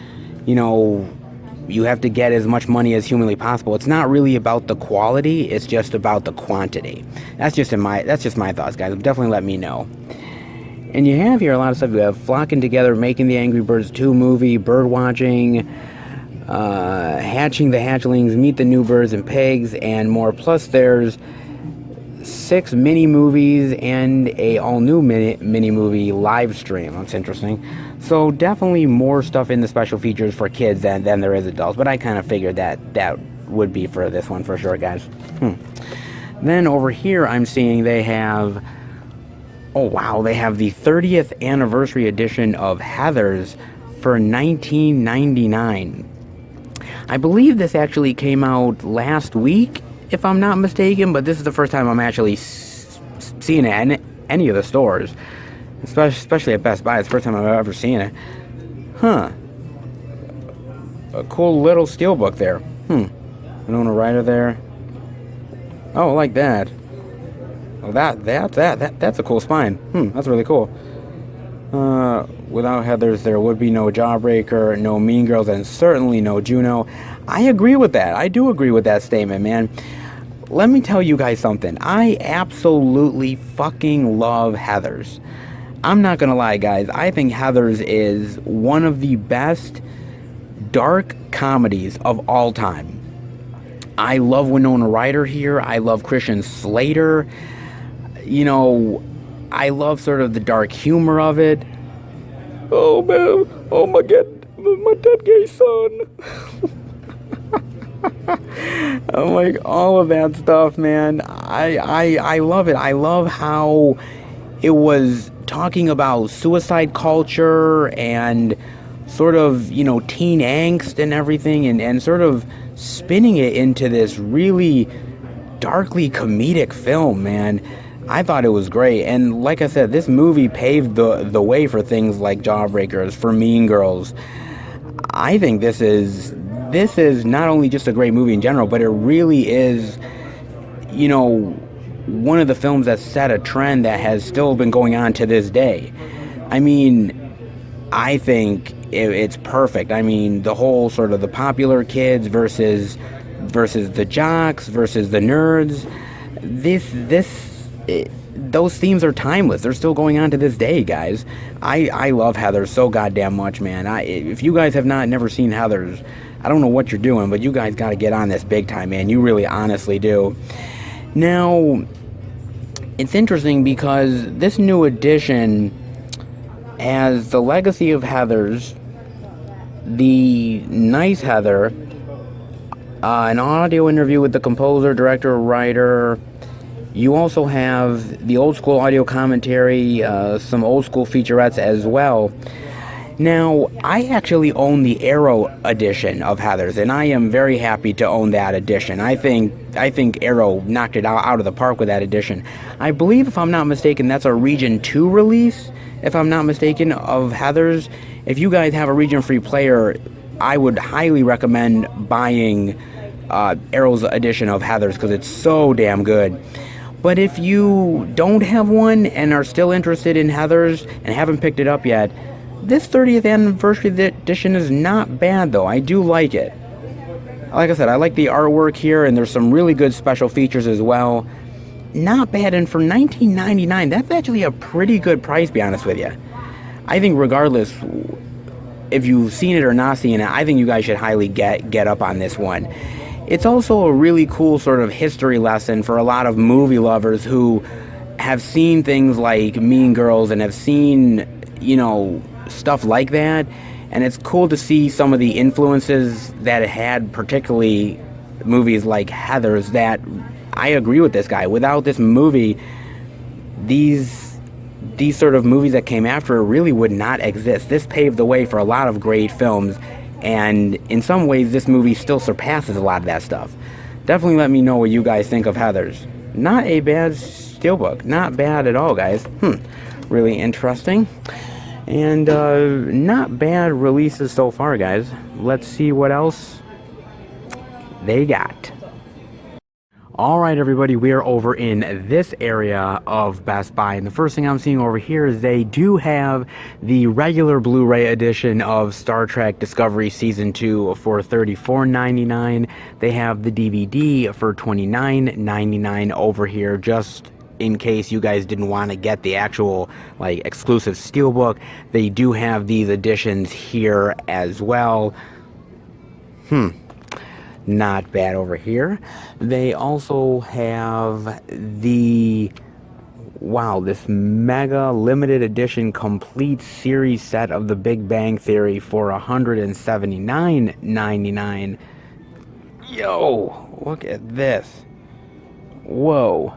you have to get as much money as humanly possible. It's not really about the quality, it's just about the quantity. That's just my thoughts, guys. Definitely let me know. And you have here a lot of stuff. You have Flocking Together, Making the Angry Birds 2 movie, Bird Watching, Hatching the Hatchlings, Meet the New Birds and Pigs, and more. Plus there's 6 mini movies and a all new mini movie live stream. That's interesting. So definitely more stuff in the special features for kids than there is adults, but I kind of figured that would be for this one for sure, guys. Then over here I'm seeing they have the 30th anniversary edition of Heathers for 1999. I believe this actually came out last week, if I'm not mistaken, but this is the first time I'm actually seeing it in any of the stores, especially at Best Buy. It's the first time I've ever seen it. A cool little steelbook there. Winona Ryder there. Oh, I like that. Oh, that's a cool spine. That's really cool. Without Heathers, there would be no Jawbreaker, no Mean Girls, and certainly no Juno. I agree with that. I do agree with that statement, man. Let me tell you guys something. I absolutely fucking love Heathers. I'm not gonna lie, guys. I think Heathers is one of the best dark comedies of all time. I love Winona Ryder here. I love Christian Slater. I love sort of the dark humor of it. Oh, man. Oh, my God. My dead gay son. I'm like, all of that stuff, man. I love it. I love how it was talking about suicide culture and sort of, teen angst and everything, and sort of spinning it into this really darkly comedic film, man. I thought it was great, and like I said, this movie paved the way for things like Jawbreakers, for Mean Girls. I think this is not only just a great movie in general, but it really is, one of the films that set a trend that has still been going on to this day. I mean, I think it's perfect. I mean, the whole sort of the popular kids versus the jocks versus the nerds. Those themes are timeless. They're still going on to this day, guys. I love Heathers so goddamn much, man. If you guys have never seen Heathers, I don't know what you're doing, but you guys got to get on this big time, man. You really honestly do. Now, it's interesting because this new edition has the legacy of Heathers, the nice Heather, an audio interview with the composer, director, writer, You also have the old school audio commentary, some old school featurettes as well. Now, I actually own the Arrow edition of Heathers, and I am very happy to own that edition. I think Arrow knocked it out of the park with that edition. I believe, if I'm not mistaken, that's a Region 2 release, if I'm not mistaken, of Heathers. If you guys have a Region Free player, I would highly recommend buying Arrow's edition of Heathers, because it's so damn good. But if you don't have one and are still interested in Heathers and haven't picked it up yet, this 30th anniversary edition is not bad, though. I do like it. Like I said, I like the artwork here, and there's some really good special features as well. Not bad, and for $19.99, that's actually a pretty good price, to be honest with you. I think regardless if you've seen it or not seen it, I think you guys should highly get up on this one. It's also a really cool sort of history lesson for a lot of movie lovers who have seen things like Mean Girls and have seen, stuff like that, and it's cool to see some of the influences that it had, particularly movies like Heathers, that I agree with this guy. Without this movie, these sort of movies that came after it really would not exist. This paved the way for a lot of great films, and in some ways this movie still surpasses a lot of that stuff. Definitely let me know what you guys think of Heathers. Not a bad steelbook. Not bad at all, guys. Really interesting. And not bad releases so far, guys. Let's see what else they got. Alright, everybody, we are over in this area of Best Buy, and the first thing I'm seeing over here is they do have the regular Blu-ray edition of Star Trek Discovery Season 2 for $34.99. They have the DVD for $29.99 over here, just in case you guys didn't want to get the actual exclusive steelbook. They do have these editions here as well. Not bad over here. They also have this mega limited edition complete series set of The Big Bang Theory for $179.99. Yo, look at this. Whoa.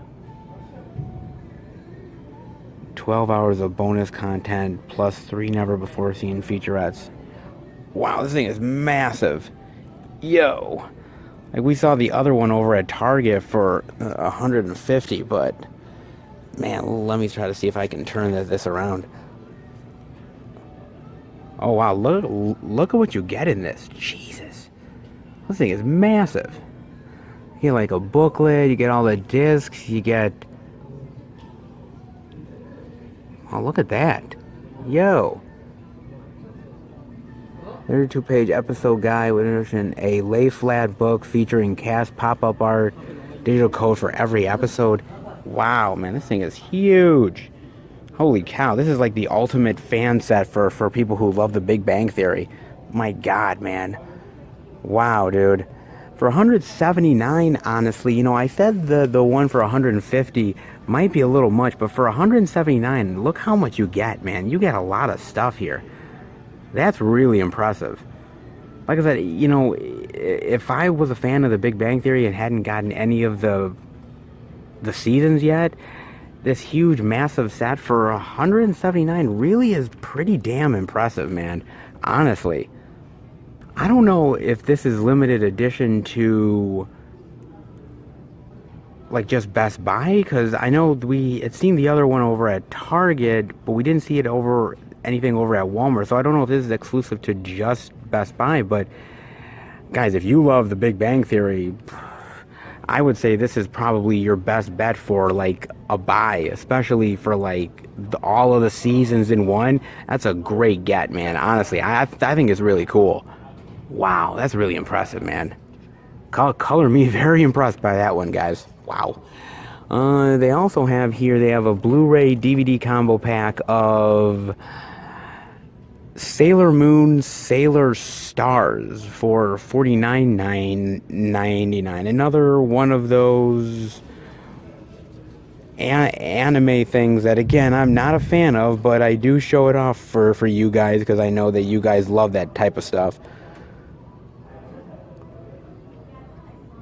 12 hours of bonus content plus 3 never-before-seen featurettes. Wow, this thing is massive. Yo. We saw the other one over at Target for $150, but man, let me try to see if I can turn this around. Oh wow, look at what you get in this. Jesus. This thing is massive. You get a booklet, you get all the discs, you get... Oh, look at that. Yo. 32-page episode guide with a lay-flat book featuring cast pop-up art, digital code for every episode. Wow, man, this thing is huge. Holy cow, this is like the ultimate fan set for people who love The Big Bang Theory. My God, man. Wow, dude. For $179, honestly, I said the one for $150 might be a little much, but for $179, look how much you get, man. You get a lot of stuff here. That's really impressive. Like I said, if I was a fan of The Big Bang Theory and hadn't gotten any of the seasons yet, this huge, massive set for $179 really is pretty damn impressive, man. Honestly. I don't know if this is limited edition to just Best Buy, because I know we had seen the other one over at Target, but we didn't see it anything over at Walmart, so I don't know if this is exclusive to just Best Buy. But guys, if you love The Big Bang Theory, I would say this is probably your best bet for a buy, especially for all of the seasons in one. That's a great get, man. Honestly, I think it's really cool. Wow, that's really impressive, man. Color me very impressed by that one, guys. Wow. They also have here, they have a Blu-ray DVD combo pack of Sailor Moon, Sailor Stars for $49.99. Another one of those anime things that, again, I'm not a fan of, but I do show it off for you guys because I know that you guys love that type of stuff.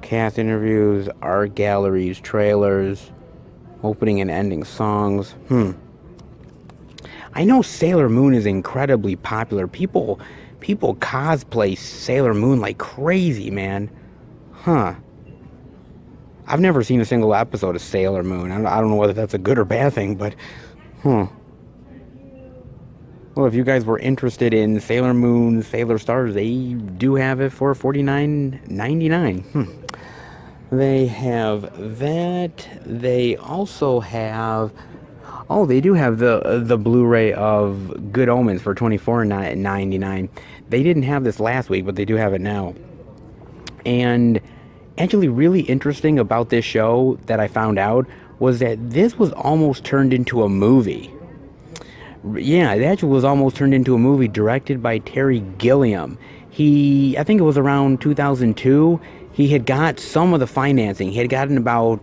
Cast interviews, art galleries, trailers. Opening and ending songs. I know Sailor Moon is incredibly popular. People cosplay Sailor Moon like crazy, man. I've never seen a single episode of Sailor Moon. I don't know whether that's a good or bad thing, but well, if you guys were interested in Sailor Moon, Sailor Stars, they do have it for $49.99. They have that. They also have... Oh, they do have the Blu-ray of Good Omens for $24.99. They didn't have this last week, but they do have it now. And actually really interesting about this show that I found out was that this was almost turned into a movie. Yeah, it actually was almost turned into a movie directed by Terry Gilliam. I think it was around 2002, he had got some of the financing. He had gotten about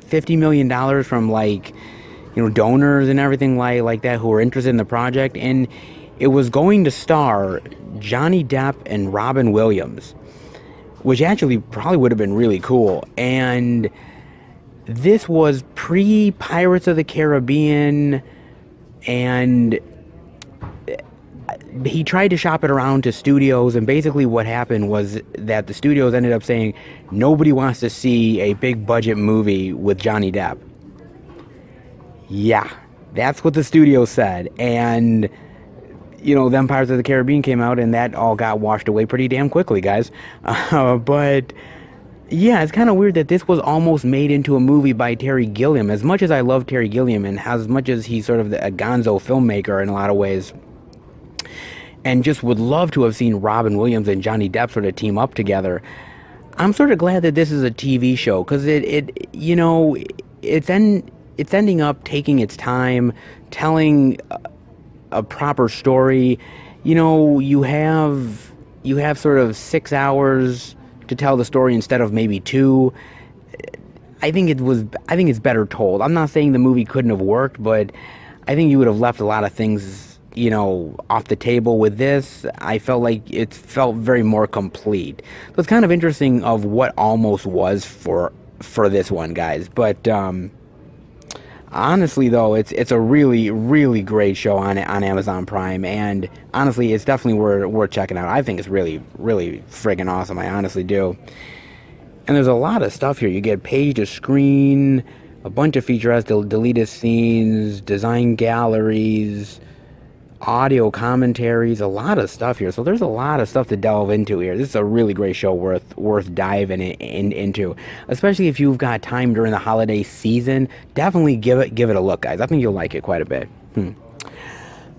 $50 million from donors and everything like that who were interested in the project, and it was going to star Johnny Depp and Robin Williams, which actually probably would have been really cool. And this was pre-Pirates of the Caribbean, and he tried to shop it around to studios, and basically what happened was that the studios ended up saying nobody wants to see a big budget movie with Johnny Depp. Yeah, that's what the studio said. And then Pirates of the Caribbean came out, and that all got washed away pretty damn quickly, guys. But yeah, it's kind of weird that this was almost made into a movie by Terry Gilliam. As much as I love Terry Gilliam, and as much as he's sort of a gonzo filmmaker in a lot of ways, and just would love to have seen Robin Williams and Johnny Depp sort of team up together, I'm sort of glad that this is a TV show, because it's ending up taking its time, telling a proper story. You have sort of 6 hours to tell the story instead of maybe 2. I think it's better told. I'm not saying the movie couldn't have worked, but I think you would have left a lot of things, off the table with this. I felt like it felt very more complete. So it's kind of interesting of what almost was for this one, guys. But honestly, though, it's a really, really great show on Amazon Prime, and honestly, it's definitely worth checking out. I think it's really, really friggin' awesome. I honestly do. And there's a lot of stuff here. You get page to screen, a bunch of featurettes, deleted scenes, design galleries, audio commentaries, a lot of stuff here. So there's a lot of stuff to delve into here. This is a really great show worth diving into, especially if you've got time during the holiday season. Definitely give it a look, guys. I think you'll like it quite a bit.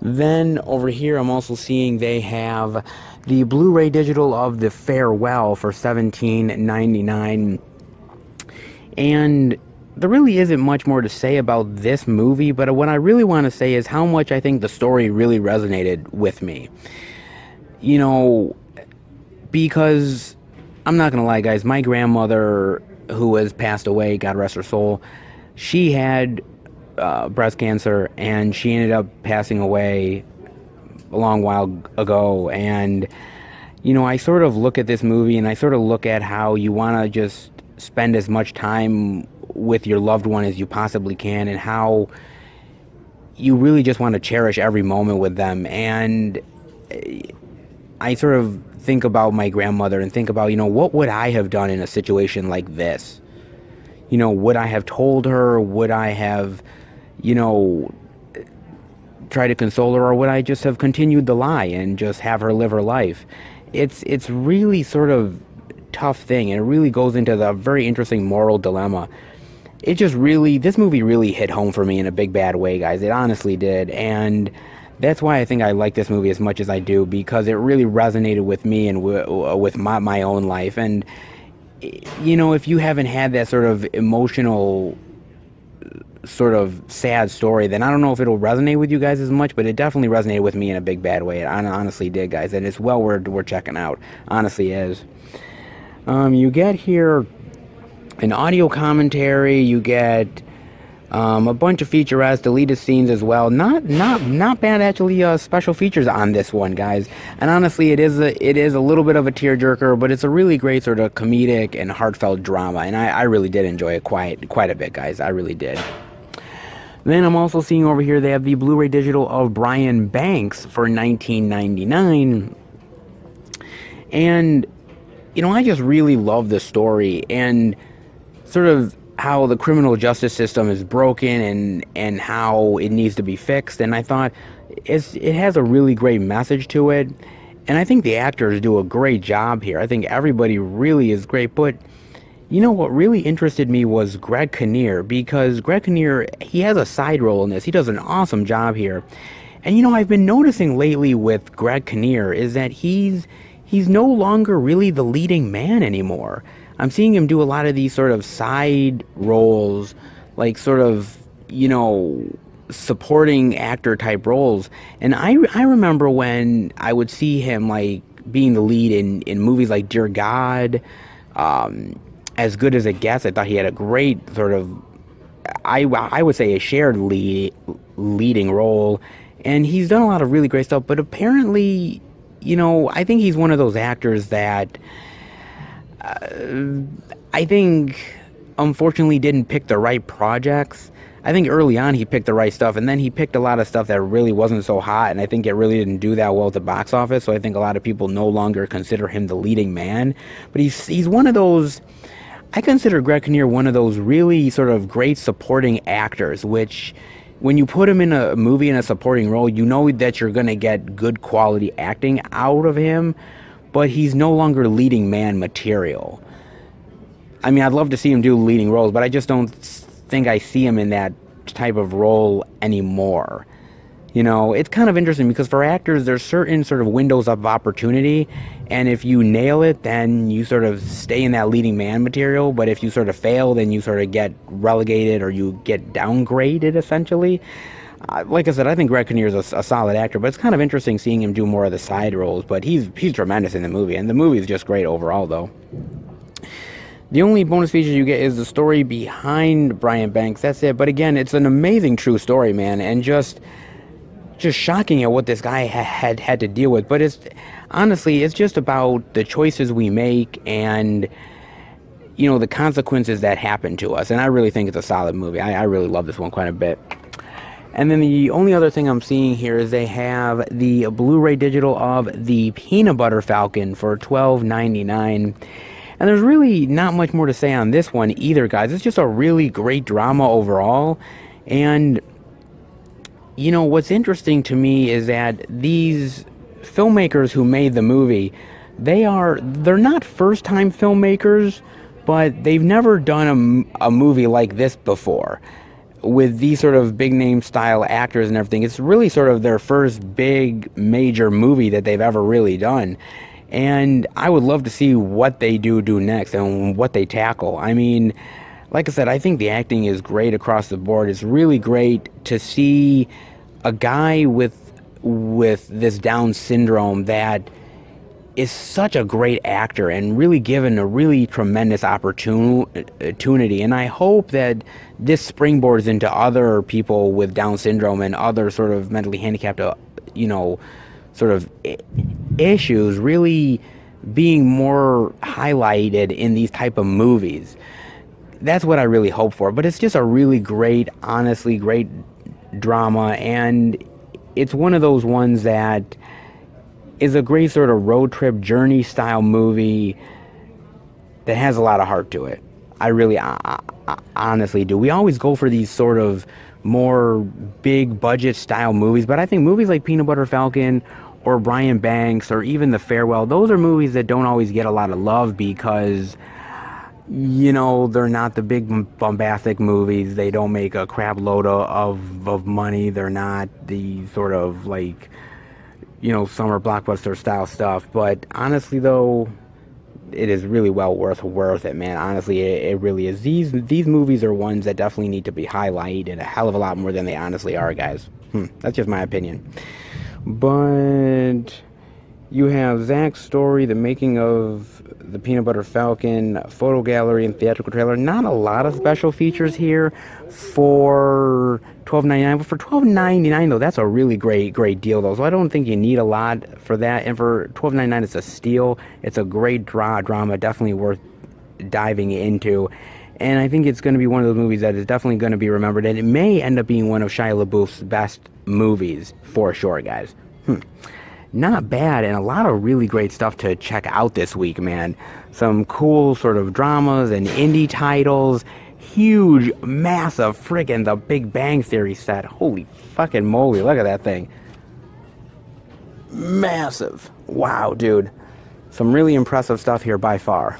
Then over here, I'm also seeing they have the Blu-ray digital of The Farewell for $17.99, and there really isn't much more to say about this movie, but what I really want to say is how much I think the story really resonated with me. Because I'm not going to lie, guys, my grandmother, who has passed away, God rest her soul, she had breast cancer, and she ended up passing away a long while ago. And, I sort of look at this movie, and I sort of look at how you want to just spend as much time with your loved one as you possibly can, and how you really just want to cherish every moment with them. And I sort of think about my grandmother and think about, what would I have done in a situation like this? Would I have told her? Would I have, tried to console her, or would I just have continued the lie and just have her live her life? It's really sort of tough thing, and it really goes into the very interesting moral dilemma. This movie really hit home for me in a big bad way, guys. It honestly did, and that's why I think I like this movie as much as I do, because it really resonated with me and with my own life. And if you haven't had that sort of emotional, sort of sad story, then I don't know if it'll resonate with you guys as much, but it definitely resonated with me in a big bad way. It honestly did, guys, and it's well worth checking out. Honestly is. You get here an audio commentary, you get a bunch of featurettes, deleted scenes as well. Not bad actually. Special features on this one, guys. And honestly, it is a little bit of a tearjerker, but it's a really great sort of comedic and heartfelt drama, and I really did enjoy it quite a bit, guys. I really did. Then I'm also seeing over here they have the Blu-ray digital of Brian Banks for $19.99. And, I just really love the story and sort of how the criminal justice system is broken and how it needs to be fixed. And I thought it has a really great message to it. And I think the actors do a great job here. I think everybody really is great. But what really interested me was Greg Kinnear, because Greg Kinnear, he has a side role in this. He does an awesome job here. And I've been noticing lately with Greg Kinnear is that he's no longer really the leading man anymore. I'm seeing him do a lot of these sort of side roles, like sort of, supporting actor type roles. And I remember when I would see him like being the lead in movies like Dear God, As Good as It Gets. I thought he had a great sort of, I would say, a shared leading role. And he's done a lot of really great stuff. But apparently, I think he's one of those actors that I think unfortunately didn't pick the right projects. I think early on he picked the right stuff, and then he picked a lot of stuff that really wasn't so hot, and I think it really didn't do that well at the box office. So I think a lot of people no longer consider him the leading man. But he's one of those. I consider Greg Kinnear one of those really sort of great supporting actors, which when you put him in a movie in a supporting role, you know that you're going to get good quality acting out of him, but he's no longer leading man material. I mean, I'd love to see him do leading roles, but I just don't think I see him in that type of role anymore. It's kind of interesting because for actors, there's certain sort of windows of opportunity, and if you nail it, then you sort of stay in that leading man material, but if you sort of fail, then you sort of get relegated or you get downgraded, essentially. Like I said, I think Greg Kinnear is a solid actor, but it's kind of interesting seeing him do more of the side roles, but he's tremendous in the movie, and the movie is just great overall, though. The only bonus feature you get is the story behind Brian Banks. That's it. But again, it's an amazing true story, man, and just shocking at what this guy had to deal with. But honestly, it's just about the choices we make and the consequences that happen to us. And I really think it's a solid movie. I really love this one quite a bit. And then the only other thing I'm seeing here is they have the Blu-ray digital of the Peanut Butter Falcon for $12.99. And there's really not much more to say on this one either, guys. It's just a really great drama overall. And, what's interesting to me is that these filmmakers who made the movie, they're not first-time filmmakers, but they've never done a movie like this before with these sort of big-name style actors and everything. It's really sort of their first big major movie that they've ever really done. And I would love to see what they do next and what they tackle. I mean, like I said, I think the acting is great across the board. It's really great to see a guy with this Down syndrome that is such a great actor and really given a really tremendous opportunity. And I hope that this springboards into other people with Down syndrome and other sort of mentally handicapped, sort of issues really being more highlighted in these type of movies. That's what I really hope for. But it's just a really great, honestly great drama, and it's one of those ones that is a great sort of road trip journey style movie that has a lot of heart to it. I really honestly do. We always go for these sort of more big budget style movies, but I think movies like Peanut Butter Falcon or Brian Banks or even The Farewell, those are movies that don't always get a lot of love because they're not the big bombastic movies. They don't make a crap load of money. They're not the sort of like summer blockbuster style stuff. But honestly though, it is really well worth it, man. Honestly, it really is. These movies are ones that definitely need to be highlighted a hell of a lot more than they honestly are, guys. That's just my opinion. But you have Zach's story, the making of the Peanut Butter Falcon, photo gallery, and theatrical trailer. Not a lot of special features here for $12.99, but for $12.99 though, that's a really great deal though. So I don't think you need a lot for that. And for $12.99, it's a steal. It's a great drama, definitely worth diving into. And I think it's going to be one of those movies that is definitely going to be remembered, and it may end up being one of Shia LaBeouf's best movies for sure, guys. Not bad, and a lot of really great stuff to check out this week, man. Some cool sort of dramas and indie titles. Huge, massive, friggin' The Big Bang Theory set. Holy fucking moly, look at that thing. Massive. Wow, dude. Some really impressive stuff here by far.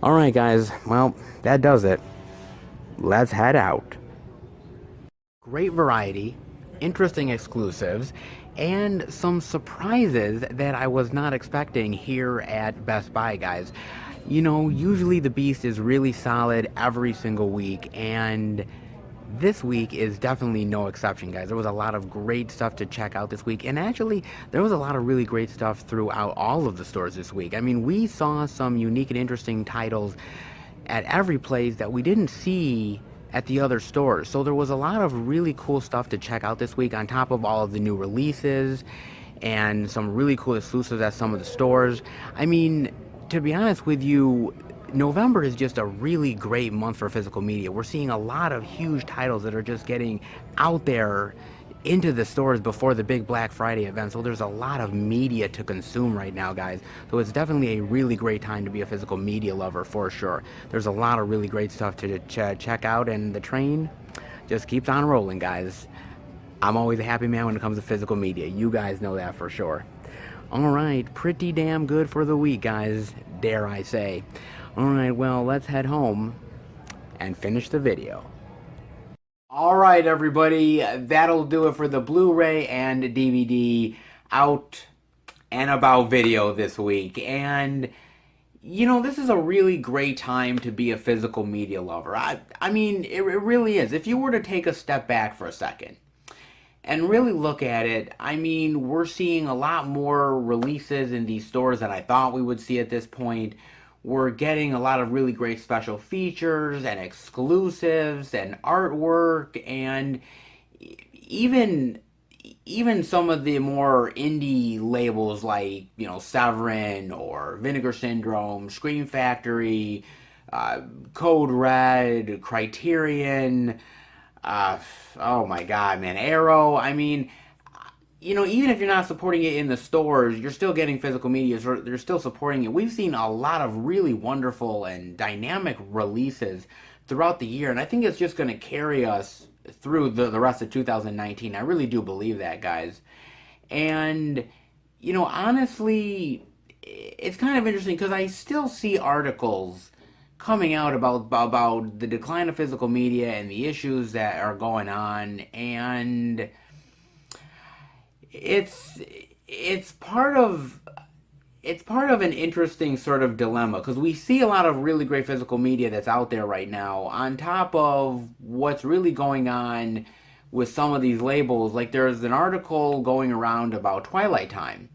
Alright, guys, well, that does it. Let's head out. Great variety, interesting exclusives, and some surprises that I was not expecting here at Best Buy, guys. You know, usually the Beast is really solid every single week, and this week is definitely no exception, guys. There was a lot of great stuff to check out this week, and actually, there was a lot of really great stuff throughout all of the stores this week. I mean, we saw some unique and interesting titles at every place that we didn't see at the other stores. So there was a lot of really cool stuff to check out this week on top of all of the new releases and some really cool exclusives at some of the stores. I mean, to be honest with you, November is just a really great month for physical media. We're seeing a lot of huge titles that are just getting out there into the stores before the big Black Friday event. So there's a lot of media to consume right now, guys. So it's definitely a really great time to be a physical media lover for sure. There's a lot of really great stuff to check out, and the train just keeps on rolling, guys. I'm always a happy man when it comes to physical media. You guys know that for sure. Alright, pretty damn good for the week, guys, dare I say. Alright, well, let's head home and finish the video. Alright, everybody, that'll do it for the Blu-ray and DVD out and about video this week. And, you know, this is a really great time to be a physical media lover. I mean, it really is. If you were to take a step back for a second and really look at it, I mean, we're seeing a lot more releases in these stores than I thought we would see at this point. We're getting a lot of really great special features and exclusives and artwork, and even some of the more indie labels like, you know, Severin or Vinegar Syndrome, Scream Factory, Code Red, Criterion, oh my god, man, Arrow. I mean, you know, even if you're not supporting it in the stores, you're still getting physical media, so they're still supporting it. We've seen a lot of really wonderful and dynamic releases throughout the year, and I think it's just going to carry us through the rest of 2019. I really do believe that, guys. And, you know, honestly, it's kind of interesting because I still see articles coming out about the decline of physical media and the issues that are going on, and it's part of an interesting sort of dilemma, because we see a lot of really great physical media that's out there right now on top of what's really going on with some of these labels. Like, there's an article going around about Twilight Time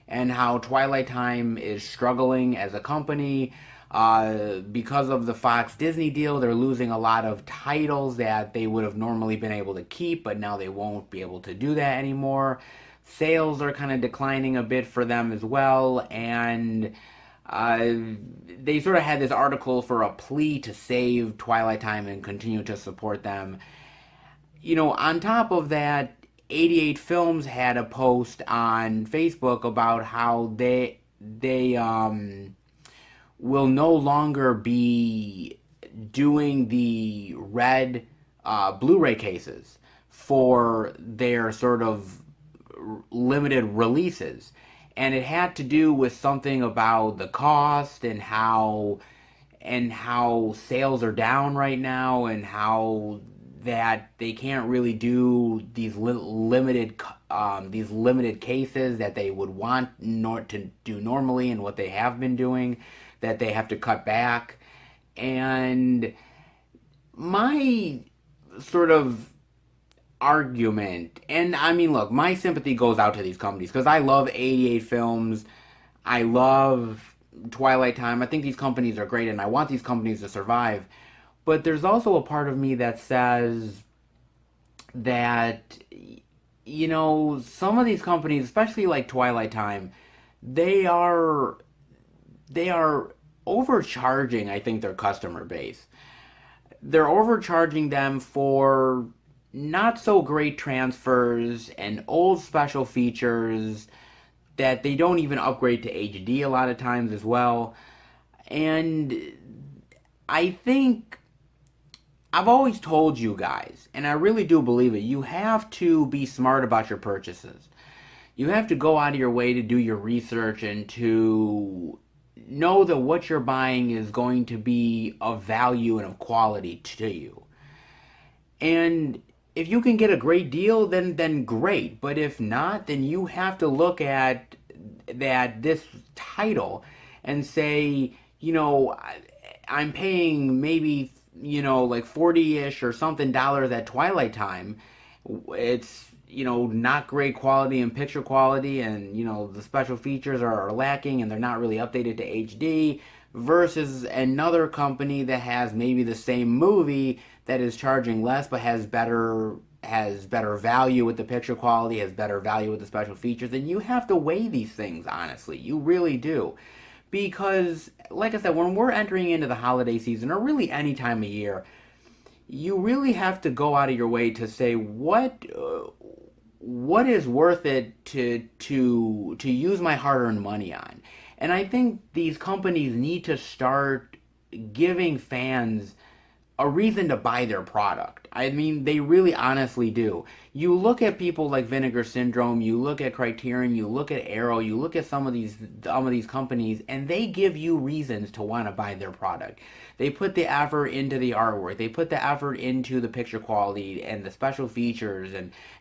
and how Twilight Time is struggling as a company because of the Fox Disney deal. They're losing a lot of titles that they would have normally been able to keep, but now they won't be able to do that anymore. Sales are kind of declining a bit for them as well, and they sort of had this article for a plea to save Twilight Time and continue to support them. You know, on top of that, 88 Films had a post on Facebook about how they will no longer be doing the red Blu-ray cases for their sort of limited releases, and it had to do with something about the cost and how sales are down right now, and how that they can't really do these limited cases that they would want to do normally, and what they have been doing, that they have to cut back. And my sort of argument, and I mean, look, my sympathy goes out to these companies, because I love 88 Films, I love Twilight Time. I think these companies are great, and I want these companies to survive. But there's also a part of me that says that, you know, some of these companies, especially like Twilight Time, they are overcharging, I think, their customer base. they're overcharging them for not so great transfers and old special features that they don't even upgrade to HD a lot of times as well. And I think I've always told you guys, and I really do believe it, you have to be smart about your purchases. You have to go out of your way to do your research and to know that what you're buying is going to be of value and of quality to you. And if you can get a great deal, then great. But if not, then you have to look at this title and say, I'm paying maybe like 40-ish or something dollars at Twilight Time. It's not great quality and picture quality, and the special features are lacking and they're not really updated to HD, versus another company that has maybe the same movie that is charging less but has better value with the picture quality, has better value with the special features. And you have to weigh these things, honestly. You really do. Because, like I said, when we're entering into the holiday season, or really any time of year, you really have to go out of your way to say what is worth it to use my hard-earned money on. And I think these companies need to start giving fans a reason to buy their product. I mean, they really honestly do. You look at people like Vinegar Syndrome, you look at Criterion, you look at Arrow, you look at some of these companies, and they give you reasons to want to buy their product. They put the effort into the artwork, they put the effort into the picture quality and the special features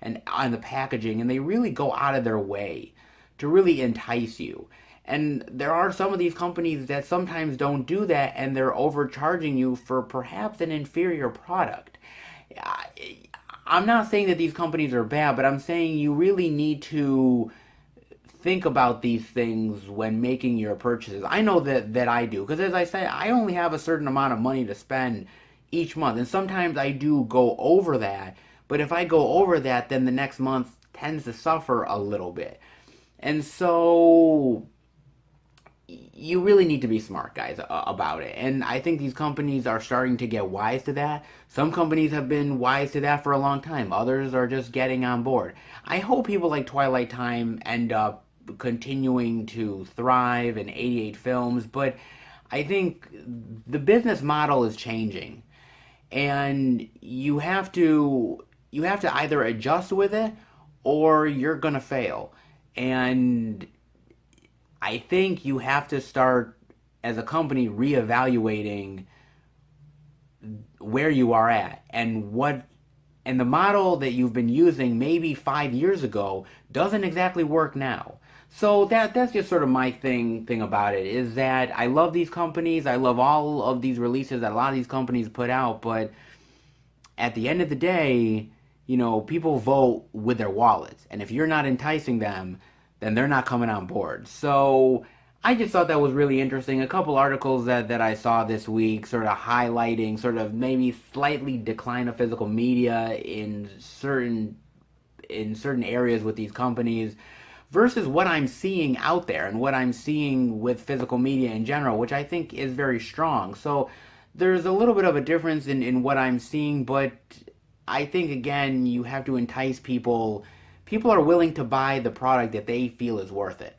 and on the packaging, and they really go out of their way to really entice you. And there are some of these companies that sometimes don't do that, and they're overcharging you for perhaps an inferior product. I'm not saying that these companies are bad, but I'm saying you really need to think about these things when making your purchases. I know that I do, because as I said, I only have a certain amount of money to spend each month, and sometimes I do go over that, but if I go over that, then the next month tends to suffer a little bit. And so you really need to be smart, guys, about it. And I think these companies are starting to get wise to that. Some companies have been wise to that for a long time. Others are just getting on board. I hope people like Twilight Time end up continuing to thrive in 88 films, but I think the business model is changing. And you have to either adjust with it or you're going to fail. And I think you have to start, as a company, reevaluating where you are at and the model that you've been using maybe 5 years ago doesn't exactly work now. So that's just sort of my thing about it, is that I love these companies. I love all of these releases that a lot of these companies put out, but at the end of the day, people vote with their wallets. And if you're not enticing them, then they're not coming on board. So I just thought that was really interesting. A couple articles that I saw this week sort of highlighting sort of maybe slightly decline of physical media in certain areas with these companies versus what I'm seeing out there and what I'm seeing with physical media in general, which I think is very strong. So there's a little bit of a difference in what I'm seeing, but I think, again, you have to entice people. People are willing to buy the product that they feel is worth it.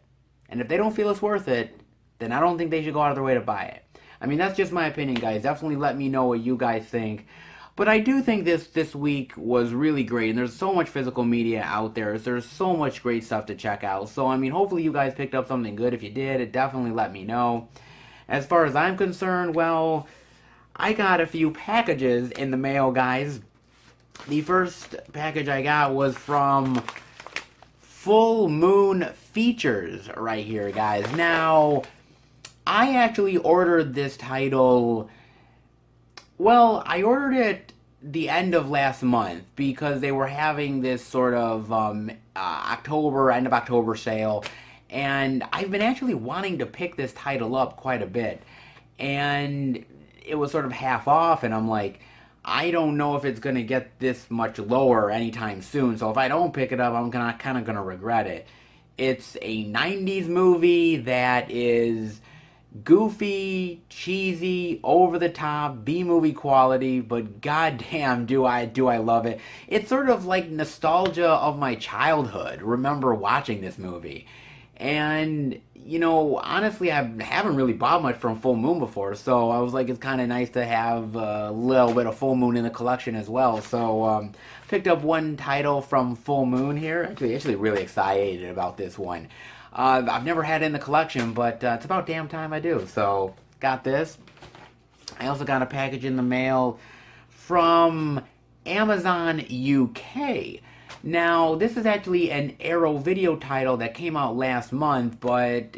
And if they don't feel it's worth it, then I don't think they should go out of their way to buy it. I mean, that's just my opinion, guys. Definitely let me know what you guys think. But I do think this week was really great. And there's so much physical media out there. There's so much great stuff to check out. So, I mean, hopefully you guys picked up something good. If you did, definitely let me know. As far as I'm concerned, well, I got a few packages in the mail, guys. The first package I got was from Full Moon Features right here, guys. Now, I actually ordered this title. Well, I ordered it the end of last month because they were having this sort of end of October sale. And I've been actually wanting to pick this title up quite a bit. And it was sort of half off, and I'm like, I don't know if it's going to get this much lower anytime soon, so if I don't pick it up, I'm kind of going to regret it. It's a 90s movie that is goofy, cheesy, over the top, B movie quality, but goddamn do I love it. It's sort of like nostalgia of my childhood. Remember watching this movie. And honestly, I haven't really bought much from Full Moon before, so I was like, it's kind of nice to have a little bit of Full Moon in the collection as well. So picked up one title from Full Moon here. Actually, really excited about this one. I've never had it in the collection, but it's about damn time I do. So got this. I also got a package in the mail from Amazon UK. Now, this is actually an Arrow video title that came out last month, but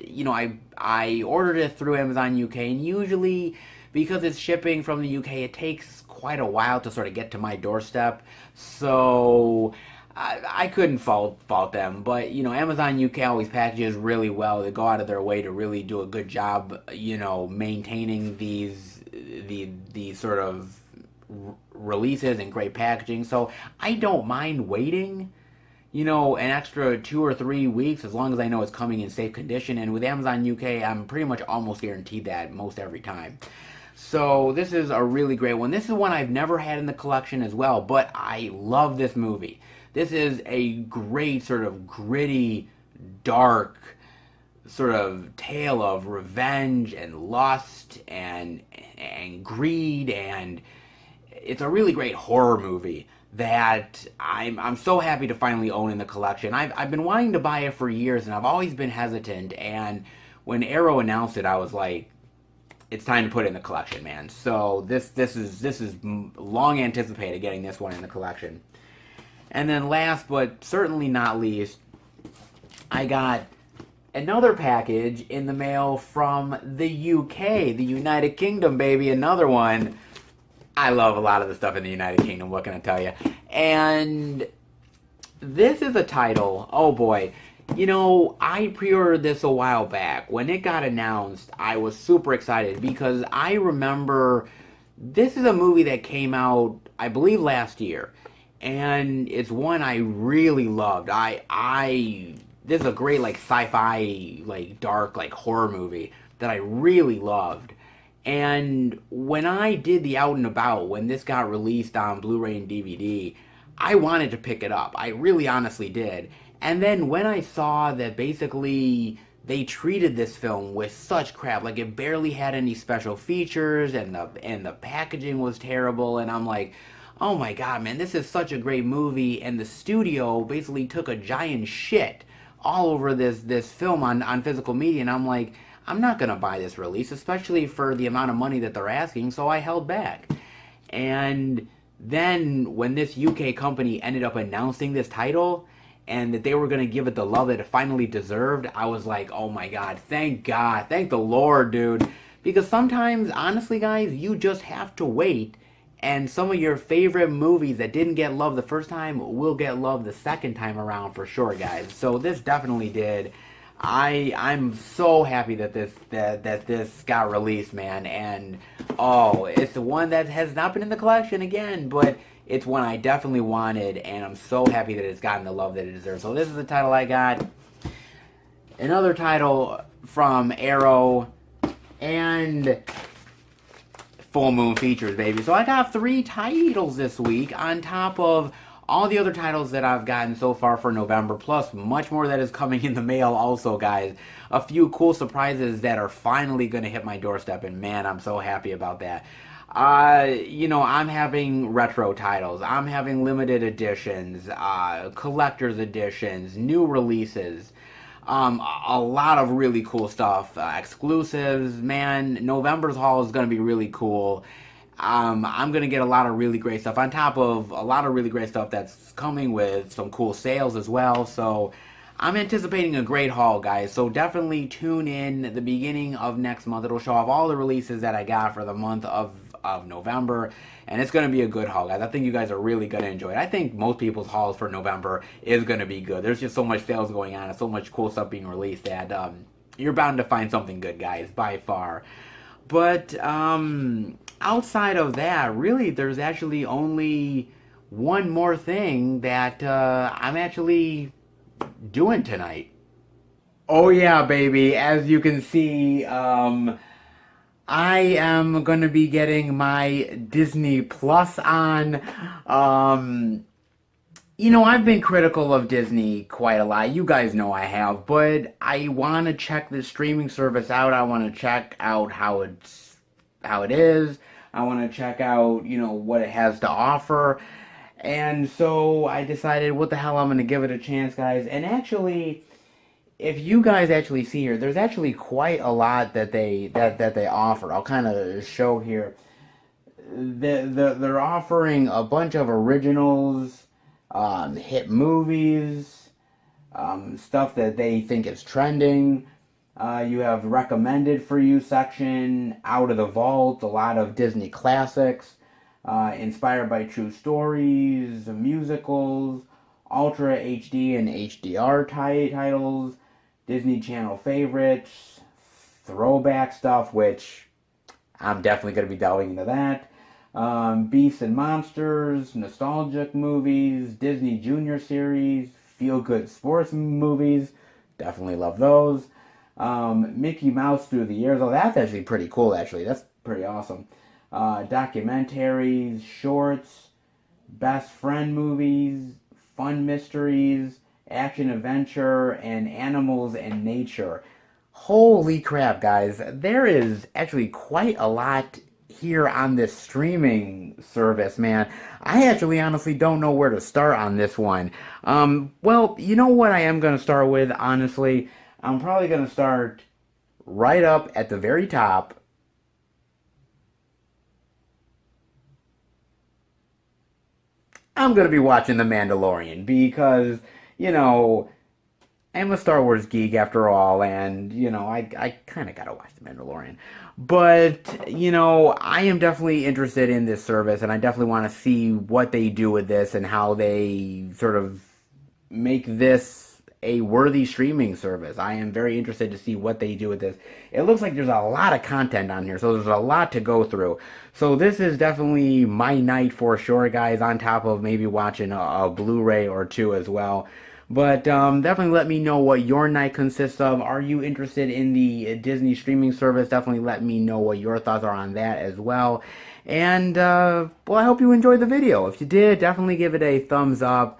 I ordered it through Amazon UK, and usually because it's shipping from the UK, it takes quite a while to sort of get to my doorstep. So I couldn't fault them, but Amazon UK always packages really well. They go out of their way to really do a good job, maintaining these sort of releases and great packaging. So I don't mind waiting, an extra 2 or 3 weeks as long as I know it's coming in safe condition. And with Amazon UK, I'm pretty much almost guaranteed that most every time. So this is a really great one. This is one I've never had in the collection as well, but I love this movie. This is a great sort of gritty, dark sort of tale of revenge and lust and greed, and it's a really great horror movie that I'm so happy to finally own in the collection. I've been wanting to buy it for years, and I've always been hesitant, and when Arrow announced it, I was like, it's time to put it in the collection, man. So this is long anticipated, getting this one in the collection. And then last but certainly not least, I got another package in the mail from the UK, the United Kingdom, baby. Another one. I love a lot of the stuff in the United Kingdom, what can I tell you? And this is a title, oh boy. I pre-ordered this a while back. When it got announced, I was super excited because I remember this is a movie that came out, I believe, last year. And it's one I really loved. This is a great sci-fi, dark, horror movie that I really loved. And when I did the out and about, when this got released on Blu-ray and DVD, I wanted to pick it up. I really honestly did. And then when I saw that basically they treated this film with such crap, it barely had any special features, and the packaging was terrible, and I'm like, oh my god, man, this is such a great movie, and the studio basically took a giant shit all over this film on physical media, and I'm like, I'm not going to buy this release, especially for the amount of money that they're asking, so I held back. And then when this UK company ended up announcing this title, and that they were going to give it the love that it finally deserved, I was like, oh my god, thank the Lord, dude. Because sometimes, honestly, guys, you just have to wait, and some of your favorite movies that didn't get love the first time will get love the second time around for sure, guys. So this definitely did. I'm so happy that this got released, man. And it's the one that has not been in the collection again, but it's one I definitely wanted, and I'm so happy that it's gotten the love that it deserves. So this is the title I got. Another title from Arrow and Full Moon Features, baby. So I got 3 titles this week on top of all the other titles that I've gotten so far for November, plus much more that is coming in the mail also, guys. A few cool surprises that are finally going to hit my doorstep, and man, I'm so happy about that. I'm having retro titles. I'm having limited editions, collector's editions, new releases. A lot of really cool stuff. Exclusives, man. November's haul is going to be really cool. I'm going to get a lot of really great stuff on top of a lot of really great stuff that's coming with some cool sales as well. So I'm anticipating a great haul, guys. So definitely tune in at the beginning of next month. It'll show off all the releases that I got for the month of November. And it's going to be a good haul, guys. I think you guys are really going to enjoy it. I think most people's hauls for November is going to be good. There's just so much sales going on and so much cool stuff being released that you're bound to find something good, guys, by far. But outside of that, really, there's actually only one more thing that I'm actually doing tonight. Oh yeah, baby. As you can see, I am going to be getting my Disney Plus on. Um, I've been critical of Disney quite a lot. You guys know I have, but I want to check the streaming service out. I want to check out how it is. I want to check out, what it has to offer. And so I decided, what the hell, I'm going to give it a chance, guys. And actually, if you guys actually see here, there's actually quite a lot that they offer. I'll kind of show here. They're offering a bunch of originals, hit movies, stuff that they think is trending. You have recommended for you section, out of the vault, a lot of Disney classics, inspired by true stories, musicals, Ultra HD and HDR titles, Disney Channel favorites, throwback stuff, which I'm definitely going to be delving into that. Beasts and Monsters, nostalgic movies, Disney Junior series, feel good sports movies, definitely love those. Mickey Mouse through the years, oh, that's actually pretty cool, actually. That's pretty awesome. Documentaries, shorts, best friend movies, fun mysteries, action adventure, and animals and nature. Holy crap, guys. There is actually quite a lot here on this streaming service, man. I actually honestly don't know where to start on this one. Well, you know what I am going to start with, honestly? I'm probably going to start right up at the very top. I'm going to be watching The Mandalorian because, you know, I'm a Star Wars geek after all, and, I kind of got to watch The Mandalorian. But, I am definitely interested in this service, and I definitely want to see what they do with this and how they sort of make this a worthy streaming service. I am very interested to see what they do with this. It looks like there's a lot of content on here, so there's a lot to go through. So this is definitely my night for sure, guys, on top of maybe watching a Blu-ray or two as well. But definitely let me know what your night consists of. Are you interested in the Disney streaming service? Definitely let me know what your thoughts are on that as well. And, well, I hope you enjoyed the video. If you did, definitely give it a thumbs up.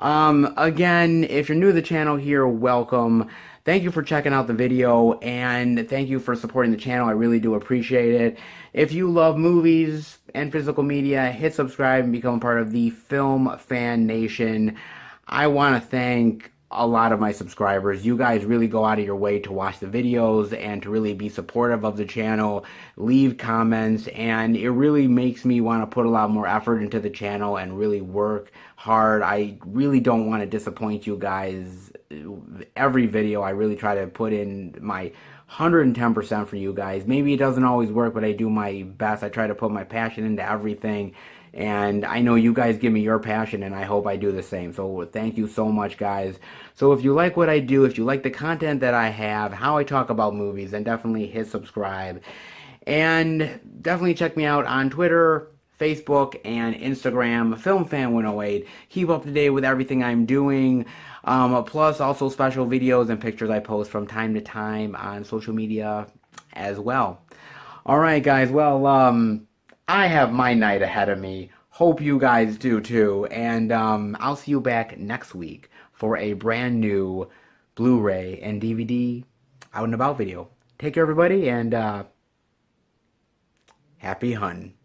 Again, if you're new to the channel here, welcome. Thank you for checking out the video, and thank you for supporting the channel. I really do appreciate it. If you love movies and physical media, hit subscribe and become part of the Film Fan Nation. I want to thank a lot of my subscribers. You guys really go out of your way to watch the videos and to really be supportive of the channel, leave comments, and it really makes me want to put a lot more effort into the channel and really work hard. I really don't want to disappoint you guys. Every video I really try to put in my 110% for you guys. Maybe it doesn't always work, but I do my best. I try to put my passion into everything. And I know you guys give me your passion, and I hope I do the same. So thank you so much, guys. So if you like what I do, if you like the content that I have, how I talk about movies, then definitely hit subscribe. And definitely check me out on Twitter, Facebook, and Instagram, FilmFan108. Keep up to date with everything I'm doing. Plus also special videos and pictures I post from time to time on social media as well. Alright, guys. Well, I have my night ahead of me. Hope you guys do too. And I'll see you back next week for a brand new Blu-ray and DVD out and about video. Take care, everybody, and happy hunting.